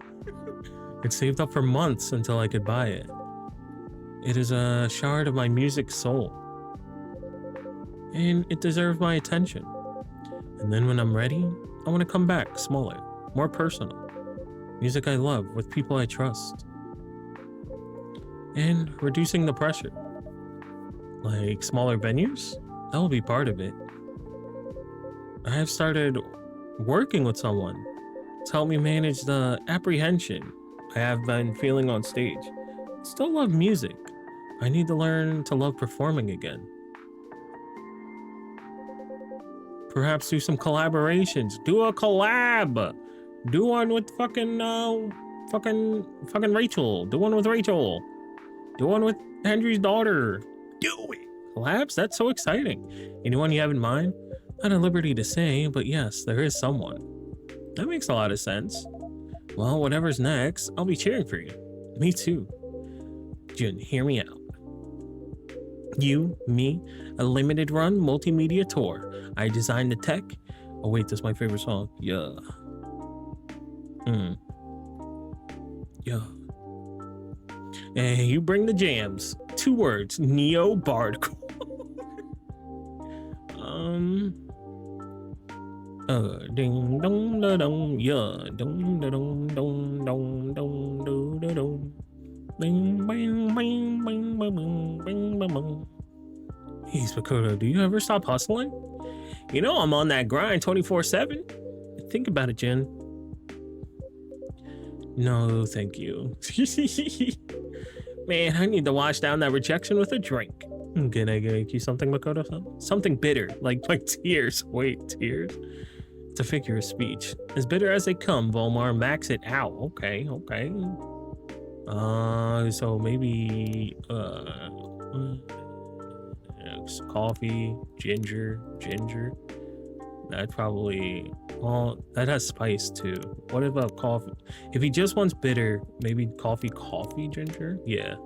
It saved up for months until I could buy it. It is a shard of my music soul, and it deserves my attention. And then when I'm ready, I want to come back smaller, more personal. Music I love with people I trust. And reducing the pressure. Like smaller venues, that will be part of it. I have started working with someone to help me manage the apprehension I have been feeling on stage. I still love music. I need to learn to love performing again. Perhaps do some collaborations. Do a collab. Do one with fucking Rachel. Do one with Rachel. Do one with Henry's daughter. Do it. Collabs? That's so exciting. Anyone you have in mind? Not at liberty to say, but yes, there is someone. That makes a lot of sense. Well, whatever's next, I'll be cheering for you. Me too. Jun, hear me out. You, me, a limited run multimedia tour. I designed the tech. Oh wait, that's my favorite song. Yeah. Yeah. And you bring the jams. 2 words. Neo Bard. Ding dong da dong. Yeah. Dong da dong dong dong dong do da dong. Bing bang bang bang bang bang bang bang. Hey, Makoto, do you ever stop hustling? You know I'm on that grind 24/7. Think about it, Jen. No, thank you. Man, I need to wash down that rejection with a drink. Can I get you something, Makoto? Something bitter, like tears. Wait, tears? It's a figure of speech. As bitter as they come, Vulmar, max it out. Okay. So maybe coffee, ginger. That probably, well, that has spice too. What about coffee? If he just wants bitter, maybe coffee, ginger? Yeah,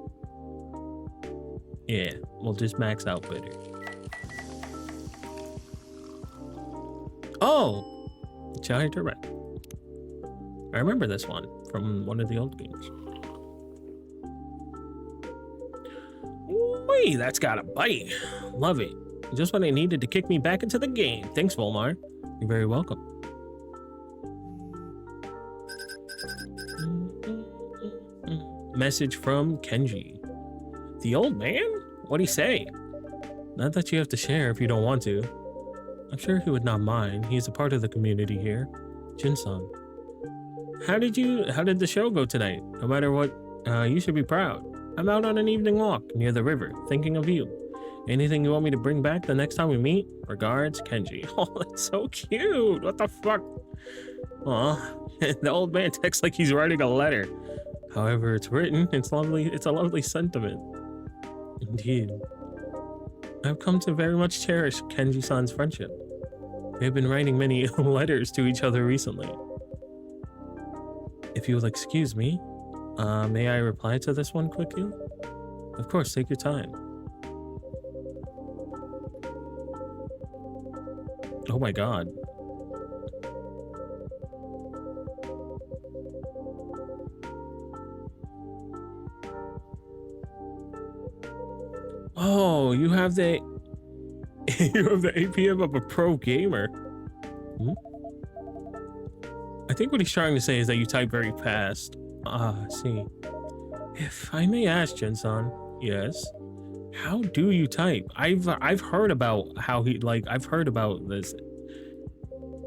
we'll just max out bitter. Oh, Chai Direct. I remember this one from one of the old games. Wait, that's got a bite. Love it. Just what I needed to kick me back into the game. Thanks, Vulmar. You're very welcome. Message from Kenji. The old man? What'd he say? Not that you have to share if you don't want to. I'm sure he would not mind. He's a part of the community here. Jin-san. How did the show go tonight? No matter what, you should be proud. I'm out on an evening walk near the river, thinking of you. Anything you want me to bring back the next time we meet? Regards, Kenji. Oh, that's so cute. What the fuck? Aw, the old man texts like he's writing a letter. However it's written, it's lovely. It's a lovely sentiment. Indeed. I've come to very much cherish Kenji-san's friendship. We have been writing many letters to each other recently. If you will excuse me, may I reply to this one quickly? Of course, take your time. Oh my god. Oh, you have the you have the APM of a pro gamer. Hmm? I think what he's trying to say is that you type very fast. Ah, see. If I may ask, Jin-san, yes. How do you type? I've heard about how I've heard about this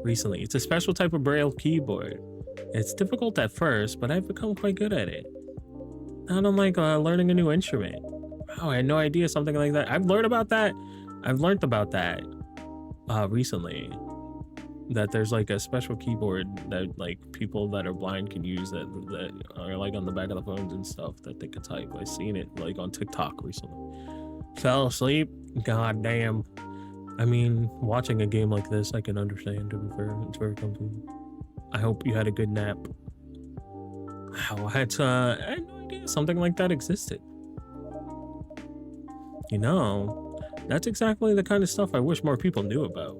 recently. It's a special type of braille keyboard. It's difficult at first, but I've become quite good at it. Not unlike learning a new instrument. Wow, I had no idea something like that. I've learned about that recently. That there's like a special keyboard that like people that are blind can use that are like on the back of the phones and stuff that they could type. I've seen it like on TikTok recently. Fell asleep? God damn. I mean, watching a game like this, I can understand, to be fair. It's very comforting. I hope you had a good nap. Wow, I had no idea something like that existed. You know, that's exactly the kind of stuff I wish more people knew about.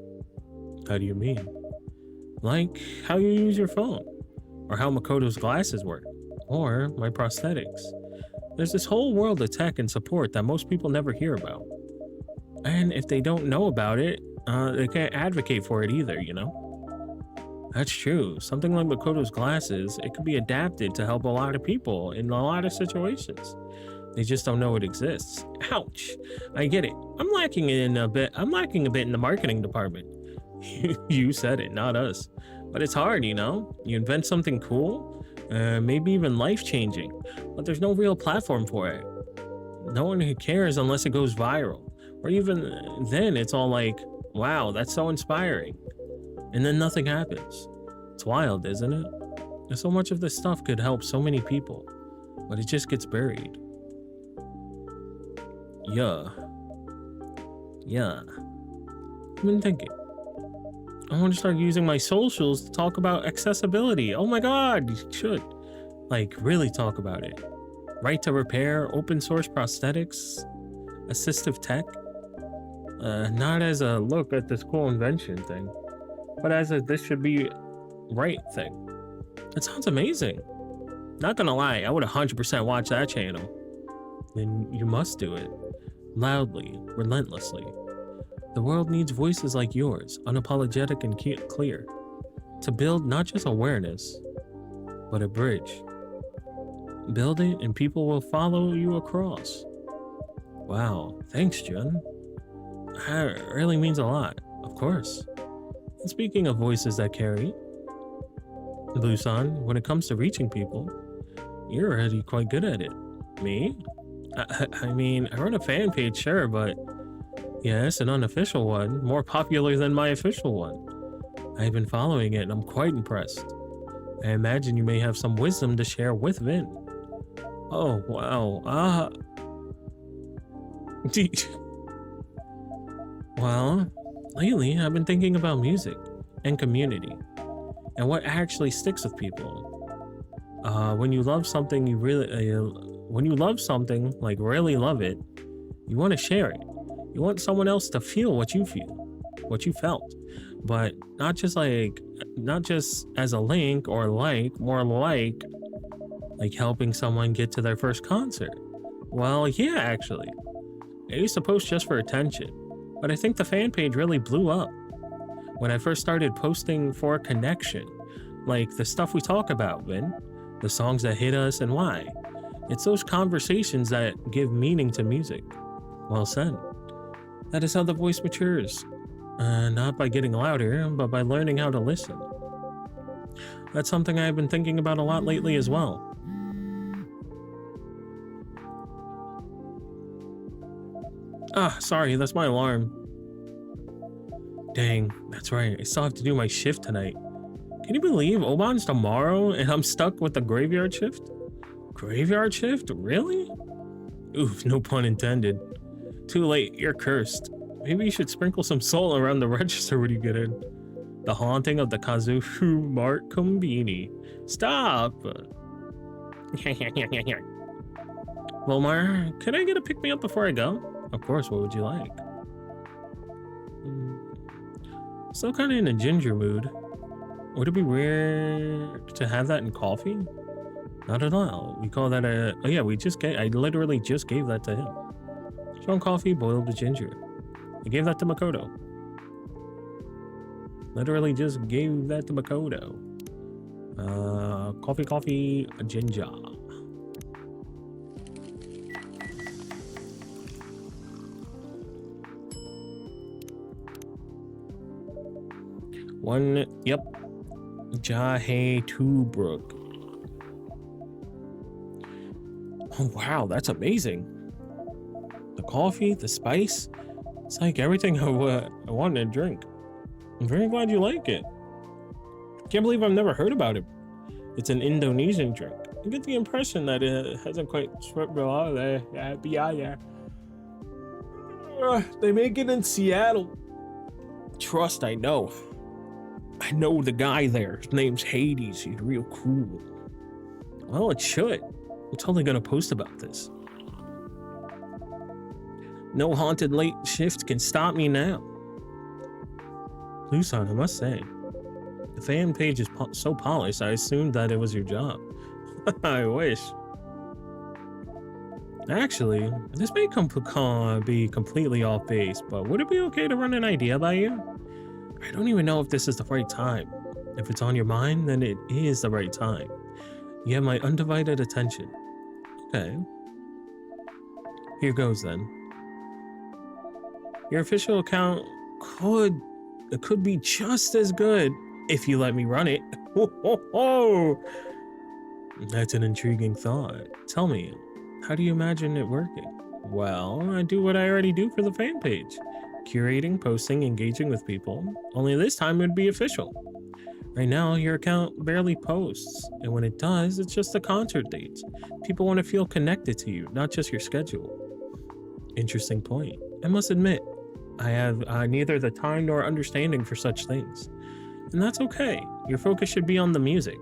How do you mean? Like how you use your phone, or how Makoto's glasses work, or my prosthetics. There's this whole world of tech and support that most people never hear about. And if they don't know about it, they can't advocate for it either, you know? That's true. Something like Makoto's glasses, it could be adapted to help a lot of people in a lot of situations. They just don't know it exists. Ouch. I get it. I'm lacking a bit in the marketing department. You said it, not us. But it's hard, you know? You invent something cool, maybe even life-changing, but there's no real platform for it. No one who cares unless it goes viral. Or even then, it's all like, wow, that's so inspiring. And then nothing happens. It's wild, isn't it? So much of this stuff could help so many people, but it just gets buried. Yeah. I've been thinking. I want to start using my socials to talk about accessibility. Oh my god, you should. Like, really talk about it. Right to repair, open source prosthetics, assistive tech. Not as a look at this cool invention thing, but as a this should be right thing. It sounds amazing. Not gonna lie, I would 100% watch that channel. Then you must do it. Loudly, relentlessly. The world needs voices like yours, unapologetic and clear, to build not just awareness, but a bridge. Build it and people will follow you across. Wow, thanks, Jun. That really means a lot, of course. And speaking of voices that carry, Busan, when it comes to reaching people, you're already quite good at it. Me? I mean, I run a fan page, sure, but yes, an unofficial one, more popular than my official one. I've been following it and I'm quite impressed. I imagine you may have some wisdom to share with Vin. Oh, wow. Well, lately I've been thinking about music and community and what actually sticks with people. When you love something, when you love something, like really love it, you want to share it. You want someone else to feel what you feel, what you felt, but not just as a link or more like helping someone get to their first concert. Well, yeah, actually. I used to post just for attention, but I think the fan page really blew up when I first started posting for a connection, like the stuff we talk about, Vin, the songs that hit us and why. It's those conversations that give meaning to music. Well said. That is how the voice matures. Not by getting louder, but by learning how to listen. That's something I've been thinking about a lot lately as well. Ah, sorry, that's my alarm. Dang, that's right. I still have to do my shift tonight. Can you believe Oban's tomorrow and I'm stuck with the graveyard shift? Graveyard shift? Really? Oof, no pun intended. Too late, you're cursed. Maybe you should sprinkle some salt around the register when you get in. The haunting of the Kazuhu Mart Kombini. Stop! Vulmar, can I get a pick-me-up before I go? Of course, what would you like? Still kind of in a ginger mood. Would it be weird to have that in coffee? Not at all. We call that a... Oh yeah, I literally just gave that to him. Strong coffee boiled with ginger. I gave that to Makoto. Literally just gave that to Makoto. Coffee, ginger. One, yep. Jahe Toobrook. Oh wow, that's amazing. The coffee, the spice, it's like everything I wanted to drink. I'm very glad you like it. Can't believe I've never heard about it. It's an Indonesian drink. I get the impression that it hasn't quite swept below there. Yeah. They make it in Seattle. Trust, I know. I know the guy there. His name's Hades. He's real cool. Well, it should. I'm totally gonna post about this. No haunted late shift can stop me now. Lusan, I must say, the fan page is so polished, I assumed that it was your job. I wish. Actually, this may be completely off base, but would it be okay to run an idea by you? I don't even know if this is the right time. If it's on your mind, then it is the right time. You have my undivided attention. Okay. Here goes then. Your official account could be just as good if you let me run it. That's an intriguing thought. Tell me, how do you imagine it working? Well, I do what I already do for the fan page. Curating, posting, engaging with people. Only this time it would be official. Right now, your account barely posts, and when it does, it's just the concert dates. People want to feel connected to you, not just your schedule. Interesting point. I must admit, I have neither the time nor understanding for such things. And that's okay. Your focus should be on the music.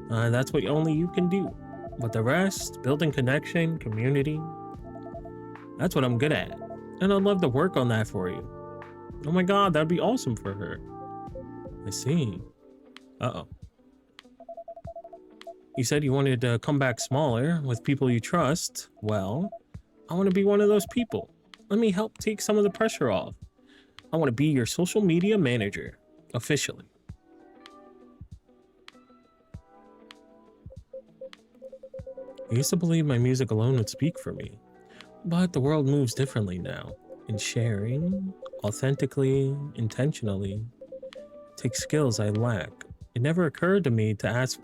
That's what only you can do. But the rest, building connection, community, that's what I'm good at. And I'd love to work on that for you. Oh my god, that'd be awesome for her. I see. Uh-oh. You said you wanted to come back smaller with people you trust. Well, I want to be one of those people. Let me help take some of the pressure off. I want to be your social media manager, officially. I used to believe my music alone would speak for me, but the world moves differently now. And sharing, authentically, intentionally, takes skills I lack. It never occurred to me to ask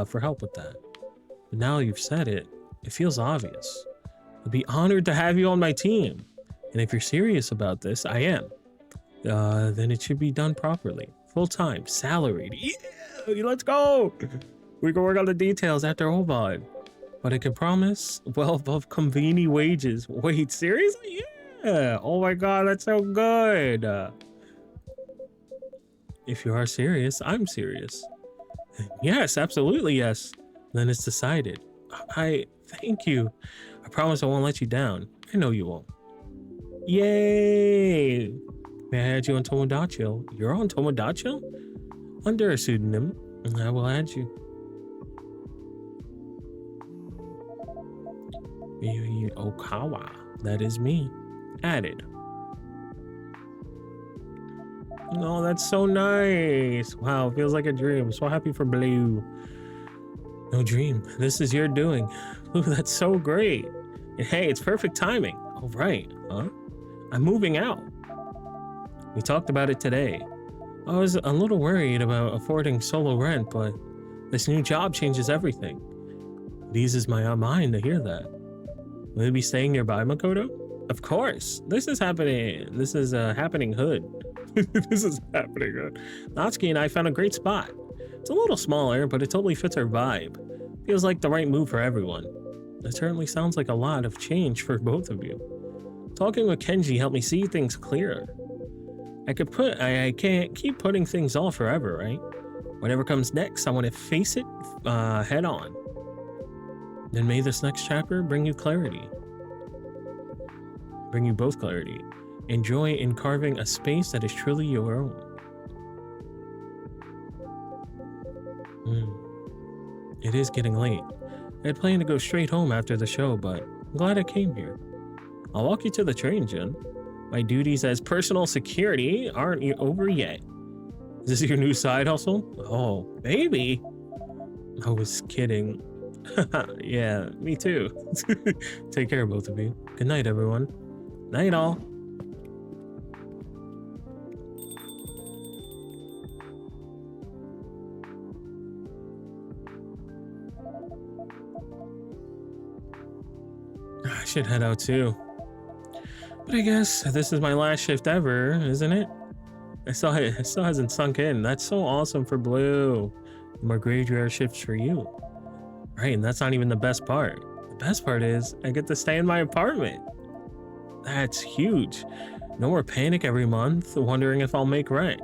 for help with that. But now you've said it, it feels obvious. I'd be honored to have you on my team. And if you're serious about this, I am. Then it should be done properly. Full-time, salaried. Yeah, let's go! We can work on the details after Obod. But I can promise well above convenient wages. Wait, seriously? Yeah! Oh my god, that's so good! If you are serious, I'm serious. Yes, absolutely yes. Then it's decided. I thank you. I promise I won't let you down. I know you won't. Yay! May I add you on Tomodachi? You're on Tomodachi? Under a pseudonym, I will add you. Okawa. That is me. Added. Oh, that's so nice. Wow, feels like a dream. I'm so happy for Blue. No dream. This is your doing. Ooh, that's so great. And hey, it's perfect timing. All right, huh? I'm moving out. We talked about it today. I was a little worried about affording solo rent, but this new job changes everything. It eases my mind to hear that. Will you be staying nearby, Makoto? Of course. This is happening. This is happening hood. This is happening hood. Natsuki and I found a great spot. It's a little smaller, but it totally fits our vibe. Feels like the right move for everyone. It certainly sounds like a lot of change for both of you. Talking with Kenji helped me see things clearer. I can't keep putting things off forever, right? Whatever comes next, I want to face it head on. Then may this next chapter bring you clarity. Bring you both clarity. Enjoy in carving a space that is truly your own. It is getting late. I had planned to go straight home after the show, but I'm glad I came here. I'll walk you to the train, Jun. My duties as personal security aren't over yet. Is this your new side hustle? Oh, baby. I was kidding. Yeah, me too. Take care, both of you. Good night, everyone. Night, all. I should head out too. But I guess this is my last shift ever, isn't it? It still hasn't sunk in. That's so awesome for Blue. More graveyard shifts for you. Right, and that's not even the best part. The best part is I get to stay in my apartment. That's huge. No more panic every month, wondering if I'll make rent.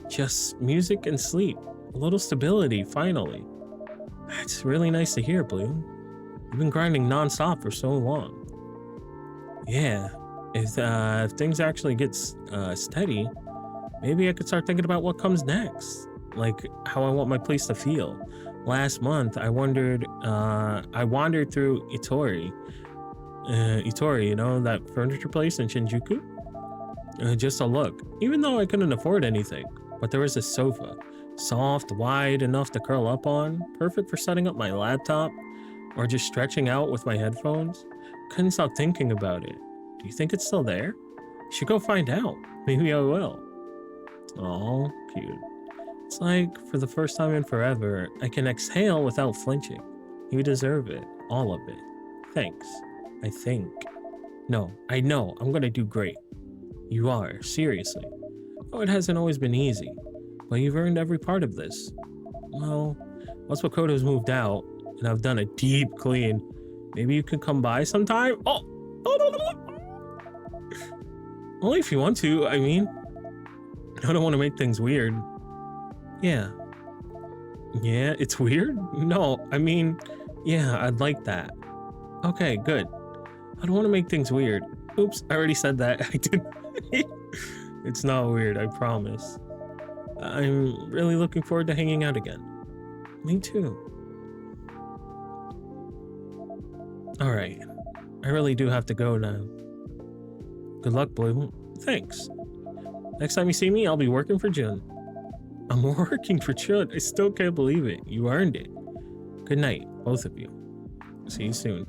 Just music and sleep. A little stability, finally. That's really nice to hear, Blue. You've been grinding non-stop for so long. Yeah, if things actually get steady, maybe I could start thinking about what comes next. Like how I want my place to feel. Last month, I wandered through Itori. Itori, you know, that furniture place in Shinjuku? Just a look, even though I couldn't afford anything. But there was a sofa, soft, wide enough to curl up on, perfect for setting up my laptop, or just stretching out with my headphones. Couldn't stop thinking about it. Do you think it's still there? Should go find out. Maybe I will. Oh, cute. It's like, for the first time in forever, I can exhale without flinching. You deserve it. All of it. Thanks. I think. No, I know. I'm gonna do great. You are, seriously. Oh, it hasn't always been easy, but you've earned every part of this. Well, once Makoto's moved out, and I've done a deep clean, maybe you could come by sometime? Oh! Only if you want to, I mean. I don't want to make things weird. Yeah. Yeah, it's weird? No, I mean, yeah, I'd like that. Okay, good. I don't want to make things weird. Oops, I already said that. I didn't. It's not weird, I promise. I'm really looking forward to hanging out again. Me too. Alright, I really do have to go now. Good luck, Blue. Thanks. Next time you see me, I'll be working for Jun. I'm working for Jun. I still can't believe it. You earned it. Good night, both of you. See you soon.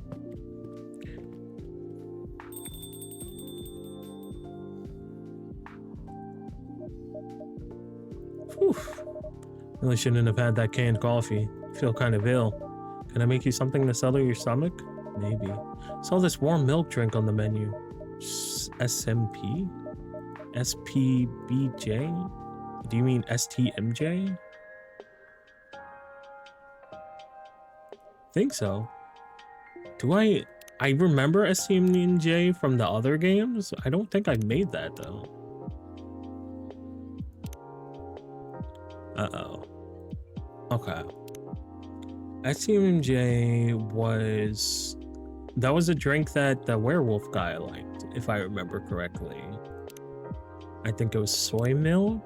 Whew. Really shouldn't have had that canned coffee. I feel kind of ill. Can I make you something to settle your stomach? Maybe. Saw this warm milk drink on the menu. SMP? SPBJ? Do you mean STMJ? Think so. Do I remember STMJ from the other games? I don't think I made that though. Uh-oh. Okay. STMJ was... That was a drink that the werewolf guy liked, if I remember correctly. I think it was soy milk,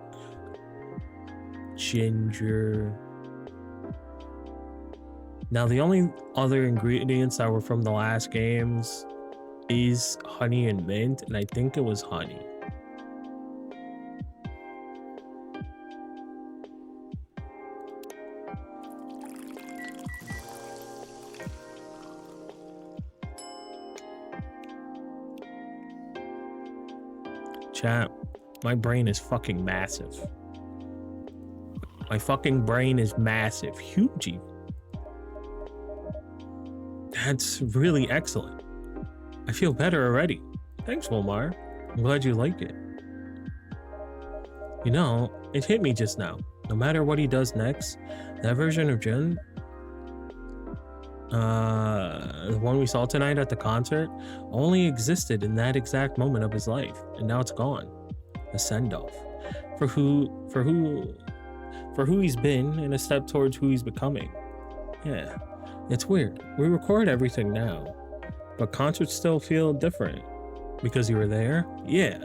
ginger. Now the only other ingredients that were from the last games is honey and mint, and I think it was honey. Chat, my brain is fucking massive. My fucking brain is massive. Huge. That's really excellent. I feel better already. Thanks, Volmar. I'm glad you like it. You know, it hit me just now. No matter what he does next, that version of Jun, the one we saw tonight at the concert, only existed in that exact moment of his life, and now it's gone. A send-off for who he's been, and a step towards who he's becoming. Yeah, it's weird. We record everything now, but concerts still feel different because you were there. Yeah,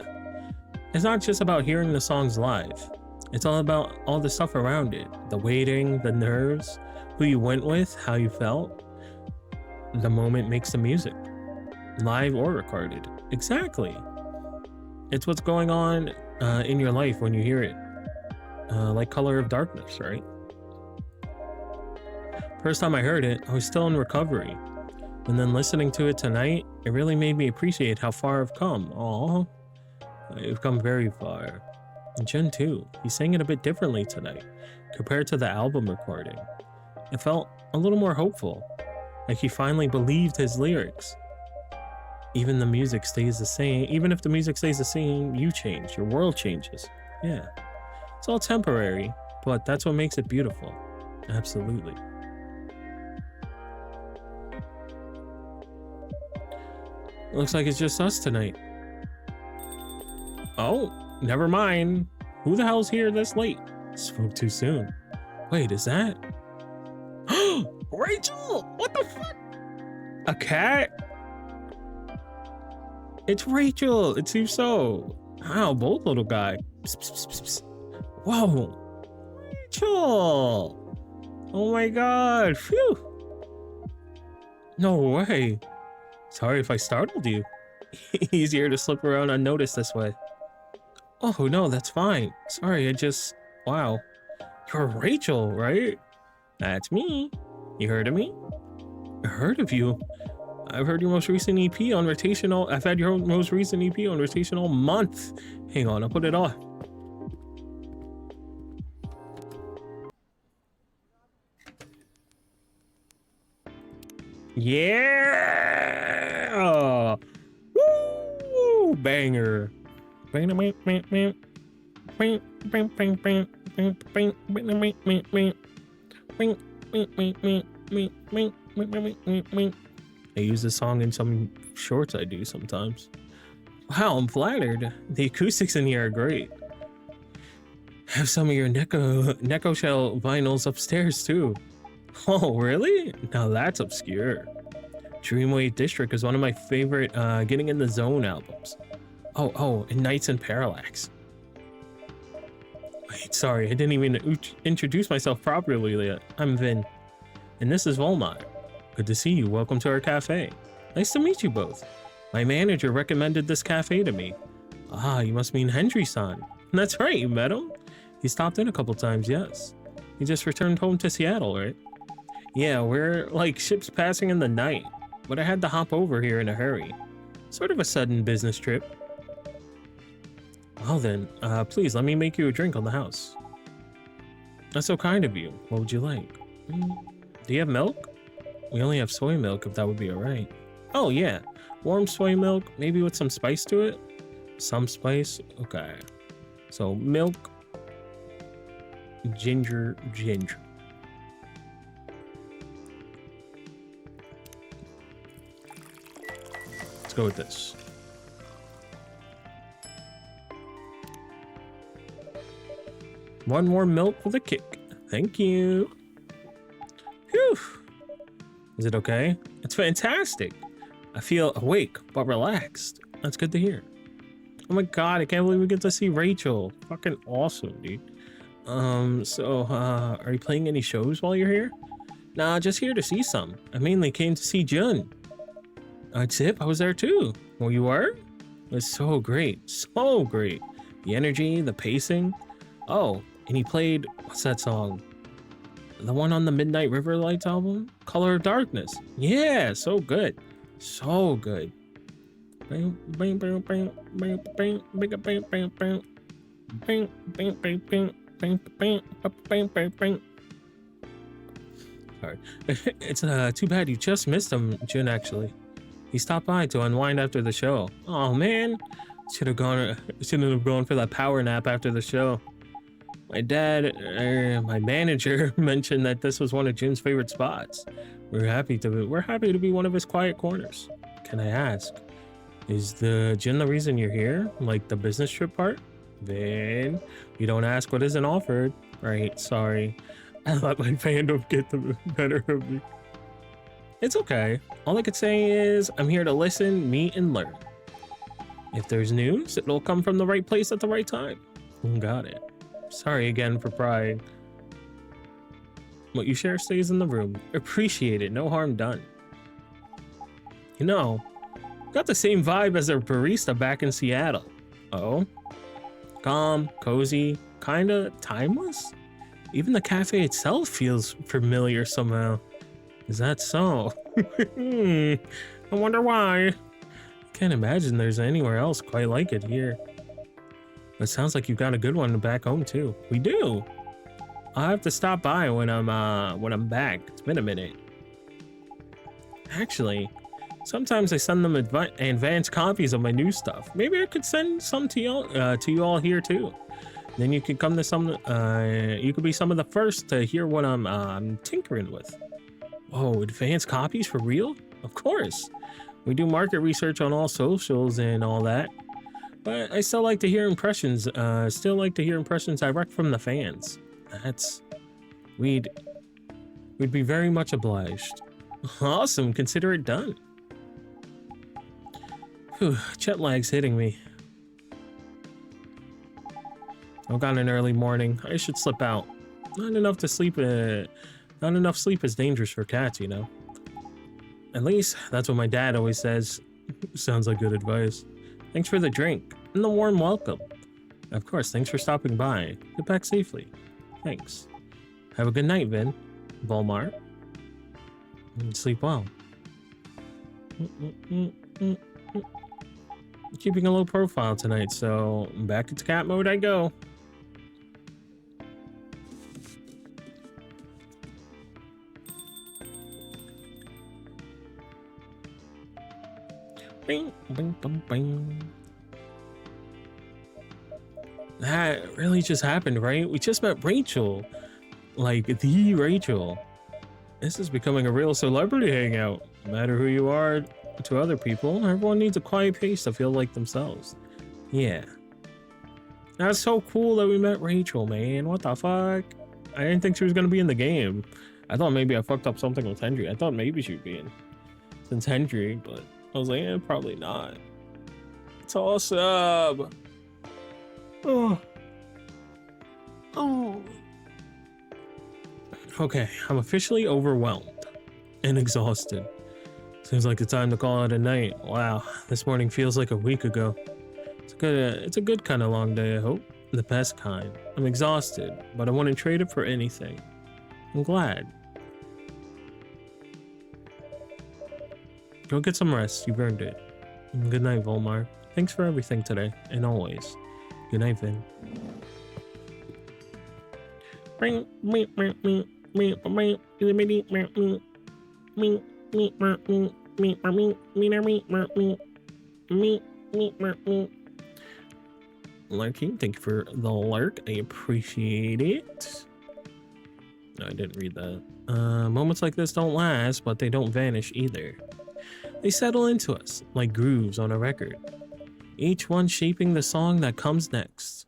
it's not just about hearing the songs live. It's all about all the stuff around it, the waiting, the nerves, who you went with, how you felt. The moment makes the music, live or recorded. Exactly. It's what's going on in your life when you hear it. Like Color of Darkness, right? First time I heard it, I was still in recovery. And then listening to it tonight, it really made me appreciate how far I've come. Aww. I've come very far. And Jin too, he sang it a bit differently tonight, compared to the album recording. It felt a little more hopeful, like he finally believed his lyrics. Even the music stays the same. Even if the music stays the same, you change. Your world changes. Yeah. It's all temporary, but that's what makes it beautiful. Absolutely. Looks like it's just us tonight. Oh, never mind. Who the hell's here this late? Spoke too soon. Wait, is that? Rachel! What the fuck? A cat? It's Rachel. It seems so. Wow, both little guy. Psst, psst, psst, psst. Whoa. Rachel! Oh my god. Phew. No way. Sorry if I startled you. Easier to slip around unnoticed this way. Oh no, that's fine. Sorry, wow. You're Rachel, right? That's me. You heard of me? I heard of you. I've heard your most recent EP on rotational. I've had your most recent EP on rotational month. Hang on, I'll put it on. Yeah! Woo! Banger. I use this song in some shorts I do sometimes. Wow, I'm flattered. The acoustics in here are great. Have some of your Neko Shell vinyls upstairs too. Oh, really? Now that's obscure. Dreamwave District is one of my favorite Getting in the Zone albums. Oh, and Nights in Parallax. Wait, sorry, I didn't even introduce myself properly yet. I'm Vin, and this is Volmar. Good to see you. Welcome to our cafe. Nice to meet you both. My manager recommended this cafe to me. Ah, you must mean Hendry-san. That's right, you met him? He stopped in a couple times, yes. He just returned home to Seattle, right? Yeah, we're like ships passing in the night, but I had to hop over here in a hurry. Sort of a sudden business trip. Well then, please let me make you a drink on the house. That's so kind of you. What would you like? Do you have milk? We only have soy milk, if that would be alright. Oh yeah, warm soy milk, maybe with some spice to it? Some spice? Okay. So milk, ginger. Let's go with this. One more milk for the kick. Thank you. Phew. Is it okay? It's fantastic. I feel awake, but relaxed. That's good to hear. Oh my god, I can't believe we get to see Rachel. Fucking awesome, dude. Are you playing any shows while you're here? Nah, just here to see some. I mainly came to see Jun. Tip, I was there too. Well, you were? It was so great. So great. The energy, the pacing. Oh, and he played, what's that song? The one on the Midnight River Lights album? Color of Darkness. Yeah, so good. So good. Sorry. It's too bad you just missed him, Jun, actually. He stopped by to unwind after the show. Oh man, shouldn't have gone for that power nap after the show. My my manager mentioned that this was one of Jin's favorite spots. We're happy to be one of his quiet corners. Can I ask, is the Jin the reason you're here? Like the business trip part? Then you don't ask what isn't offered. Right, sorry. I let my fandom get the better of me. It's okay. All I could say is I'm here to listen, meet, and learn. If there's news, it'll come from the right place at the right time. Got it. Sorry again for prying. What you share stays in the room. Appreciate it. No harm done. You know, got the same vibe as our barista back in Seattle. Oh? Calm, cozy, kinda timeless? Even the cafe itself feels familiar somehow. Is that so? I wonder why. Can't imagine there's anywhere else quite like it here. It sounds like you've got a good one back home too. We do. I'll have to stop by when I'm back. It's been a minute. Actually, sometimes I send them advanced copies of my new stuff. Maybe I could send some to you all here too. Then you could come to some. You could be some of the first to hear what I'm tinkering with. Whoa, advanced copies for real? Of course. We do market research on all socials and all that. But I still like to hear impressions. Direct from the fans. We'd be very much obliged. Awesome, consider it done. Whew, jet lag's hitting me. I've got an early morning. I should slip out. Not enough sleep is dangerous for cats, you know. At least that's what my dad always says. Sounds like good advice. Thanks for the drink and the warm welcome. Of course, thanks for stopping by. Get back safely. Thanks. Have a good night, VOLMar. And sleep well. Keeping a low profile tonight, so back into cat mode I go. Bing, bing, bing, bing. That really just happened, right? We just met Rachel. Like, the Rachel. This is becoming a real celebrity hangout. No matter who you are to other people, everyone needs a quiet pace to feel like themselves. Yeah. That's so cool that we met Rachel, man. What the fuck? I didn't think she was gonna be in the game. I thought maybe I fucked up something with Hendry. I thought maybe she'd be in. Since Hendry, but I was like, eh, probably not. It's awesome. Oh. Oh. Okay, I'm officially overwhelmed and exhausted. Seems like it's time to call it a night. Wow, this morning feels like a week ago. It's a good kind of long day, I hope. The best kind. I'm exhausted, but I wouldn't trade it for anything. I'm glad. Go get some rest. You've earned it. And good night, VOLMar. Thanks for everything today, and always. Good night, Vin. Lurking, thank you for the lurk. I appreciate it. No, I didn't read that. Moments like this don't last, but they don't vanish either. They settle into us like grooves on a record, each one shaping the song that comes next.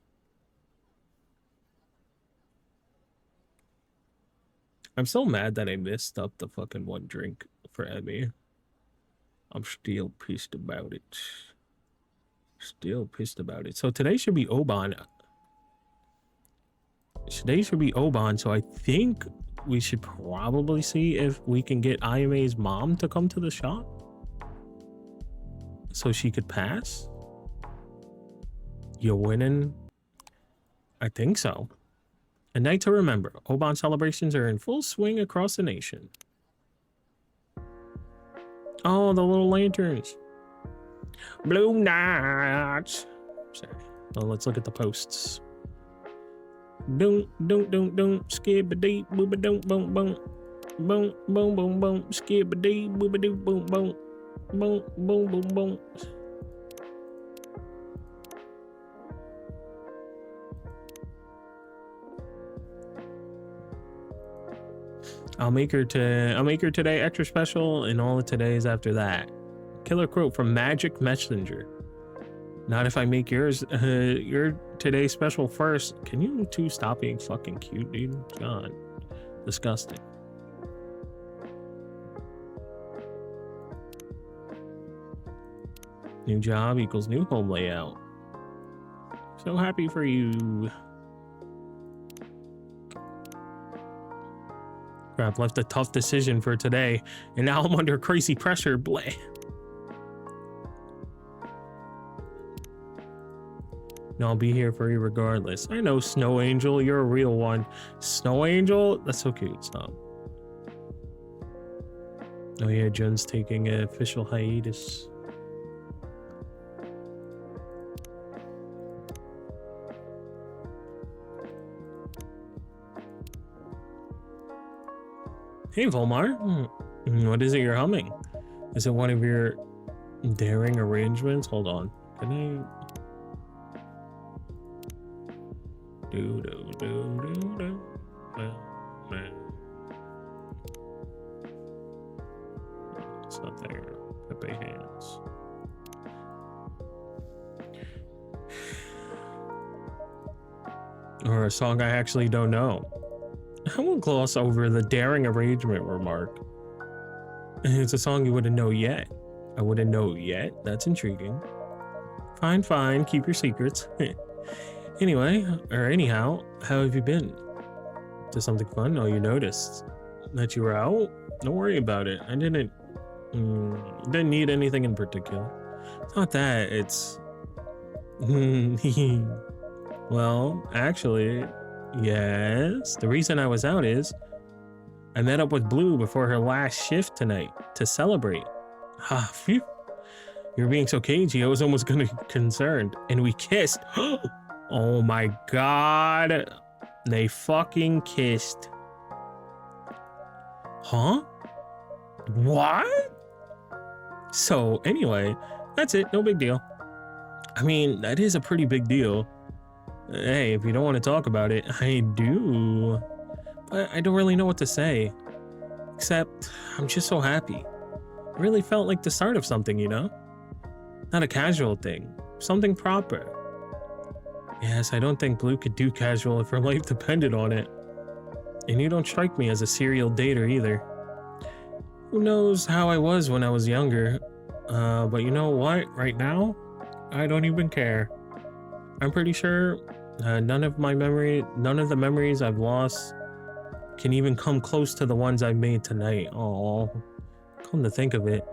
I'm so mad that I missed up the fucking one drink for Emmy. I'm still pissed about it. Still pissed about it. So today should be Oban. Today should be Oban, so I think we should probably see if we can get IMA's mom to come to the shop so she could pass. You're winning. I think so. A night to remember. Oban celebrations are in full swing across the nation. Oh, the little lanterns. Blue Knots. Sorry. Well, let's look at the posts. Don't, skip-a-dee, booba-don't, boom, boom. Boom, boom, boom, boom, skip-a-dee, booba-doo, boom, boom. Boom, boom, boom, boom. I'll make her today extra special and all the todays after that. Killer quote from Magic Messenger. Not if I make yours your today special first. Can you two stop being fucking cute, dude? God. Disgusting. New job equals new home layout. So happy for you. Crap, left a tough decision for today, and now I'm under crazy pressure. Bleh. No, I'll be here for you regardless. I know, Snow Angel, you're a real one. Snow Angel? That's so cute. Stop. Oh yeah, Jun's taking an official hiatus. Hey, Volmar. What is it you're humming? Is it one of your daring arrangements? Hold on. Can I... Do. It's not there. Pepe hands. Or a song I actually don't know. I won't gloss over the daring arrangement remark. It's a song you wouldn't know yet. I wouldn't know yet. That's intriguing. Fine. Keep your secrets. Anyway, or anyhow, how have you been? Did something fun? Oh, you noticed that you were out? Don't worry about it. I didn't need anything in particular. It's not that, it's... Well, actually, yes. The reason I was out is I met up with Blue before her last shift tonight to celebrate. Ah, phew. You're being so cagey, I was almost gonna be concerned. And we kissed. Oh my god. They fucking kissed. Huh? What? So anyway, that's it. No big deal. I mean, that is a pretty big deal. Hey, if you don't want to talk about it, I do. But I don't really know what to say. Except, I'm just so happy. It really felt like the start of something, you know? Not a casual thing. Something proper. Yes, I don't think Blue could do casual if her life depended on it. And you don't strike me as a serial dater either. Who knows how I was when I was younger. But you know what? Right now, I don't even care. I'm pretty sure none of the memories I've lost can even come close to the ones I've made tonight. Oh, come to think of it,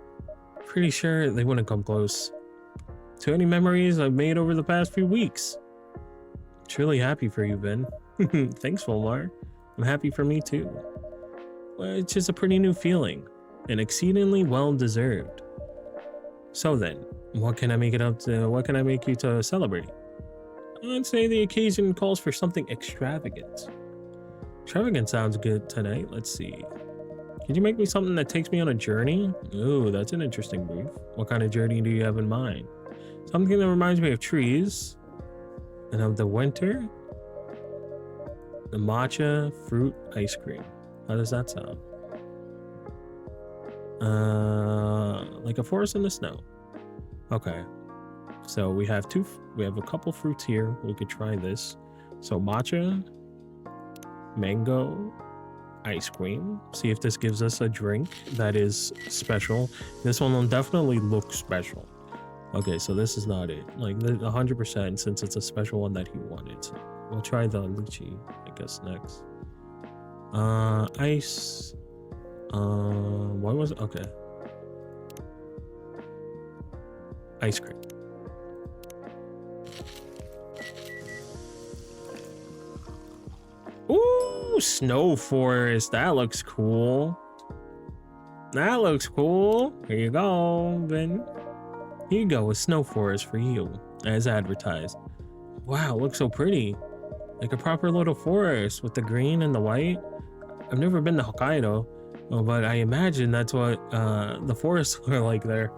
pretty sure they wouldn't come close to any memories I've made over the past few weeks. Truly happy for you, Ben. Thanks, Volmar. I'm happy for me too. It's just a pretty new feeling, and exceedingly well deserved. So then, what can I make you to celebrate? I'd say the occasion calls for something extravagant. Extravagant sounds good tonight. Let's see. Could you make me something that takes me on a journey? Ooh, that's an interesting brief. What kind of journey do you have in mind? Something that reminds me of trees and of the winter. The matcha fruit ice cream. How does that sound? Like a forest in the snow. Okay. So we have a couple fruits here. We could try this. So matcha, mango, ice cream. See if this gives us a drink that is special. This one will definitely look special. Okay, so this is not it. Like 100% since it's a special one that he wanted. So we'll try the lychee, I guess, next. Ice. What was it? Okay. Ice cream. Ooh, snow forest. That looks cool. That looks cool. Here you go, Ben. Here you go, a snow forest for you, as advertised. Wow, it looks so pretty. Like a proper little forest with the green and the white. I've never been to Hokkaido, but I imagine that's what the forests are like there.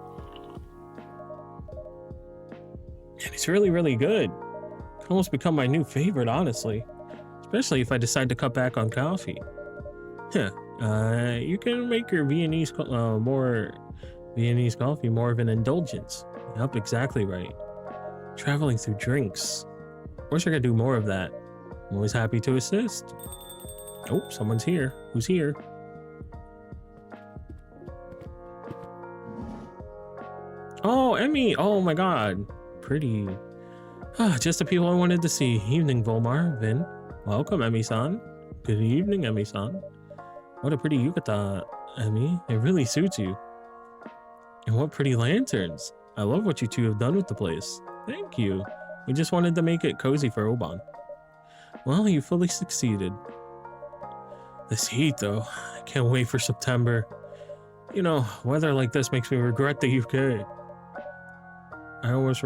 It's really, really good. Could almost become my new favorite, honestly. Especially if I decide to cut back on coffee. Huh. You can make your Viennese coffee more of an indulgence. Yep, exactly right. Traveling through drinks. Wish I could do more of that. I'm always happy to assist. Oh, someone's here. Who's here? Oh, Emmy. Oh my god. Pretty. Just the people I wanted to see. Evening, Volmar. Vin. Welcome, Emmy-san. Good evening, Emmy-san. What a pretty yukata, Emmy. It really suits you. And what pretty lanterns. I love what you two have done with the place. Thank you. We just wanted to make it cozy for Oban. Well, you fully succeeded. This heat, though. I can't wait for September. You know, weather like this makes me regret the UK. I almost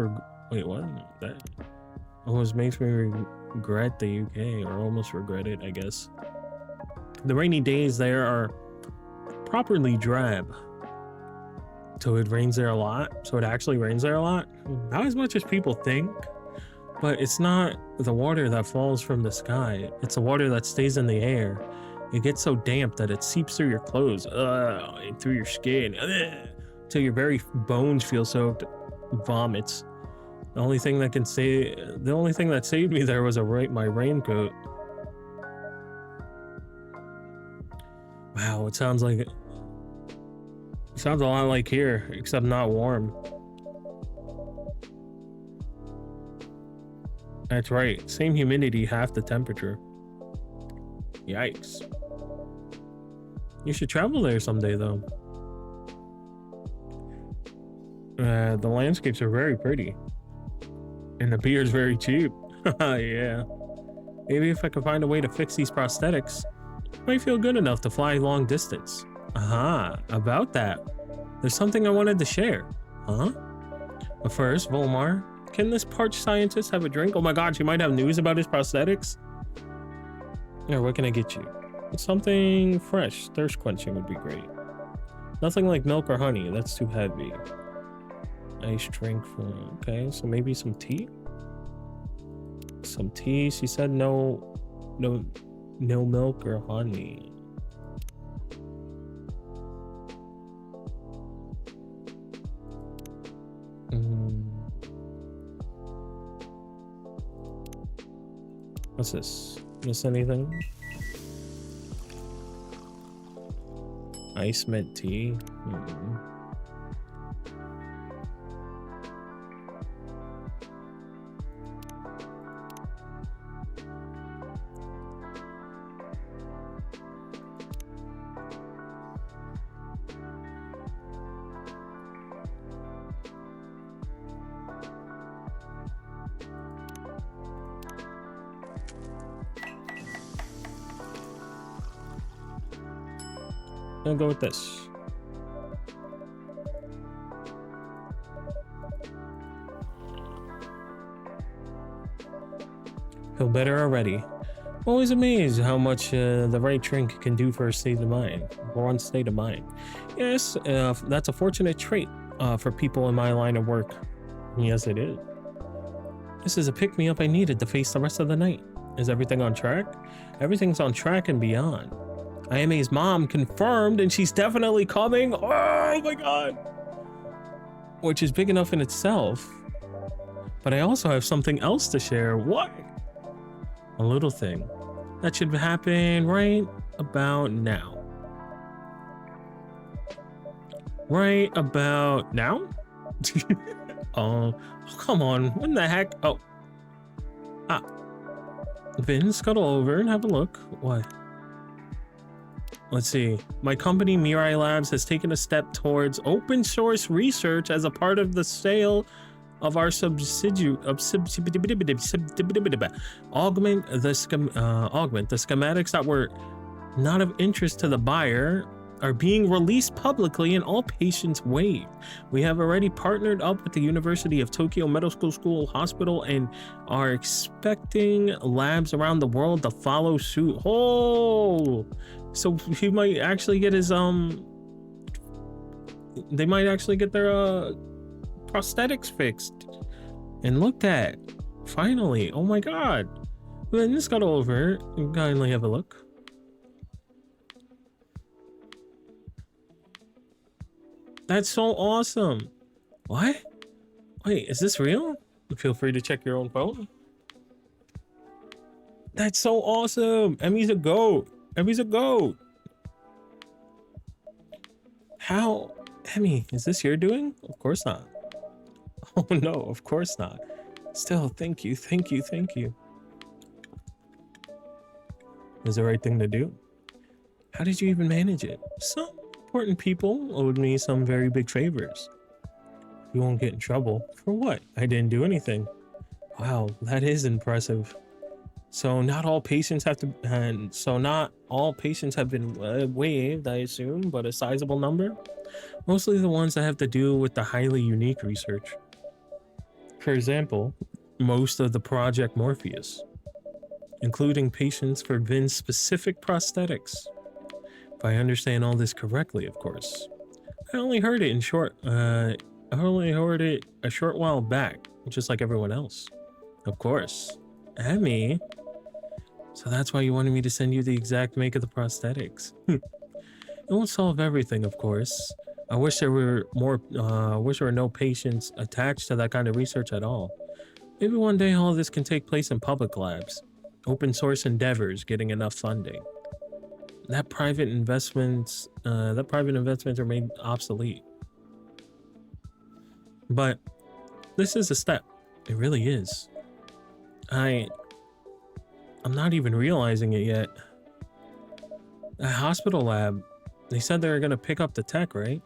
wait, what? That almost makes me regret the UK, or almost regret it, I guess. The rainy days there are properly drab. So it rains there a lot. So it actually rains there a lot. Not as much as people think, but it's not the water that falls from the sky. It's the water that stays in the air. It gets so damp that it seeps through your clothes, and through your skin, till your very bones feel soaked. Vomits. The only thing that saved me there was my raincoat. Wow, it sounds a lot like here, except not warm. That's right, same humidity, half the temperature. Yikes. You should travel there someday, though. The landscapes are very pretty. And the beer is very cheap. Yeah. Maybe if I could find a way to fix these prosthetics, it might feel good enough to fly long distance. Aha, about that. There's something I wanted to share. Huh? But first, Volmar, can this parched scientist have a drink? Oh my god, she might have news about his prosthetics. Here, what can I get you? Something fresh, thirst quenching would be great. Nothing like milk or honey, that's too heavy. Ice drink for, okay, so maybe some tea? Some tea, she said no milk or honey. What's this? Miss anything? Ice mint tea? I'll go with this. Feel better already. Always amazed how much the right drink can do for a state of mind. One's state of mind. Yes, that's a fortunate trait for people in my line of work. Yes, it is. This is a pick-me-up I needed to face the rest of the night. Is everything on track? Everything's on track and beyond. IMA's mom confirmed, and she's definitely coming. Oh my god. Which is big enough in itself. But I also have something else to share. What? A little thing. That should happen right about now. Right about now? Oh, come on. What the heck? Oh. Vin, scuttle over and have a look. What? Let's see. My company, Mirai Labs, has taken a step towards open source research as a part of the sale of our subsidiary. Augment the schematics that were not of interest to the buyer are being released publicly and all patients waived. We have already partnered up with the University of Tokyo Medical School Hospital and are expecting labs around the world to follow suit. Oh, so he might actually get his they might actually get their prosthetics fixed. And looked at. Finally. Oh my god. Then just got over. Kindly have a look. That's so awesome. What? Wait, is this real? Feel free to check your own phone. That's so awesome. Emmy's a goat. Emmy's a goat. How? Emmy, is this your doing? Of course not. Oh no, of course not. Still, thank you, thank you, thank you. Is the right thing to do. How did you even manage it? Some important people owed me some very big favors. You won't get in trouble. For what? I didn't do anything. Wow, that is impressive. So not all patients have to, and so not all patients have been waived, I assume, but a sizable number. Mostly the ones that have to do with the highly unique research. For example, most of the Project Morpheus, including patients for Vin's specific prosthetics. If I understand all this correctly, of course. I only heard it a short while back, just like everyone else. Of course. Emmy. So that's why you wanted me to send you the exact make of the prosthetics. It won't solve everything, of course. I wish there were no patients attached to that kind of research at all. Maybe one day all this can take place in public labs. Open source endeavors getting enough funding. That private investments are made obsolete. But this is a step. It really is. I'm not even realizing it yet. A hospital lab, they said they were going to pick up the tech, right?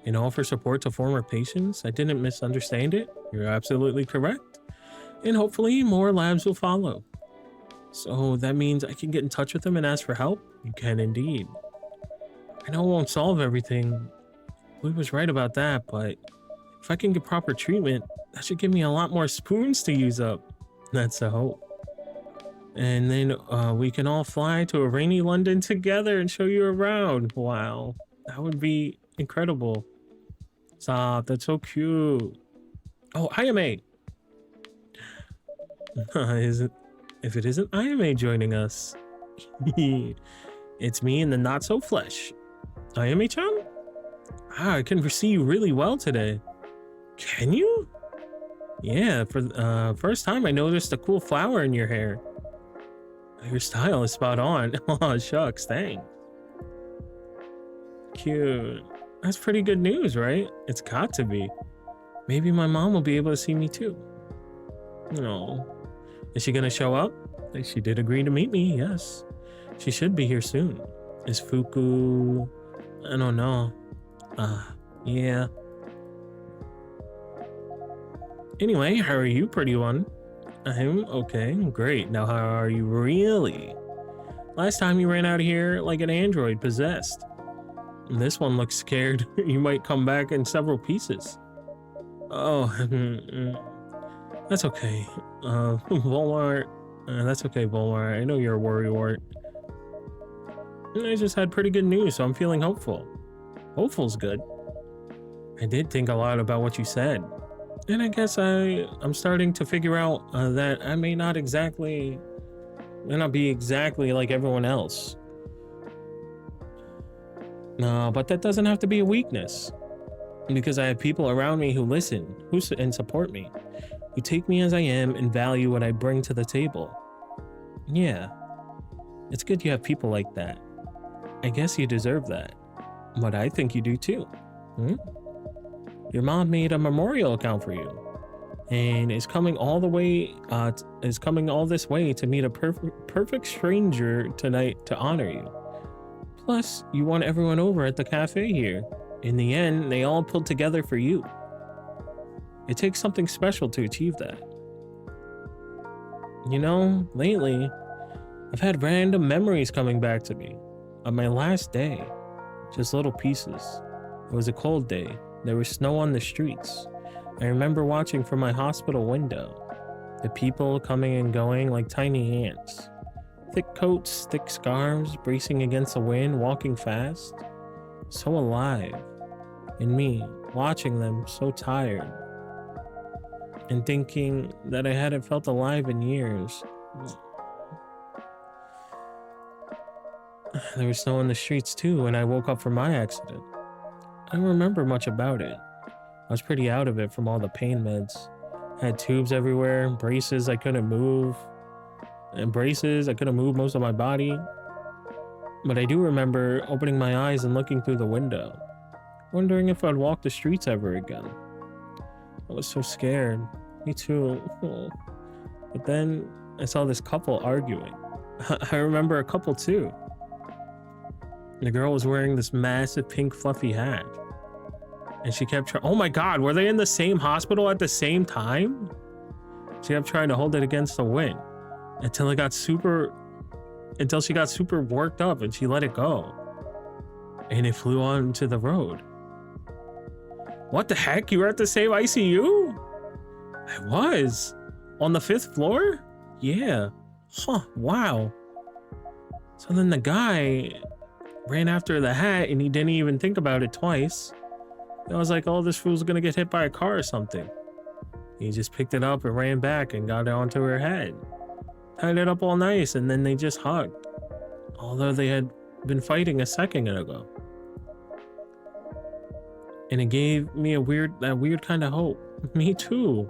And offer support to former patients? I didn't misunderstand it. You're absolutely correct. And hopefully more labs will follow. So that means I can get in touch with them and ask for help? You can indeed. I know it won't solve everything. Louis was right about that, but if I can get proper treatment, that should give me a lot more spoons to use up. That's the hope. And then we can all fly to a rainy London together and show you around. Wow, that would be incredible. Stop, that's so cute. Oh, IMA. If it isn't IMA joining us. It's me in the not so flesh. IMA-chan? I can see you really well today. Can you? Yeah, for the first time I noticed a cool flower in your hair. Your style is spot on. Oh, shucks, thanks. Cute. That's pretty good news, right? It's got to be. Maybe my mom will be able to see me too. No. Is she gonna show up? She did agree to meet me, yes. She should be here soon. Is Fuku... I don't know. Yeah. Anyway, how are you, pretty one? I'm okay, great. Now how are you really? Last time you ran out of here like an android possessed. And this one looks scared. You might come back in several pieces. Oh, that's okay. Volmar, that's okay, Volmar. I know you're a worrywart. I just had pretty good news, so I'm feeling hopeful. Hopeful's good. I did think a lot about what you said. And I guess I'm starting to figure out that I may not be exactly like everyone else. But that doesn't have to be a weakness. Because I have people around me who listen, and support me, who take me as I am and value what I bring to the table. Yeah, it's good you have people like that. I guess you deserve that. But I think you do too. Your mom made a memorial account for you, and is coming all this way to meet a perfect stranger tonight to honor you. Plus, you won everyone over at the cafe here. In the end, they all pulled together for you. It takes something special to achieve that. You know, lately, I've had random memories coming back to me of my last day. Just little pieces. It was a cold day. There was snow on the streets. I remember watching from my hospital window. The people coming and going like tiny ants. Thick coats, thick scarves, bracing against the wind, walking fast. So alive. And me, watching them, so tired. and thinking that I hadn't felt alive in years. There was snow on the streets too when I woke up from my accident. I don't remember much about it. I was pretty out of it from all the pain meds. I had tubes everywhere, braces I couldn't move, and braces I couldn't move most of my body. But I do remember opening my eyes and looking through the window, wondering if I'd walk the streets ever again. I was so scared. Me too. But then I saw this couple arguing. I remember a couple too. The girl was wearing this massive pink fluffy hat. And she kept trying. Oh my God, were they in the same hospital at the same time? She kept trying to hold it against the wind until she got super worked up and she let it go. And it flew onto the road. What the heck? You were at the same ICU? I was. On the 5th floor? Yeah. Huh, wow. So then the guy ran after the hat and he didn't even think about it twice. I was like, oh, this fool's gonna get hit by a car or something. He just picked it up and ran back and got it onto her head. Tied it up all nice, and then they just hugged. Although they had been fighting a second ago. And it gave me that weird kind of hope. Me too.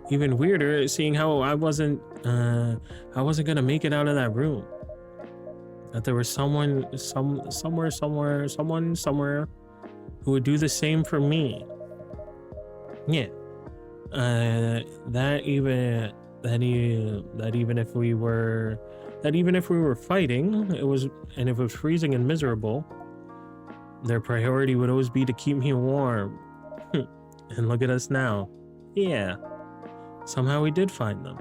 Even weirder, seeing how I wasn't gonna make it out of that room. That there was someone somewhere who would do the same for me. Yeah. That even if we were fighting, if it was freezing and miserable, their priority would always be to keep me warm. And look at us now. Yeah. Somehow we did find them.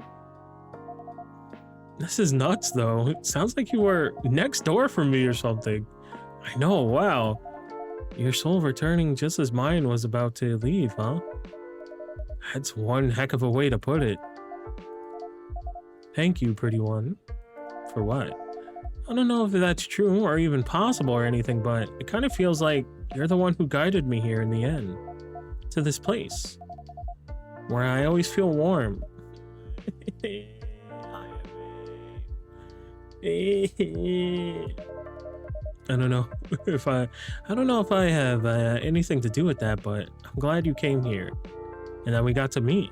This is nuts though. It sounds like you were next door from me or something. I know, wow. Your soul returning just as mine was about to leave, huh? That's one heck of a way to put it. Thank you, pretty one. For what? I don't know if that's true or even possible or anything, but it kind of feels like you're the one who guided me here in the end. To this place. Where I always feel warm. I don't know if I have anything to do with that, but I'm glad you came here and that we got to meet.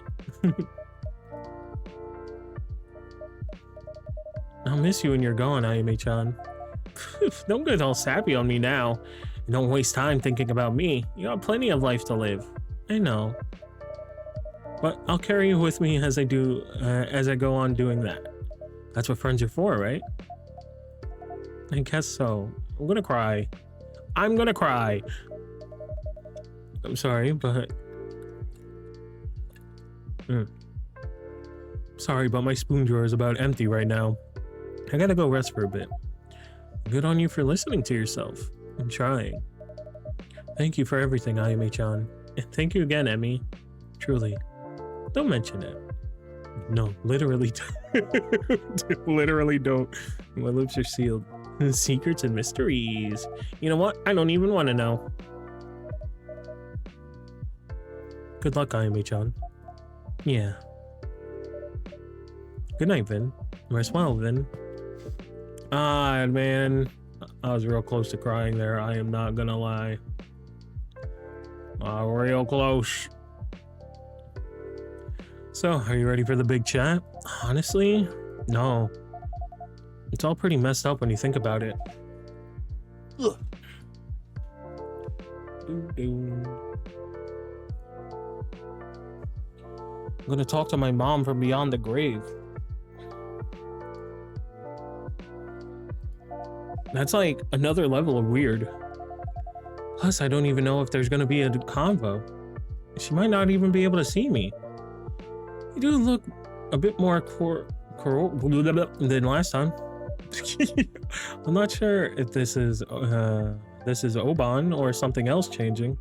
I'll miss you when you're gone, Ayame-chan. Don't get all sappy on me now. And don't waste time thinking about me. You got plenty of life to live. I know. But I'll carry you with me as I go on doing that. That's what friends are for, right? I guess so. I'm gonna cry. I'm sorry, but... Sorry, but my spoon drawer is about empty right now. I gotta go rest for a bit. Good on you for listening to yourself. I'm trying. Thank you for everything, Ayame-chan. And thank you again, Emmy. Truly. Don't mention it. No, literally don't. Literally don't. My lips are sealed. Secrets and mysteries. You know what? I don't even want to know. Good luck, Ayame-chan. Yeah. Good night, Vin. Rest well, Vin. Ah, man. I was real close to crying there. I am not gonna lie. Real close. So, are you ready for the big chat? Honestly, no. It's all pretty messed up when you think about it. Ugh. I'm gonna talk to my mom from beyond the grave. That's like another level of weird. Plus, I don't even know if there's gonna be a convo. She might not even be able to see me. You do look a bit more than last time. I'm not sure if this is Oban or something else changing.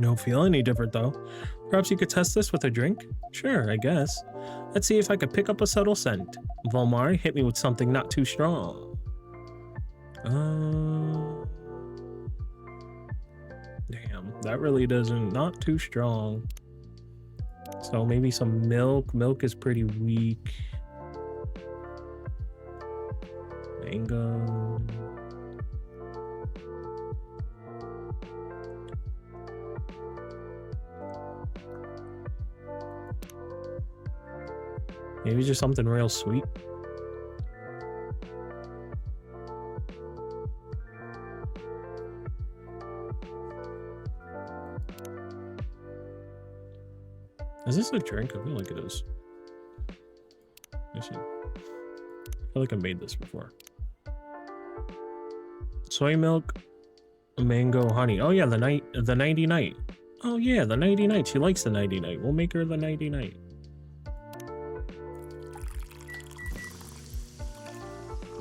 Don't feel any different though. Perhaps you could test this with a drink? Sure, I guess. Let's see if I could pick up a subtle scent. Vulmar, hit me with something not too strong. Damn, that really doesn't, not too strong. So maybe some milk. Milk is pretty weak. Mango. Maybe just something real sweet. Is this a drink? I feel like it is. I feel like I made this before. Soy milk, mango, honey. Oh yeah, the nighty night. Oh yeah, the nighty night. She likes the nighty night. We'll make her the nighty night.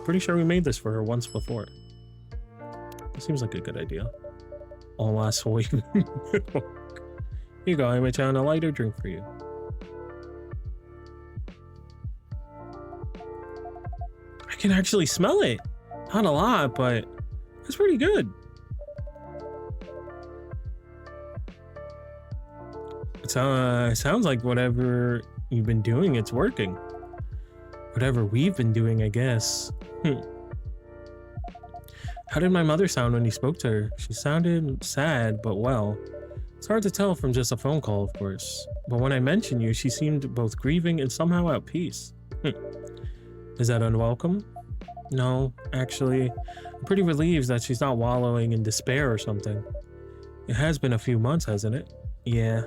Pretty sure we made this for her once before. It seems like a good idea. All last week. Here you go, I'm trying a lighter drink for you. I can actually smell it. Not a lot, but it's pretty good. It sounds like whatever you've been doing, it's working. Whatever we've been doing, I guess. How did my mother sound when you spoke to her? She sounded sad, but well. It's hard to tell from just a phone call, of course. But when I mentioned you, she seemed both grieving and somehow at peace. Is that unwelcome? No, actually, I'm pretty relieved that she's not wallowing in despair or something. It has been a few months, hasn't it? Yeah.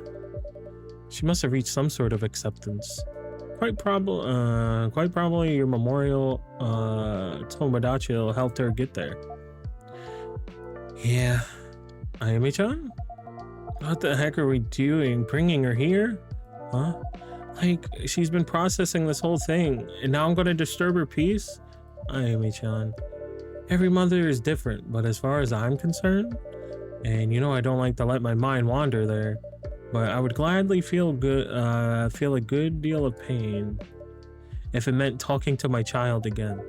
She must have reached some sort of acceptance. Quite probably your memorial Tomodachi helped her get there. Yeah. Ayame-chan? What the heck are we doing? Bringing her here? Huh? Like, she's been processing this whole thing, and now I'm gonna disturb her peace? Ayame-chan. Every mother is different, but as far as I'm concerned, and you know I don't like to let my mind wander there, but I would gladly feel a good deal of pain if it meant talking to my child again.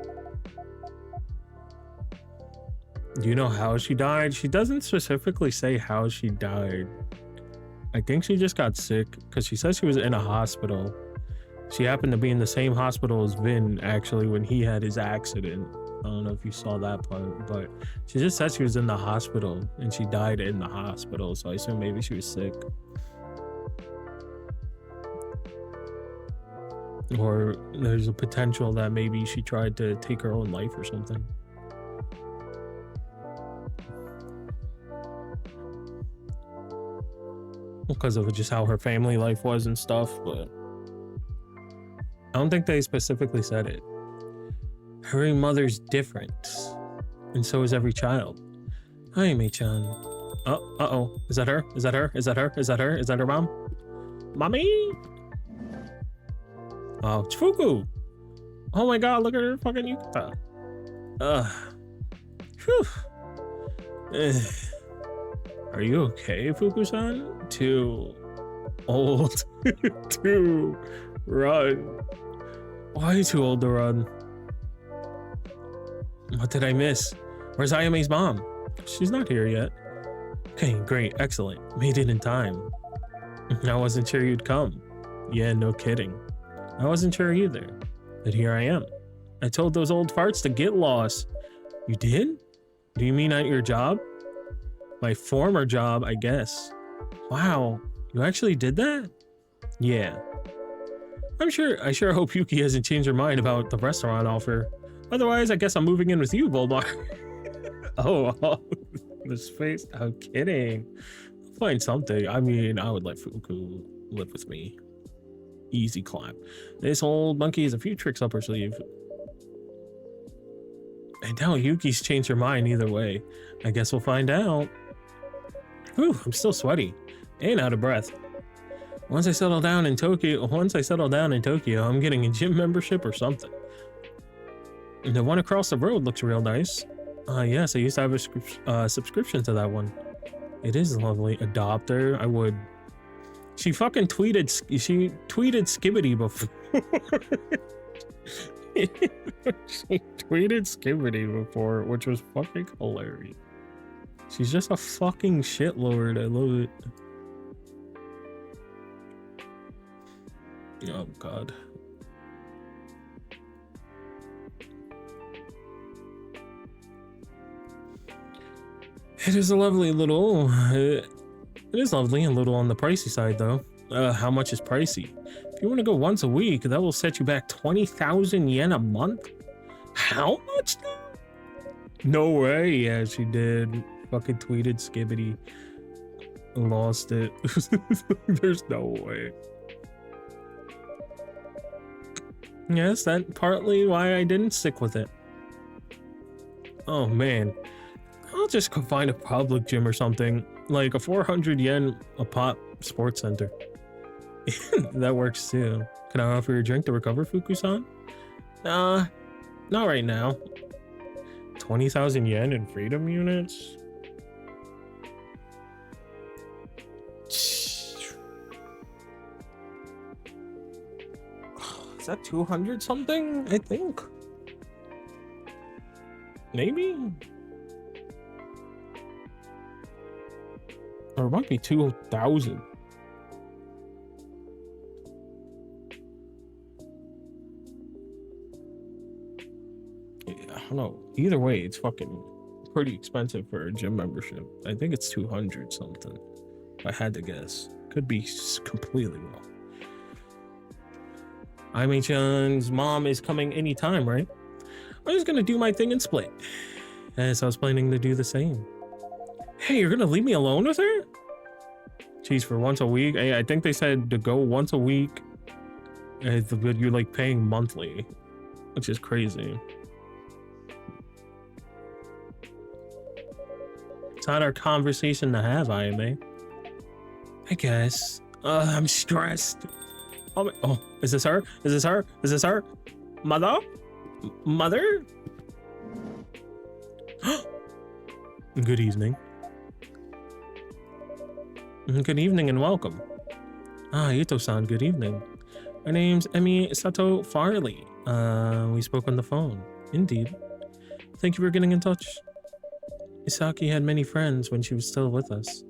Do you know how she died? She doesn't specifically say how she died. I think she just got sick because she says she was in a hospital. She happened to be in the same hospital as Vin, actually, when he had his accident. I don't know if you saw that part, but she just said she was in the hospital and she died in the hospital, so I assume maybe she was sick. Or there's a potential that maybe she tried to take her own life or something. Because of just how her family life was and stuff, but I don't think they specifically said it. Every mother's different, and so is every child. Ayame-chan. Uh-oh. Is that her? Is that her? Is that her? Is that her? Is that her mom? Mommy? Oh, Chifuku! Oh my god, look at her fucking yukata. Whew. Are you okay, Fuku-san? Too old to run. Why are you too old to run? What did I miss? Where's Ayame's mom? She's not here yet. Okay, great, excellent. Made it in time. I wasn't sure you'd come. Yeah, no kidding. I wasn't sure either, but here I am. I told those old farts to get lost. You did? Do you mean at your job? My former job, I guess. Wow, you actually did that? Yeah. I sure hope Yuki hasn't changed her mind about the restaurant offer. Otherwise, I guess I'm moving in with you, Volmar. oh, this face. I'm kidding. I'll find something. I mean, I would let Fuku live with me. Easy clap. This old monkey has a few tricks up her sleeve. I doubt Yuki's changed her mind either way. I guess we'll find out. Whew, I'm still sweaty and out of breath. Once I settle down in Tokyo, I'm getting a gym membership or something. And the one across the road looks real nice. Yes, I used to have a subscription to that one. It is lovely. Adopt her. I would. She fucking tweeted Skibbity before. She tweeted Skibbity before, which was fucking hilarious. She's just a fucking shitlord. I love it. Oh God. It is a lovely little. It is lovely and a little on the pricey side, though. How much is pricey? If you want to go once a week, that will set you back 20,000 yen a month. How much now? No way. Yeah, she did. Fucking tweeted Skibbity. Lost it. There's no way. Yes, that's partly why I didn't stick with it. Oh man. I'll just go find a public gym or something. Like a 400 yen a pop sports center. That works too. Can I offer you a drink to recover, Fuku-san? Not right now. 20,000 yen in freedom units? Is that 200 something? I think. Maybe? Or it might be 2,000. Yeah, I don't know. Either way, it's fucking pretty expensive for a gym membership. I think it's 200 something. If I had to guess. Could be completely wrong. Aimee-chan's mom is coming anytime, right? I'm just gonna do my thing and split. As I was planning to do the same. Hey, you're gonna leave me alone with her? Jeez, for once a week? Hey, I think they said to go once a week. But you're like paying monthly, which is crazy. It's not our conversation to have, Aimee. I guess. I'm stressed. Oh, is this her? Is this her? Is this her? Mother? Mother? Good evening. Good evening and welcome. Ah, Ito-san, good evening. My name's Emi Sato Farley. We spoke on the phone. Indeed. Thank you for getting in touch. Misaki had many friends when she was still with us.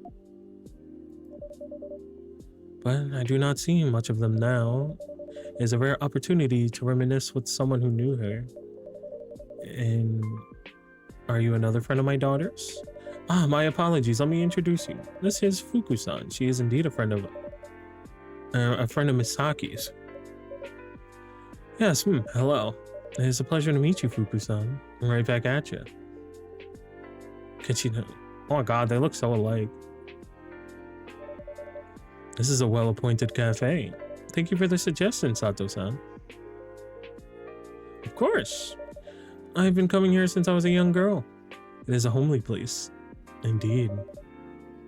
But I do not see much of them now. It is a rare opportunity to reminisce with someone who knew her. And are you another friend of my daughter's? Ah, my apologies. Let me introduce you. This is Fuku-san. She is indeed a friend of Misaki's. Yes, hello. It is a pleasure to meet you, Fuku-san. I'm right back at you. Can she know? Oh my God, they look so alike. This is a well-appointed cafe. Thank you for the suggestion, Sato-san. Of course. I've been coming here since I was a young girl. It is a homely place. Indeed.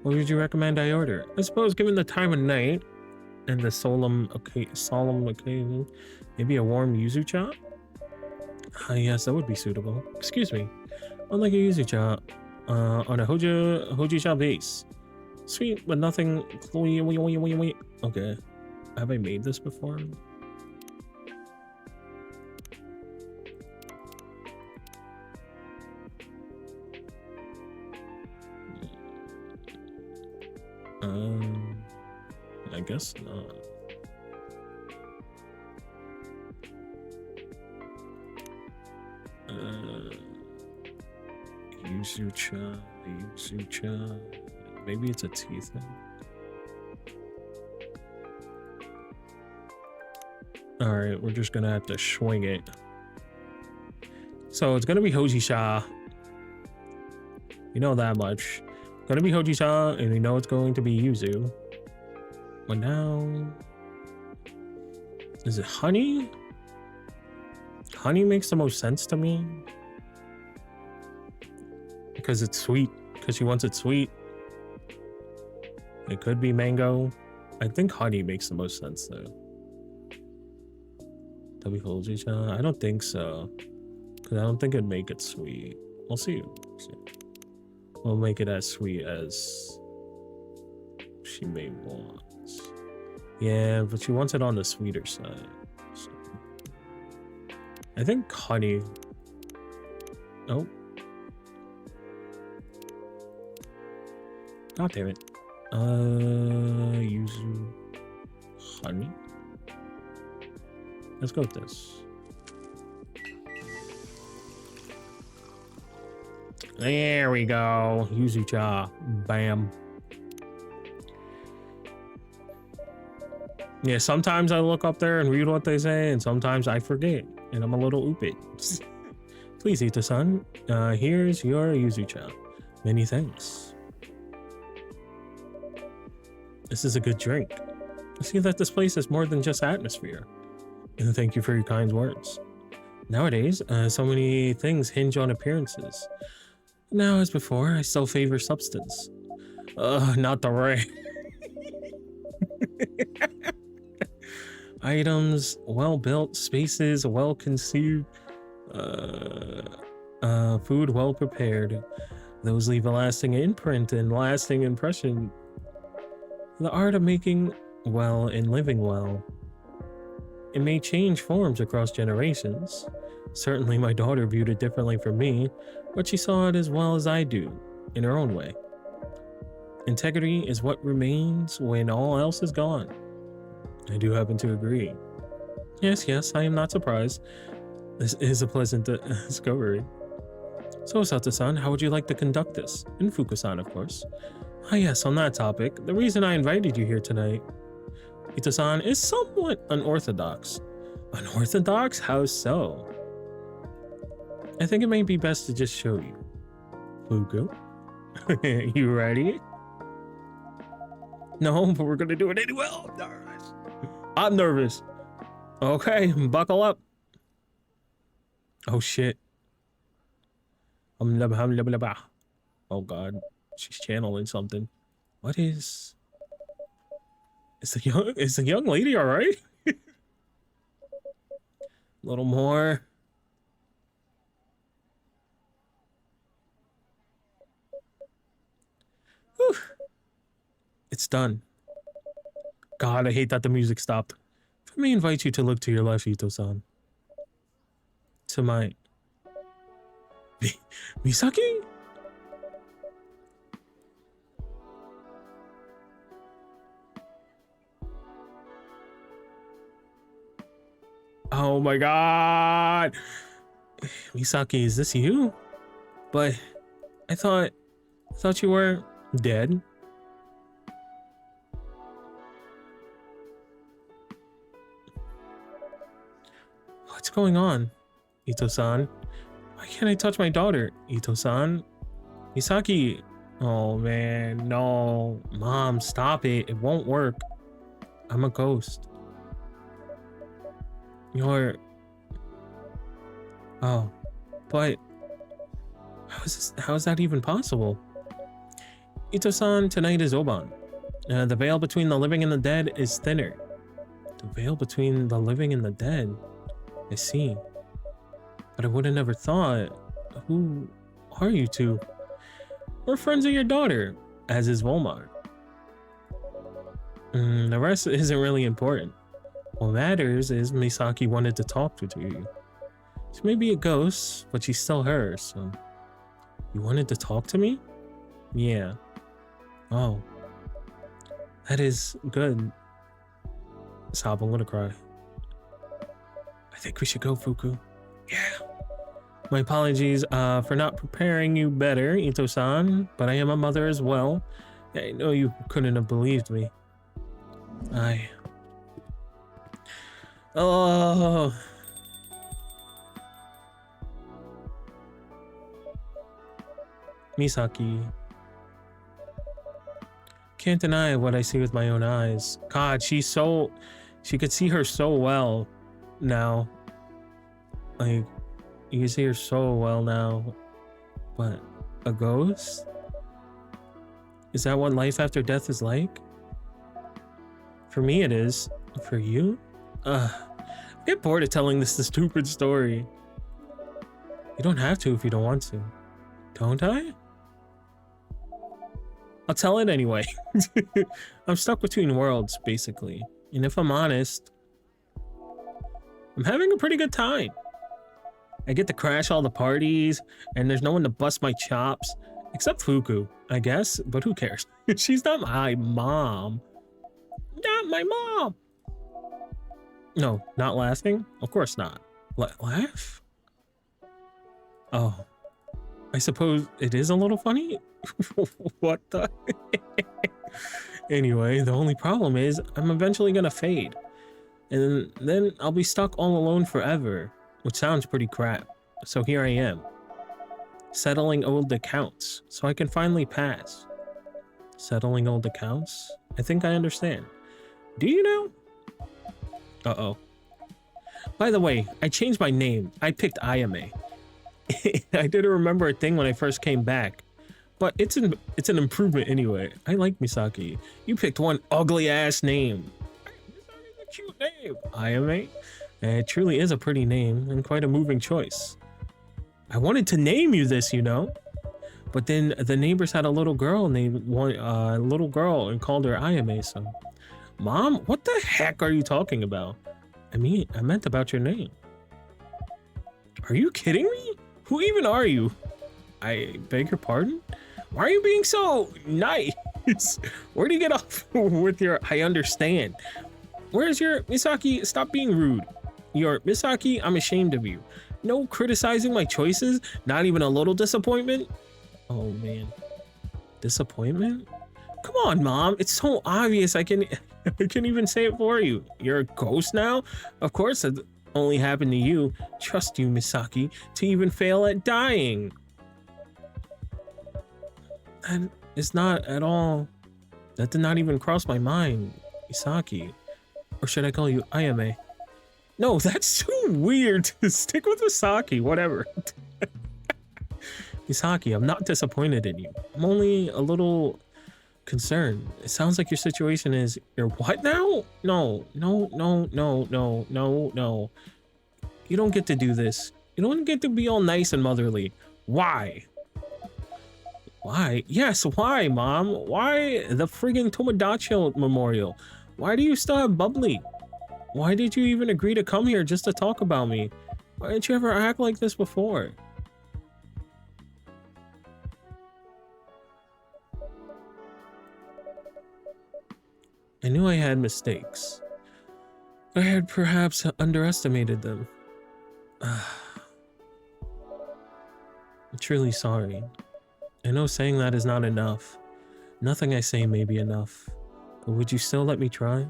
What would you recommend I order? I suppose given the time of night and the solemn occasion, maybe a warm yuzu cha? Ah, yes, that would be suitable. Excuse me. I'd like a yuzu cha on a hoji cha base. Sweet, but nothing. Okay. Have I made this before? I guess not. Yuzu cha. Maybe it's a tea thing. Alright, we're just gonna have to swing it. So it's gonna be Hoji Sha. You know that much. Gonna be Hoji Sha, and we know it's going to be Yuzu. But now... is it honey? Honey makes the most sense to me. Because it's sweet. Because she wants it sweet. It could be mango. I think honey makes the most sense though. I don't think so. Because I don't think it'd make it sweet. We'll see. We'll make it as sweet as she may want. Yeah, but she wants it on the sweeter side. So. I think honey. Oh. God damn it. Yuzu. Honey? Let's go with this. There we go. Yuzu-cha. Bam. Yeah, sometimes I look up there and read what they say, and sometimes I forget, and I'm a little oopit. Please, Ito-san, here's your Yuzu-cha. Many thanks. This is a good drink. I see that this place is more than just atmosphere. And thank you for your kind words. Nowadays, so many things hinge on appearances. Now, as before, I still favor substance. Not the right. Items, well-built, spaces, well-conceived, food well-prepared. Those leave a lasting imprint and lasting impression. The art of making well and living well. It may change forms across generations. Certainly my daughter viewed it differently from me, but she saw it as well as I do, in her own way. Integrity is what remains when all else is gone. I do happen to agree. Yes, I am not surprised. This is a pleasant discovery. So, Sato-san, how would you like to conduct this? And Fuku-san, of course. Ah yes, on that topic, the reason I invited you here tonight, Ito-san, is somewhat unorthodox. Unorthodox? How so? I think it may be best to just show you. Fuku? You ready? No, but we're gonna do it anyway. Oh, I'm nervous. I'm nervous. Okay, buckle up. Oh shit. Oh god, she's channeling something. What is? Is the young lady all right? A little more. Whew. It's done. God, I hate that the music stopped. Let me invite you to look to your left, Ito-san. To my... Misaki? Oh my god! Misaki, is this you? But I thought you were dead. What's going on, Ito-san? Why can't I touch my daughter, Ito-san? Misaki. Oh man, no. Mom, stop it. It won't work. I'm a ghost. You're... Oh, but how is that even possible? Ito-san, tonight is Oban. The veil between the living and the dead is thinner. The veil between the living and the dead? I see. But I would have never thought. Who are you two? We're friends of your daughter, as is Volmar. The rest isn't really important. What matters is Misaki wanted to talk to you. She may be a ghost, but she's still her, so... You wanted to talk to me? Yeah. Oh. That is good. Stop, I'm gonna cry. I think we should go, Fuku. Yeah. My apologies for not preparing you better, Ito-san, but I am a mother as well. I know you couldn't have believed me. Oh. Misaki. Can't deny what I see with my own eyes. God, she could see her so well now. Like, you can see her so well now. But a ghost? Is that what life after death is like? For me it is. For you? I get bored of telling this stupid story. You don't have to if you don't want to. Don't I? I'll tell it anyway. I'm stuck between worlds, basically. And if I'm honest, I'm having a pretty good time. I get to crash all the parties, and there's no one to bust my chops. Except Fuku, I guess, but who cares? She's not my mom. Not my mom! No, not laughing? Of course not. Laugh? Oh, I suppose it is a little funny? What the? Anyway, the only problem is I'm eventually gonna fade. And then I'll be stuck all alone forever, which sounds pretty crap. So here I am, settling old accounts so I can finally pass. Settling old accounts? I think I understand. Do you know? Uh-oh. By the way, I changed my name. I picked Ayame. I didn't remember a thing when I first came back, but it's an improvement anyway. I like Misaki. You picked one ugly ass name. Misaki's a cute name. Ayame. It truly is a pretty name and quite a moving choice. I wanted to name you this, you know, but then the neighbors had a little girl named and called her Ayame. So, Mom, what the heck are you talking about? I meant about your name. Are you kidding me? Who even are you? I beg your pardon? Why are you being so nice? Where do you get off with your I understand? Where's your Misaki? Stop being rude. Your Misaki, I'm ashamed of you. No criticizing my choices, not even a little disappointment. Oh man. Disappointment? Come on, Mom. It's so obvious. I can even say it for you. You're a ghost now? Of course it only happened to you. Trust you, Misaki, to even fail at dying. And it's not at all. That did not even cross my mind, Misaki. Or should I call you Ayame? No, that's too weird. Stick with Misaki, whatever. Misaki, I'm not disappointed in you. I'm only a little concerned. It sounds like your situation is you're what now? No. You don't get to do this. You don't get to be all nice and motherly. Why? Why? Yes, why, Mom? Why the friggin' Tomodachi Memorial? Why do you still have Bubbly? Why did you even agree to come here just to talk about me? Why didn't you ever act like this before? I knew I had mistakes. I had perhaps underestimated them. I'm truly sorry. I know saying that is not enough. Nothing I say may be enough. But would you still let me try?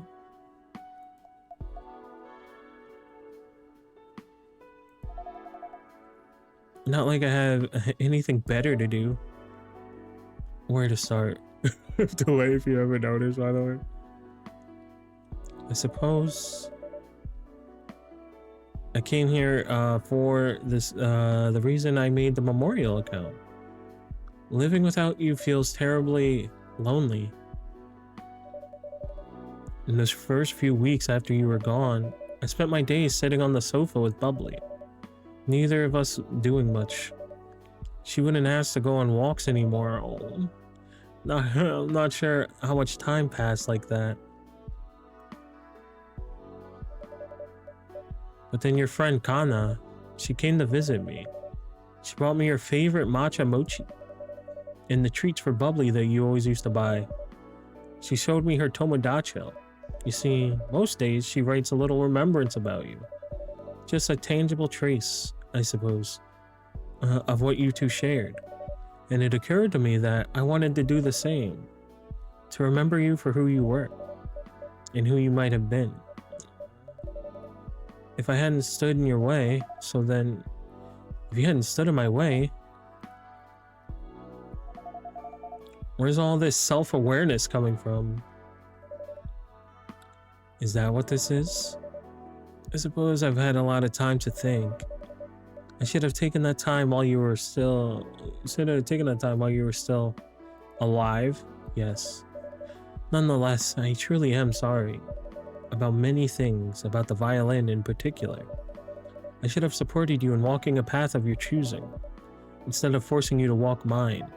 Not like I have anything better to do. Where to start? The way, if you ever noticed, by the way. I suppose I came here for this, the reason I made the memorial account. Living without you feels terribly lonely. In those first few weeks after you were gone, I spent my days sitting on the sofa with Bubbly. Neither of us doing much. She wouldn't ask to go on walks anymore. Oh, I'm not sure how much time passed like that. But then your friend Kana, she came to visit me. She brought me her favorite matcha mochi and the treats for Bubbly that you always used to buy. She showed me her Tomodachi. You see, most days she writes a little remembrance about you. Just a tangible trace, I suppose, of what you two shared. And it occurred to me that I wanted to do the same. To remember you for who you were and who you might have been. If I hadn't stood in your way, so then, if you hadn't stood in my way, where's all this self-awareness coming from? Is that what this is? I suppose I've had a lot of time to think. I should have taken that time while you were still... alive. Yes. Nonetheless, I truly am sorry. About many things, about the violin in particular. I should have supported you in walking a path of your choosing, instead of forcing you to walk mine.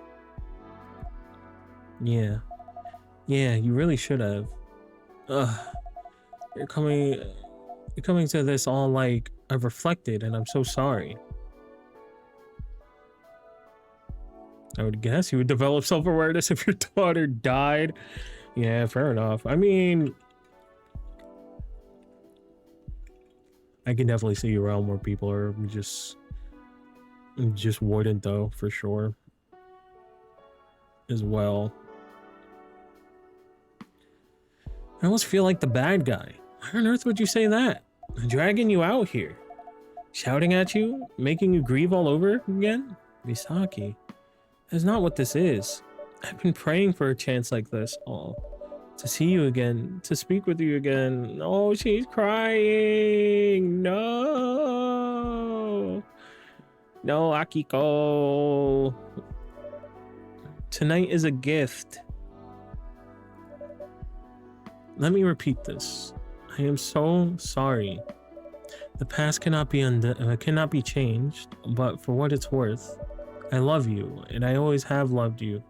Yeah, you really should have. You're coming to this all like I've reflected, and I'm so sorry. I would guess you would develop self-awareness if your daughter died. Yeah, fair enough. I mean, I can definitely see you around more people, or just wouldn't though, for sure. As well. I almost feel like the bad guy. Why on earth would you say that? Dragging you out here. Shouting at you? Making you grieve all over again? Misaki, that's not what this is. I've been praying for a chance like this. Oh, to see you again. To speak with you again. Oh, she's crying. No. No, Akiko. Tonight is a gift. Let me repeat this. I am so sorry. The past cannot be changed, but for what it's worth, I love you, and I always have loved you.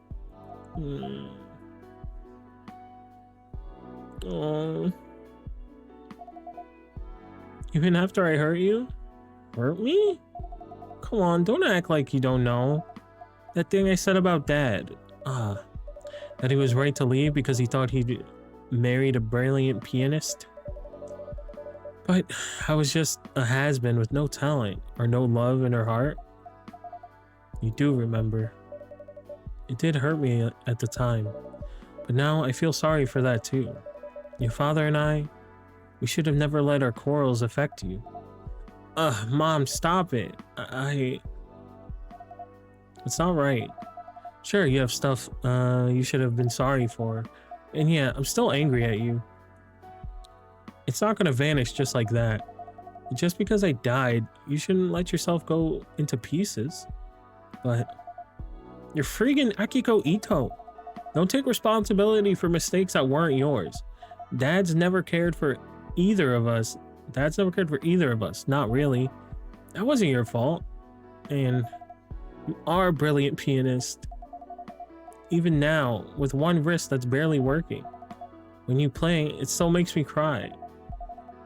Oh. Even after I hurt you? Hurt me? Come on, don't act like you don't know. That thing I said about Dad. That he was right to leave because he thought he'd married a brilliant pianist. But I was just a has-been with no talent or no love in her heart. You do remember. It did hurt me at the time, but now I feel sorry for that too. Your father and I, we should have never let our quarrels affect you. Mom, stop it. It's not right. Sure, you have stuff you should have been sorry for. And yeah, I'm still angry at you. It's not gonna vanish just like that. Just because I died, you shouldn't let yourself go into pieces. But you're freaking Akiko Ito. Don't take responsibility for mistakes that weren't yours. Dad's never cared for either of us. Not really. That wasn't your fault. And you are a brilliant pianist. Even now, with one wrist that's barely working. When you play, it still makes me cry.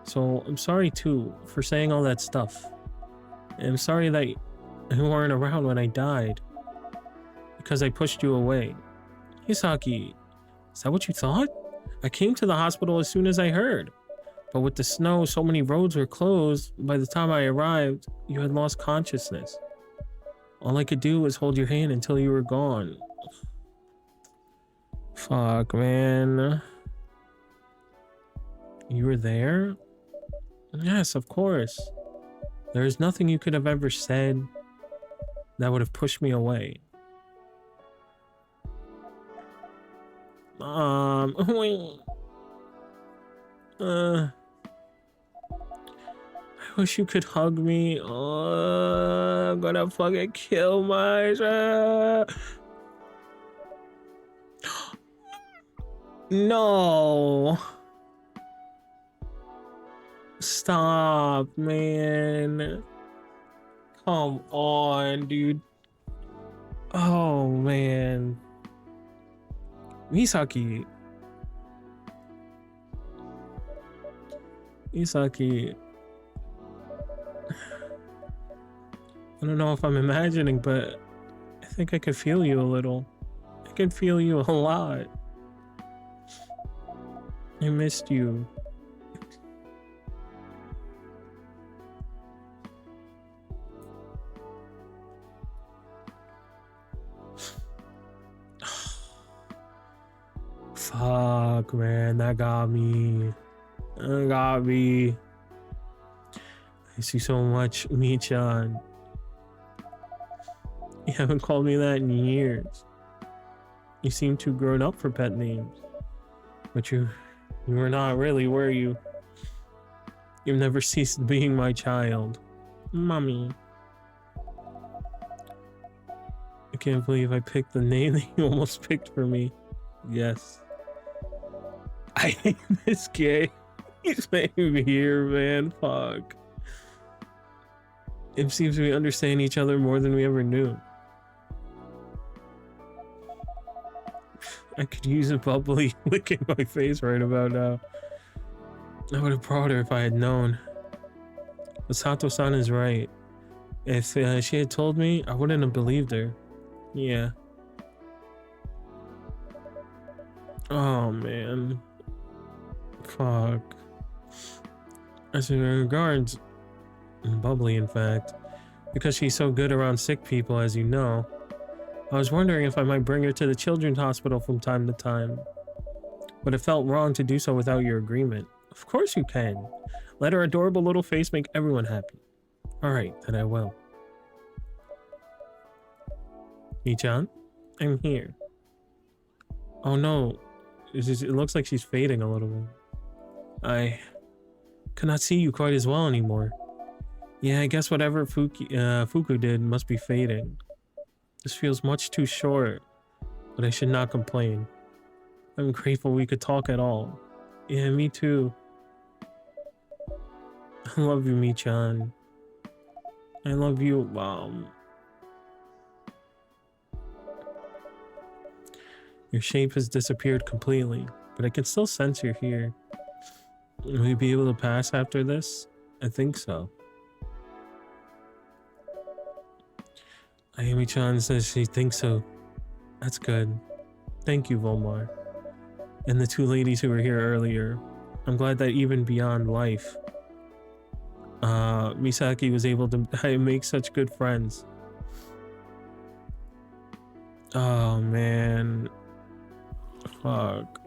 So I'm sorry too for saying all that stuff. And I'm sorry that you weren't around when I died. Because I pushed you away. Hisaki, is that what you thought? I came to the hospital as soon as I heard. But with the snow, so many roads were closed. By the time I arrived, you had lost consciousness. All I could do was hold your hand until you were gone. Fuck, man. You were there? Yes, of course. There is nothing you could have ever said that would have pushed me away. I wish you could hug me. I'm gonna fucking kill myself. No. Stop, man. Come on, dude. Oh, man. Misaki. I don't know if I'm imagining, but I think I could feel you a little. I can feel you a lot. I missed you. Fuck, man, that got me. I miss you so much, Mi-chan. You haven't called me that in years. You seem too grown up for pet names. But you were not really, were you? You've never ceased being my child. Mommy. I can't believe I picked the name that you almost picked for me. Yes. I hate this kid. He's making me here, man. Fuck. It seems we understand each other more than we ever knew. I could use a bubbly licking my face right about now. I would have brought her if I had known. But Sato-san is right. If she had told me, I wouldn't have believed her. Yeah. Oh, man. Fuck. As in regards, Bubbly, in fact. Because she's so good around sick people, as you know. I was wondering if I might bring her to the children's hospital from time to time. But it felt wrong to do so without your agreement. Of course you can. Let her adorable little face make everyone happy. Alright, then I will. Michan? I'm here. Oh no. It looks like she's fading a little bit. I cannot see you quite as well anymore. Yeah, I guess whatever Fuku did must be fading. This feels much too short, but I should not complain. I'm grateful we could talk at all. Yeah, me too. I love you, Michan. I love you, Mom. Your shape has disappeared completely, but I can still sense you're here. Will we be able to pass after this? I think so. Ayumi-chan says she thinks so. That's good. Thank you, Volmar. And the two ladies who were here earlier. I'm glad that even beyond life, Misaki was able to make such good friends. Oh, man. Fuck.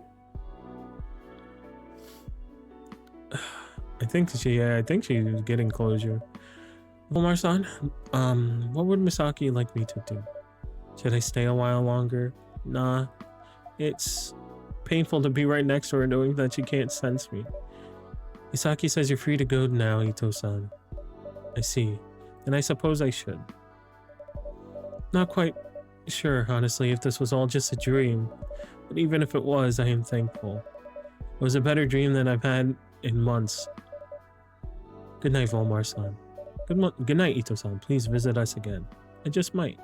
I think she's getting closure. Volmar-san, what would Misaki like me to do? Should I stay a while longer? Nah, it's painful to be right next to her knowing that she can't sense me. Misaki says you're free to go now, Ito-san. I see. Then I suppose I should. Not quite sure, honestly, if this was all just a dream. But even if it was, I am thankful. It was a better dream than I've had in months. Good night, Volmar-san. Good night, Ito-san. Please visit us again. I just might.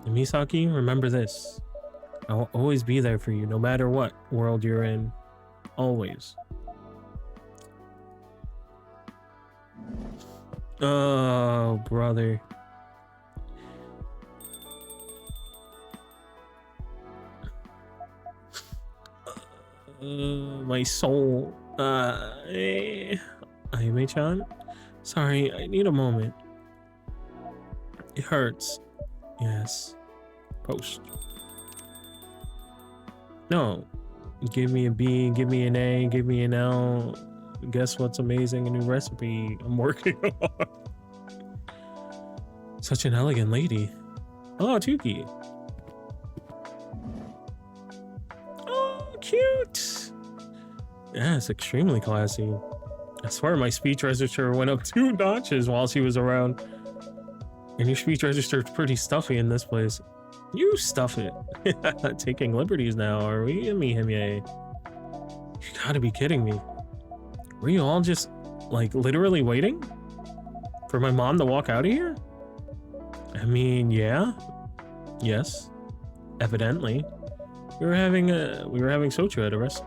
And Misaki, remember this. I'll always be there for you, no matter what world you're in. Always. Oh, brother. My soul. Ayumi-chan? Sorry, I need a moment. It hurts. Yes. Post. No. Give me a B, give me an A, give me an L. Guess what's amazing? A new recipe I'm working on. Such an elegant lady. Oh, Tuki. Oh, cute. Yeah, it's extremely classy. I swear my speech register went up 2 notches while she was around. And your speech register is pretty stuffy in this place. You stuff it. Taking liberties now, are we? You gotta be kidding me. Were you all just, like, literally waiting for my mom to walk out of here? I mean, yeah. Yes. Evidently. We were having sochu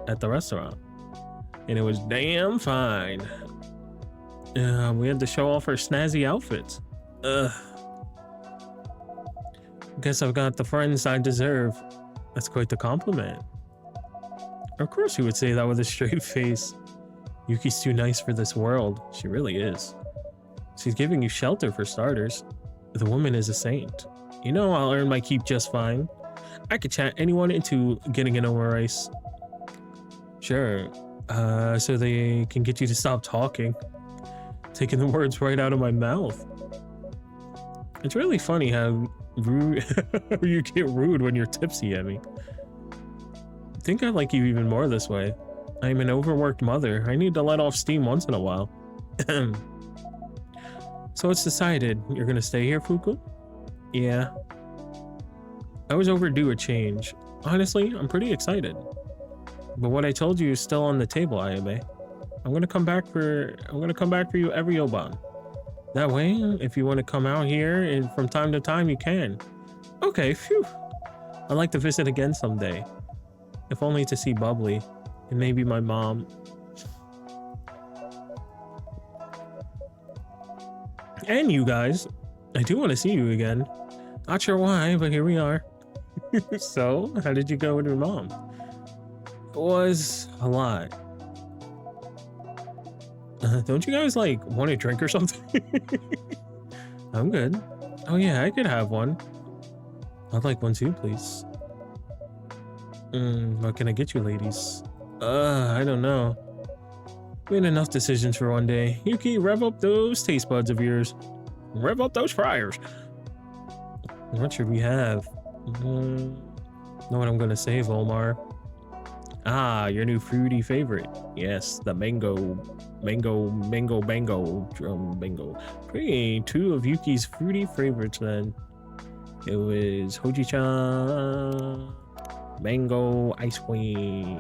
at the restaurant. And it was damn fine. We had to show off our snazzy outfits. Guess I've got the friends I deserve. That's quite the compliment. Of course you would say that with a straight face. Yuki's too nice for this world. She really is. She's giving you shelter for starters. The woman is a saint. You know I'll earn my keep just fine. I could chat anyone into getting an over ice. Sure. So they can get you to stop talking. Taking the words right out of my mouth. It's really funny how rude you get rude when you're tipsy, Emmy. I think I like you even more this way. I'm an overworked mother. I need to let off steam once in a while. So it's decided. You're gonna stay here, Fuku? Yeah. I was overdue a change. Honestly, I'm pretty excited. But what I told you is still on the table, Ayame. I'm gonna come back for you every Oban. That way, if you want to come out here and from time to time, you can. Okay, phew. I'd like to visit again someday. If only to see Bubbly. And maybe my mom. And you guys. I do want to see you again. Not sure why, but here we are. So, how did you go with your mom? It was a lot. Don't you guys like want a drink or something? I'm good. Oh yeah, I could have one. I'd like one too, please. What can I get you, ladies? I don't know. Made enough decisions for one day. Yuki, rev up those taste buds of yours. Rev up those fryers. What should we have? Know what I'm gonna say, Volmar. Ah, your new fruity favorite. Yes, the mango bango. Pretty, 2 of Yuki's fruity favorites then. It was Hoji-chan mango ice cream.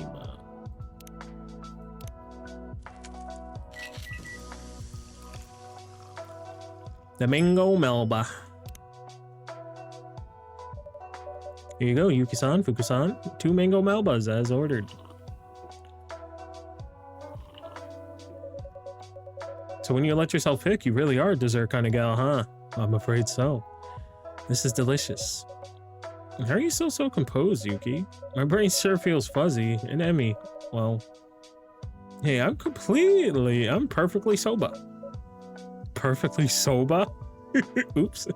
The mango melba. Here you go, Yuki-san, Fuku-san. 2 mango melbas as ordered. So when you let yourself pick, you really are a dessert kind of gal, huh? I'm afraid so. This is delicious. How are you still so composed, Yuki? My brain sure feels fuzzy. And Emmy, well... Hey, I'm perfectly sober. Perfectly sober? Oops.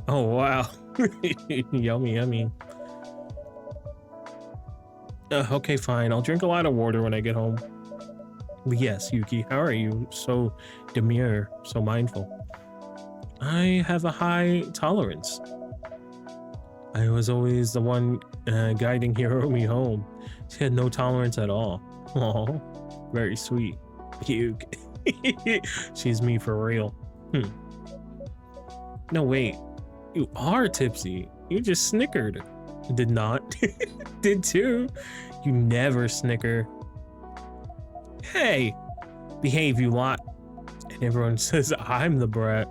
Oh, wow. Yummy, yummy. Okay, fine. I'll drink a lot of water when I get home. Yes, Yuki, how are you? So demure, so mindful. I have a high tolerance. I was always the one guiding Hiromi home. She had no tolerance at all. Oh, very sweet. Cute. She's me for real. No, wait. You are tipsy. You just snickered. Did not. Did too. You never snicker. Hey, behave, you lot. And everyone says I'm the brat.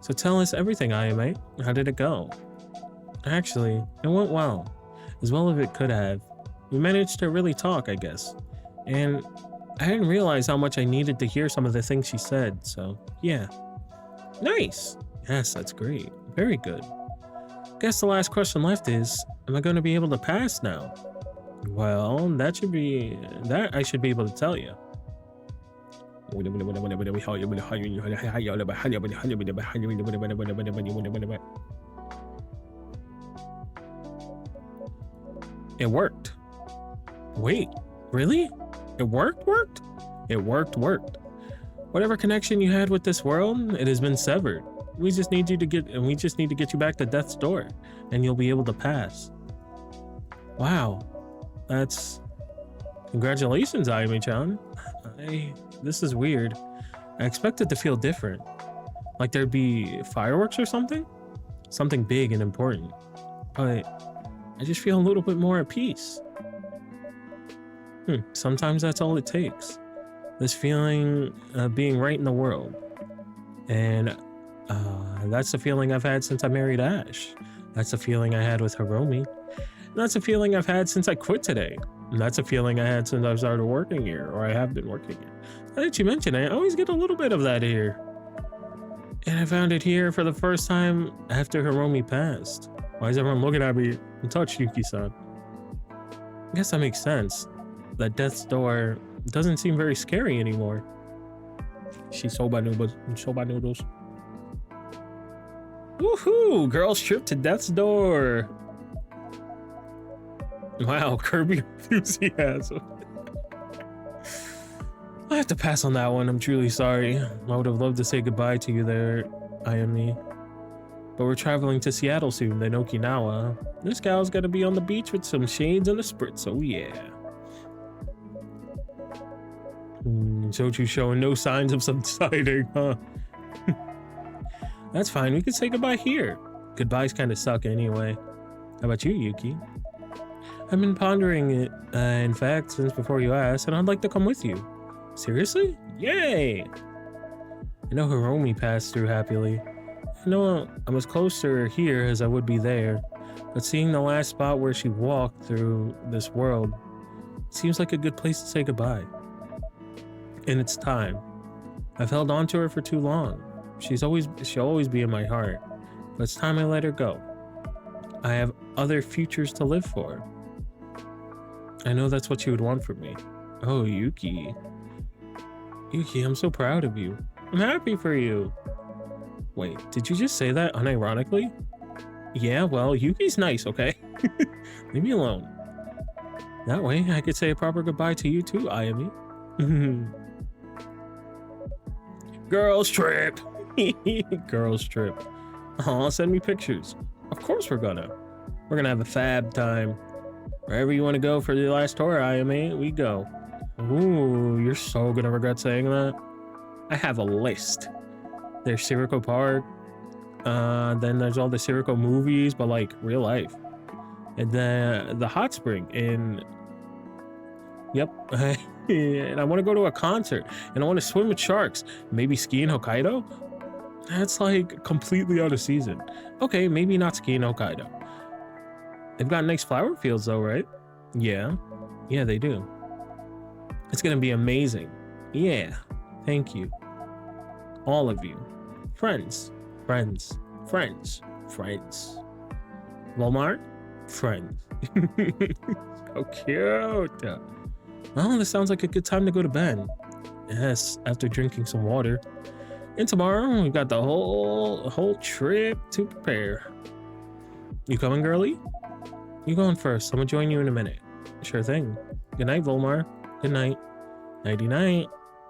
So tell us everything, Ayame. How did it go? Actually, it went well. As well as it could have. We managed to really talk, I guess. And I didn't realize how much I needed to hear some of the things she said, so yeah. Nice. Yes, that's great. Very good. Guess the last question left is, am I going to be able to pass now? Well, that I should be able to tell you. It worked. Wait, really? It worked? It worked. Whatever connection you had with this world, it has been severed. We just need to get you back to death's door, and you'll be able to pass. Wow. That's... Congratulations, Ayame-chan. This is weird. I expected to feel different. Like there'd be fireworks or something? Something big and important. But I just feel a little bit more at peace. Sometimes that's all it takes. This feeling of being right in the world. And that's the feeling I've had since I married Ash. That's the feeling I had with Hiromi. And that's a feeling I've had since I quit today. And that's a feeling I had since I started working here, or I have been working here. Now that you mention it, I always get a little bit of that here. And I found it here for the first time after Hiromi passed. Why is everyone looking at me and touch Yuki-san? I guess that makes sense. That death's door doesn't seem very scary anymore. Soba noodles. Woohoo! Girls trip to death's door. Wow, Kirby enthusiasm. I have to pass on that one. I'm truly sorry. I would have loved to say goodbye to you there, Ayame. But we're traveling to Seattle soon, then Okinawa. This gal's gotta be on the beach with some shades and a spritz, so yeah. Sochu showing no signs of subsiding, huh? That's fine, we can say goodbye here. Goodbyes kind of suck anyway. How about you, Yuki? I've been pondering it, in fact, since before you asked, and I'd like to come with you. Seriously? Yay! I know Hiromi passed through happily. I know I'm as close to her here as I would be there, but seeing the last spot where she walked through this world seems like a good place to say goodbye. And it's time. I've held on to her for too long. She'll always be in my heart, but it's time I let her go. I have other futures to live for. I know that's what she would want from me. Oh, Yuki. Yuki, I'm so proud of you. I'm happy for you. Wait, did you just say that unironically? Yeah, well, Yuki's nice, okay? Leave me alone. That way, I could say a proper goodbye to you too, Ayami. Girls trip. Girls trip. Aw, send me pictures. Of course we're gonna. We're gonna have a fab time. Wherever you want to go for the last tour, Ayami, we go. Ooh, you're so gonna regret saying that. I have a list. There's Sirocco Park. Then there's all the Sirocco movies, but like real life. And then the hot spring in... Yep. And I want to go to a concert. And I want to swim with sharks. Maybe ski in Hokkaido? That's like completely out of season. Okay, maybe not ski in Hokkaido. They've got nice flower fields though, right? Yeah. Yeah, they do. It's gonna be amazing. Yeah. Thank you. All of you. Friends. Friends. Friends. Friends. Vulmar? Friends. So cute. Well, this sounds like a good time to go to bed. Yes, after drinking some water. And tomorrow, we've got the whole trip to prepare. You coming, girly? You going first. I'm gonna join you in a minute. Sure thing. Good night, Vulmar. Good night. Nighty-night.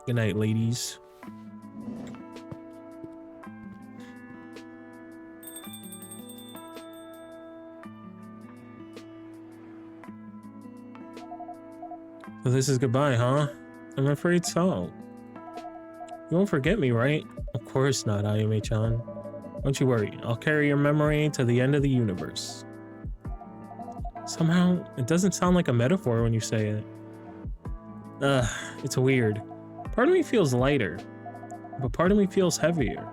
Good night, ladies. So this is goodbye, huh? I'm afraid so. You won't forget me, right? Of course not, Ayame-chan. Don't you worry. I'll carry your memory to the end of the universe. Somehow, it doesn't sound like a metaphor when you say it. It's weird. Part of me feels lighter, but part of me feels heavier.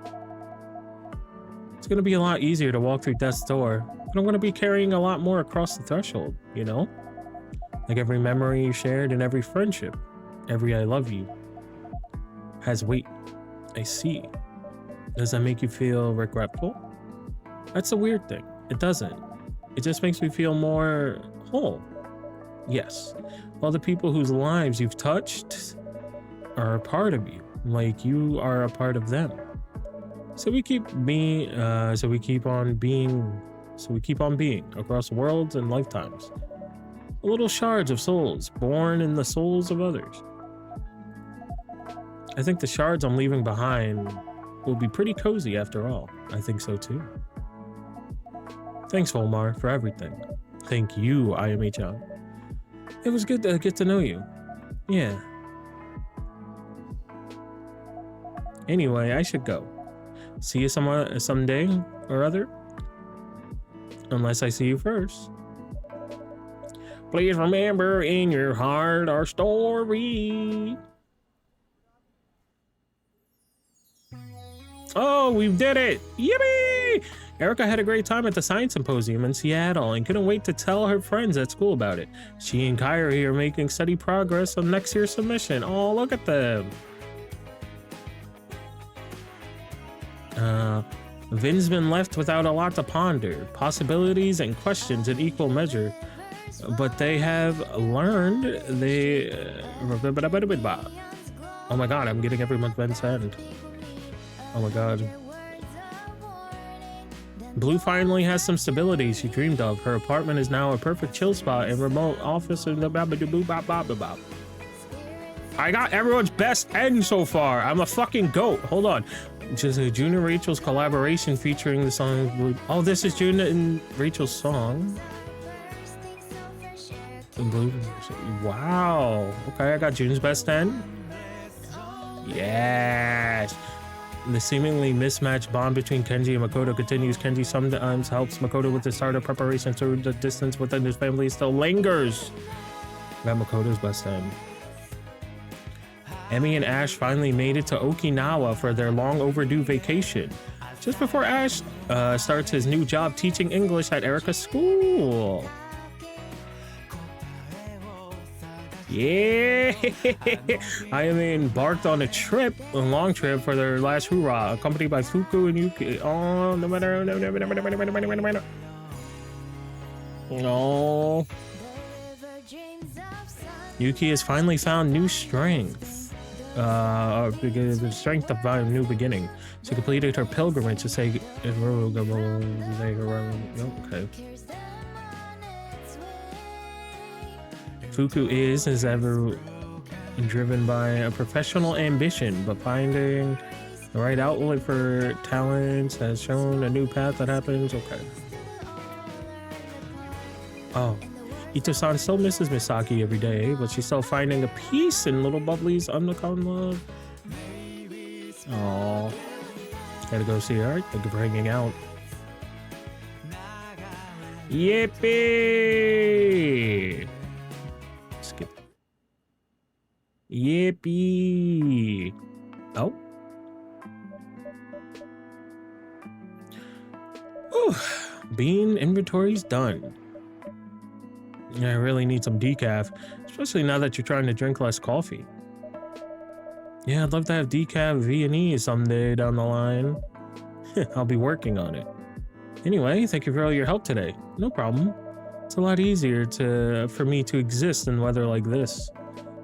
It's gonna be a lot easier to walk through death's door, but I'm gonna be carrying a lot more across the threshold, you know? Like every memory you shared and every friendship, every I love you, has weight. I see. Does that make you feel regretful? That's a weird thing. It doesn't. It just makes me feel more whole. Yes. All the people whose lives you've touched are a part of you, like you are a part of them. So we keep on being across worlds and lifetimes. Little shards of souls born in the souls of others. I think the shards I'm leaving behind will be pretty cozy after all. I think so too. Thanks, Vulmar, for everything. Thank you, Ayame-chan. It was good to get to know you. Yeah. Anyway, I should go. See you someday or other. Unless I see you first. Please remember in your heart our story. Oh, we did it! Yippee! Erica had a great time at the Science Symposium in Seattle and couldn't wait to tell her friends at school about it. She and Kyrie are making steady progress on next year's submission. Oh, look at them. Vin's been left without a lot to ponder, possibilities and questions in equal measure. But they have learned oh my god, I'm getting everyone Vin's hand. Oh my god. Blue finally has some stability she dreamed of. Her apartment is now a perfect chill spot and remote office in the babadoo-bop-bop-bop. I got everyone's best end so far. I'm a fucking goat. Hold on. Just a June and Rachel's collaboration featuring the song Blue. Oh, this is June and Rachel's song. Blue. Wow. Okay, I got June's best end. Yes. The seemingly mismatched bond between Kenji and Makoto continues. Kenji sometimes helps Makoto with the start of preparation, so the distance within his family still lingers. Got Makoto's best end. Emmy and Ash finally made it to Okinawa for their long overdue vacation. Just before Ash starts his new job teaching English at Erica's school. Yeah, Ayame embarked on a long trip for their last hoorah, accompanied by Fuku and Yuki. Oh, no matter. Yuki has finally found new strength. The strength of a new beginning. She completed her pilgrimage to say okay. Fuku is, as ever, driven by a professional ambition, but finding the right outlet for talents has shown a new path that happens. Okay. Oh. Ito-san still misses Misaki every day, but she's still finding a peace in little Bubbly's undercover love. Oh, gotta go see her. Thank you for hanging out. Yippee! Skip. Yippee! Oh. Whew. Bean inventory's done. I really need some decaf, especially now that you're trying to drink less coffee. Yeah, I'd love to have decaf V&E someday down the line. I'll be working on it. Anyway, thank you for all your help today. No problem. It's a lot easier for me to exist in weather like this.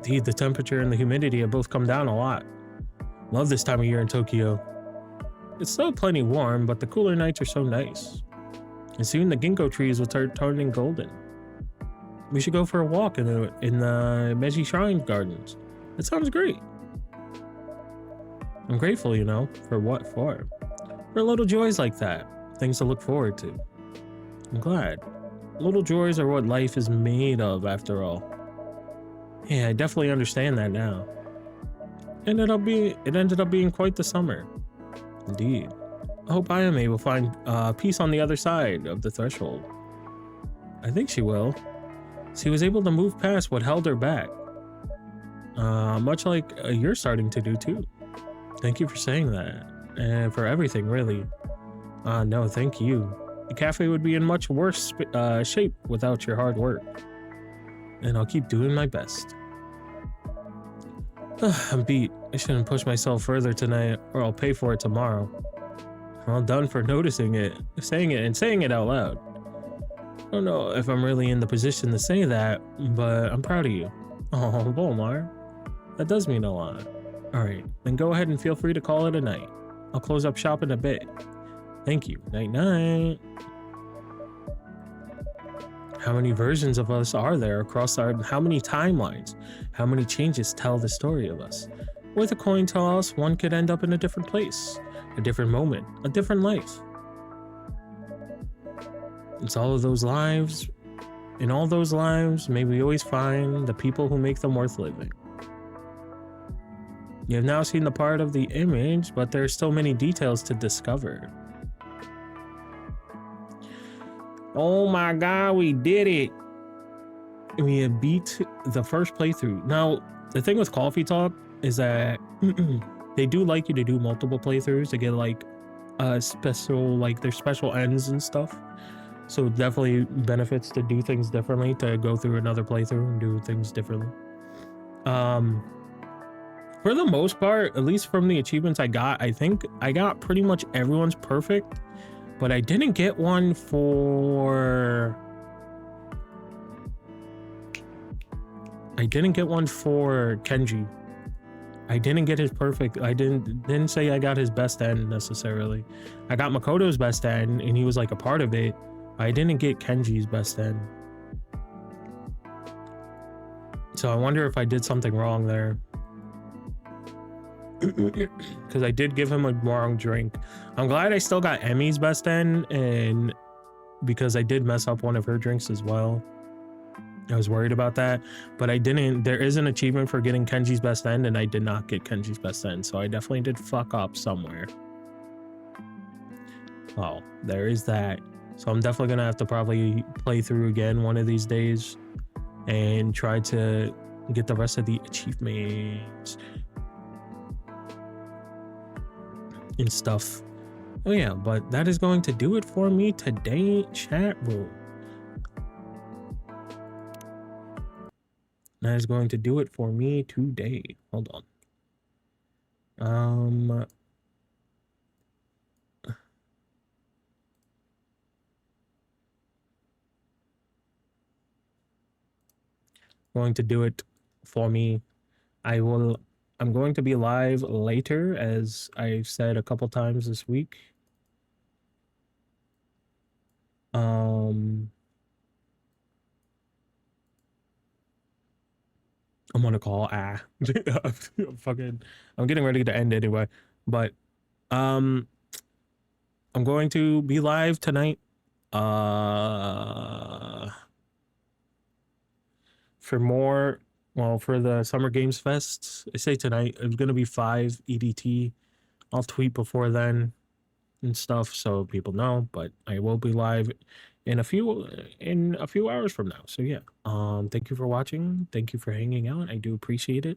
Indeed, the temperature and the humidity have both come down a lot. Love this time of year in Tokyo. It's still plenty warm, but the cooler nights are so nice. And soon the ginkgo trees will start turning golden. We should go for a walk in the Meiji Shrine Gardens. That sounds great. I'm grateful, you know, for what for? For little joys like that. Things to look forward to. I'm glad. Little joys are what life is made of, after all. Yeah, I definitely understand that now. It ended up being quite the summer. Indeed. I hope I am able to find peace on the other side of the threshold. I think she will. She was able to move past what held her back. Much like you're starting to do too. Thank you for saying that. And for everything, really. No, thank you. The cafe would be in much worse shape without your hard work. And I'll keep doing my best. I'm beat. I shouldn't push myself further tonight, or I'll pay for it tomorrow. Well done for noticing it, saying it out loud. I don't know if I'm really in the position to say that, but I'm proud of you. Oh, Volmar. That does mean a lot. Alright, then go ahead and feel free to call it a night. I'll close up shop in a bit. Thank you. Night-night. How many versions of us are there across how many timelines? How many changes tell the story of us? With a coin toss, one could end up in a different place, a different moment, a different life. It's all of those lives. In all those lives, may we always find the people who make them worth living. You have now seen the part of the image, but there are still many details to discover. Oh my god, we did it! We have beat the first playthrough. Now, the thing with Coffee Talk is that they do like you to do multiple playthroughs to get like special, like their special ends and stuff. So it definitely benefits to do things differently, to go through another playthrough and do things differently. For the most part, at least from the achievements I got, I think I got pretty much everyone's perfect, but I didn't get one for... Kenji. I didn't get his perfect. I didn't say I got his best end necessarily. I got Makoto's best end and he was like a part of it. I didn't get Kenji's best end. So I wonder if I did something wrong there. Because I did give him a wrong drink. I'm glad I still got Emmy's best end, and because I did mess up one of her drinks as well. I was worried about that, but I didn't. There is an achievement for getting Kenji's best end, and I did not get Kenji's best end, so I definitely did fuck up somewhere. Oh, there is that. So I'm definitely gonna have to probably play through again one of these days and try to get the rest of the achievements and stuff. Oh yeah, but that is going to do it for me today, chat room. That is going to do it for me today. Hold on. Going to do it for me. I'm going to be live later, as I've said a couple times this week. I'm on a call. Fucking, I'm getting ready to end anyway. But um, I'm going to be live tonight. For more, well, for the Summer Games Fest, I say tonight. It's gonna be 5 EDT. I'll tweet before then and stuff so people know. But I will be live in a few hours from now. So yeah. Thank you for watching. Thank you for hanging out. I do appreciate it.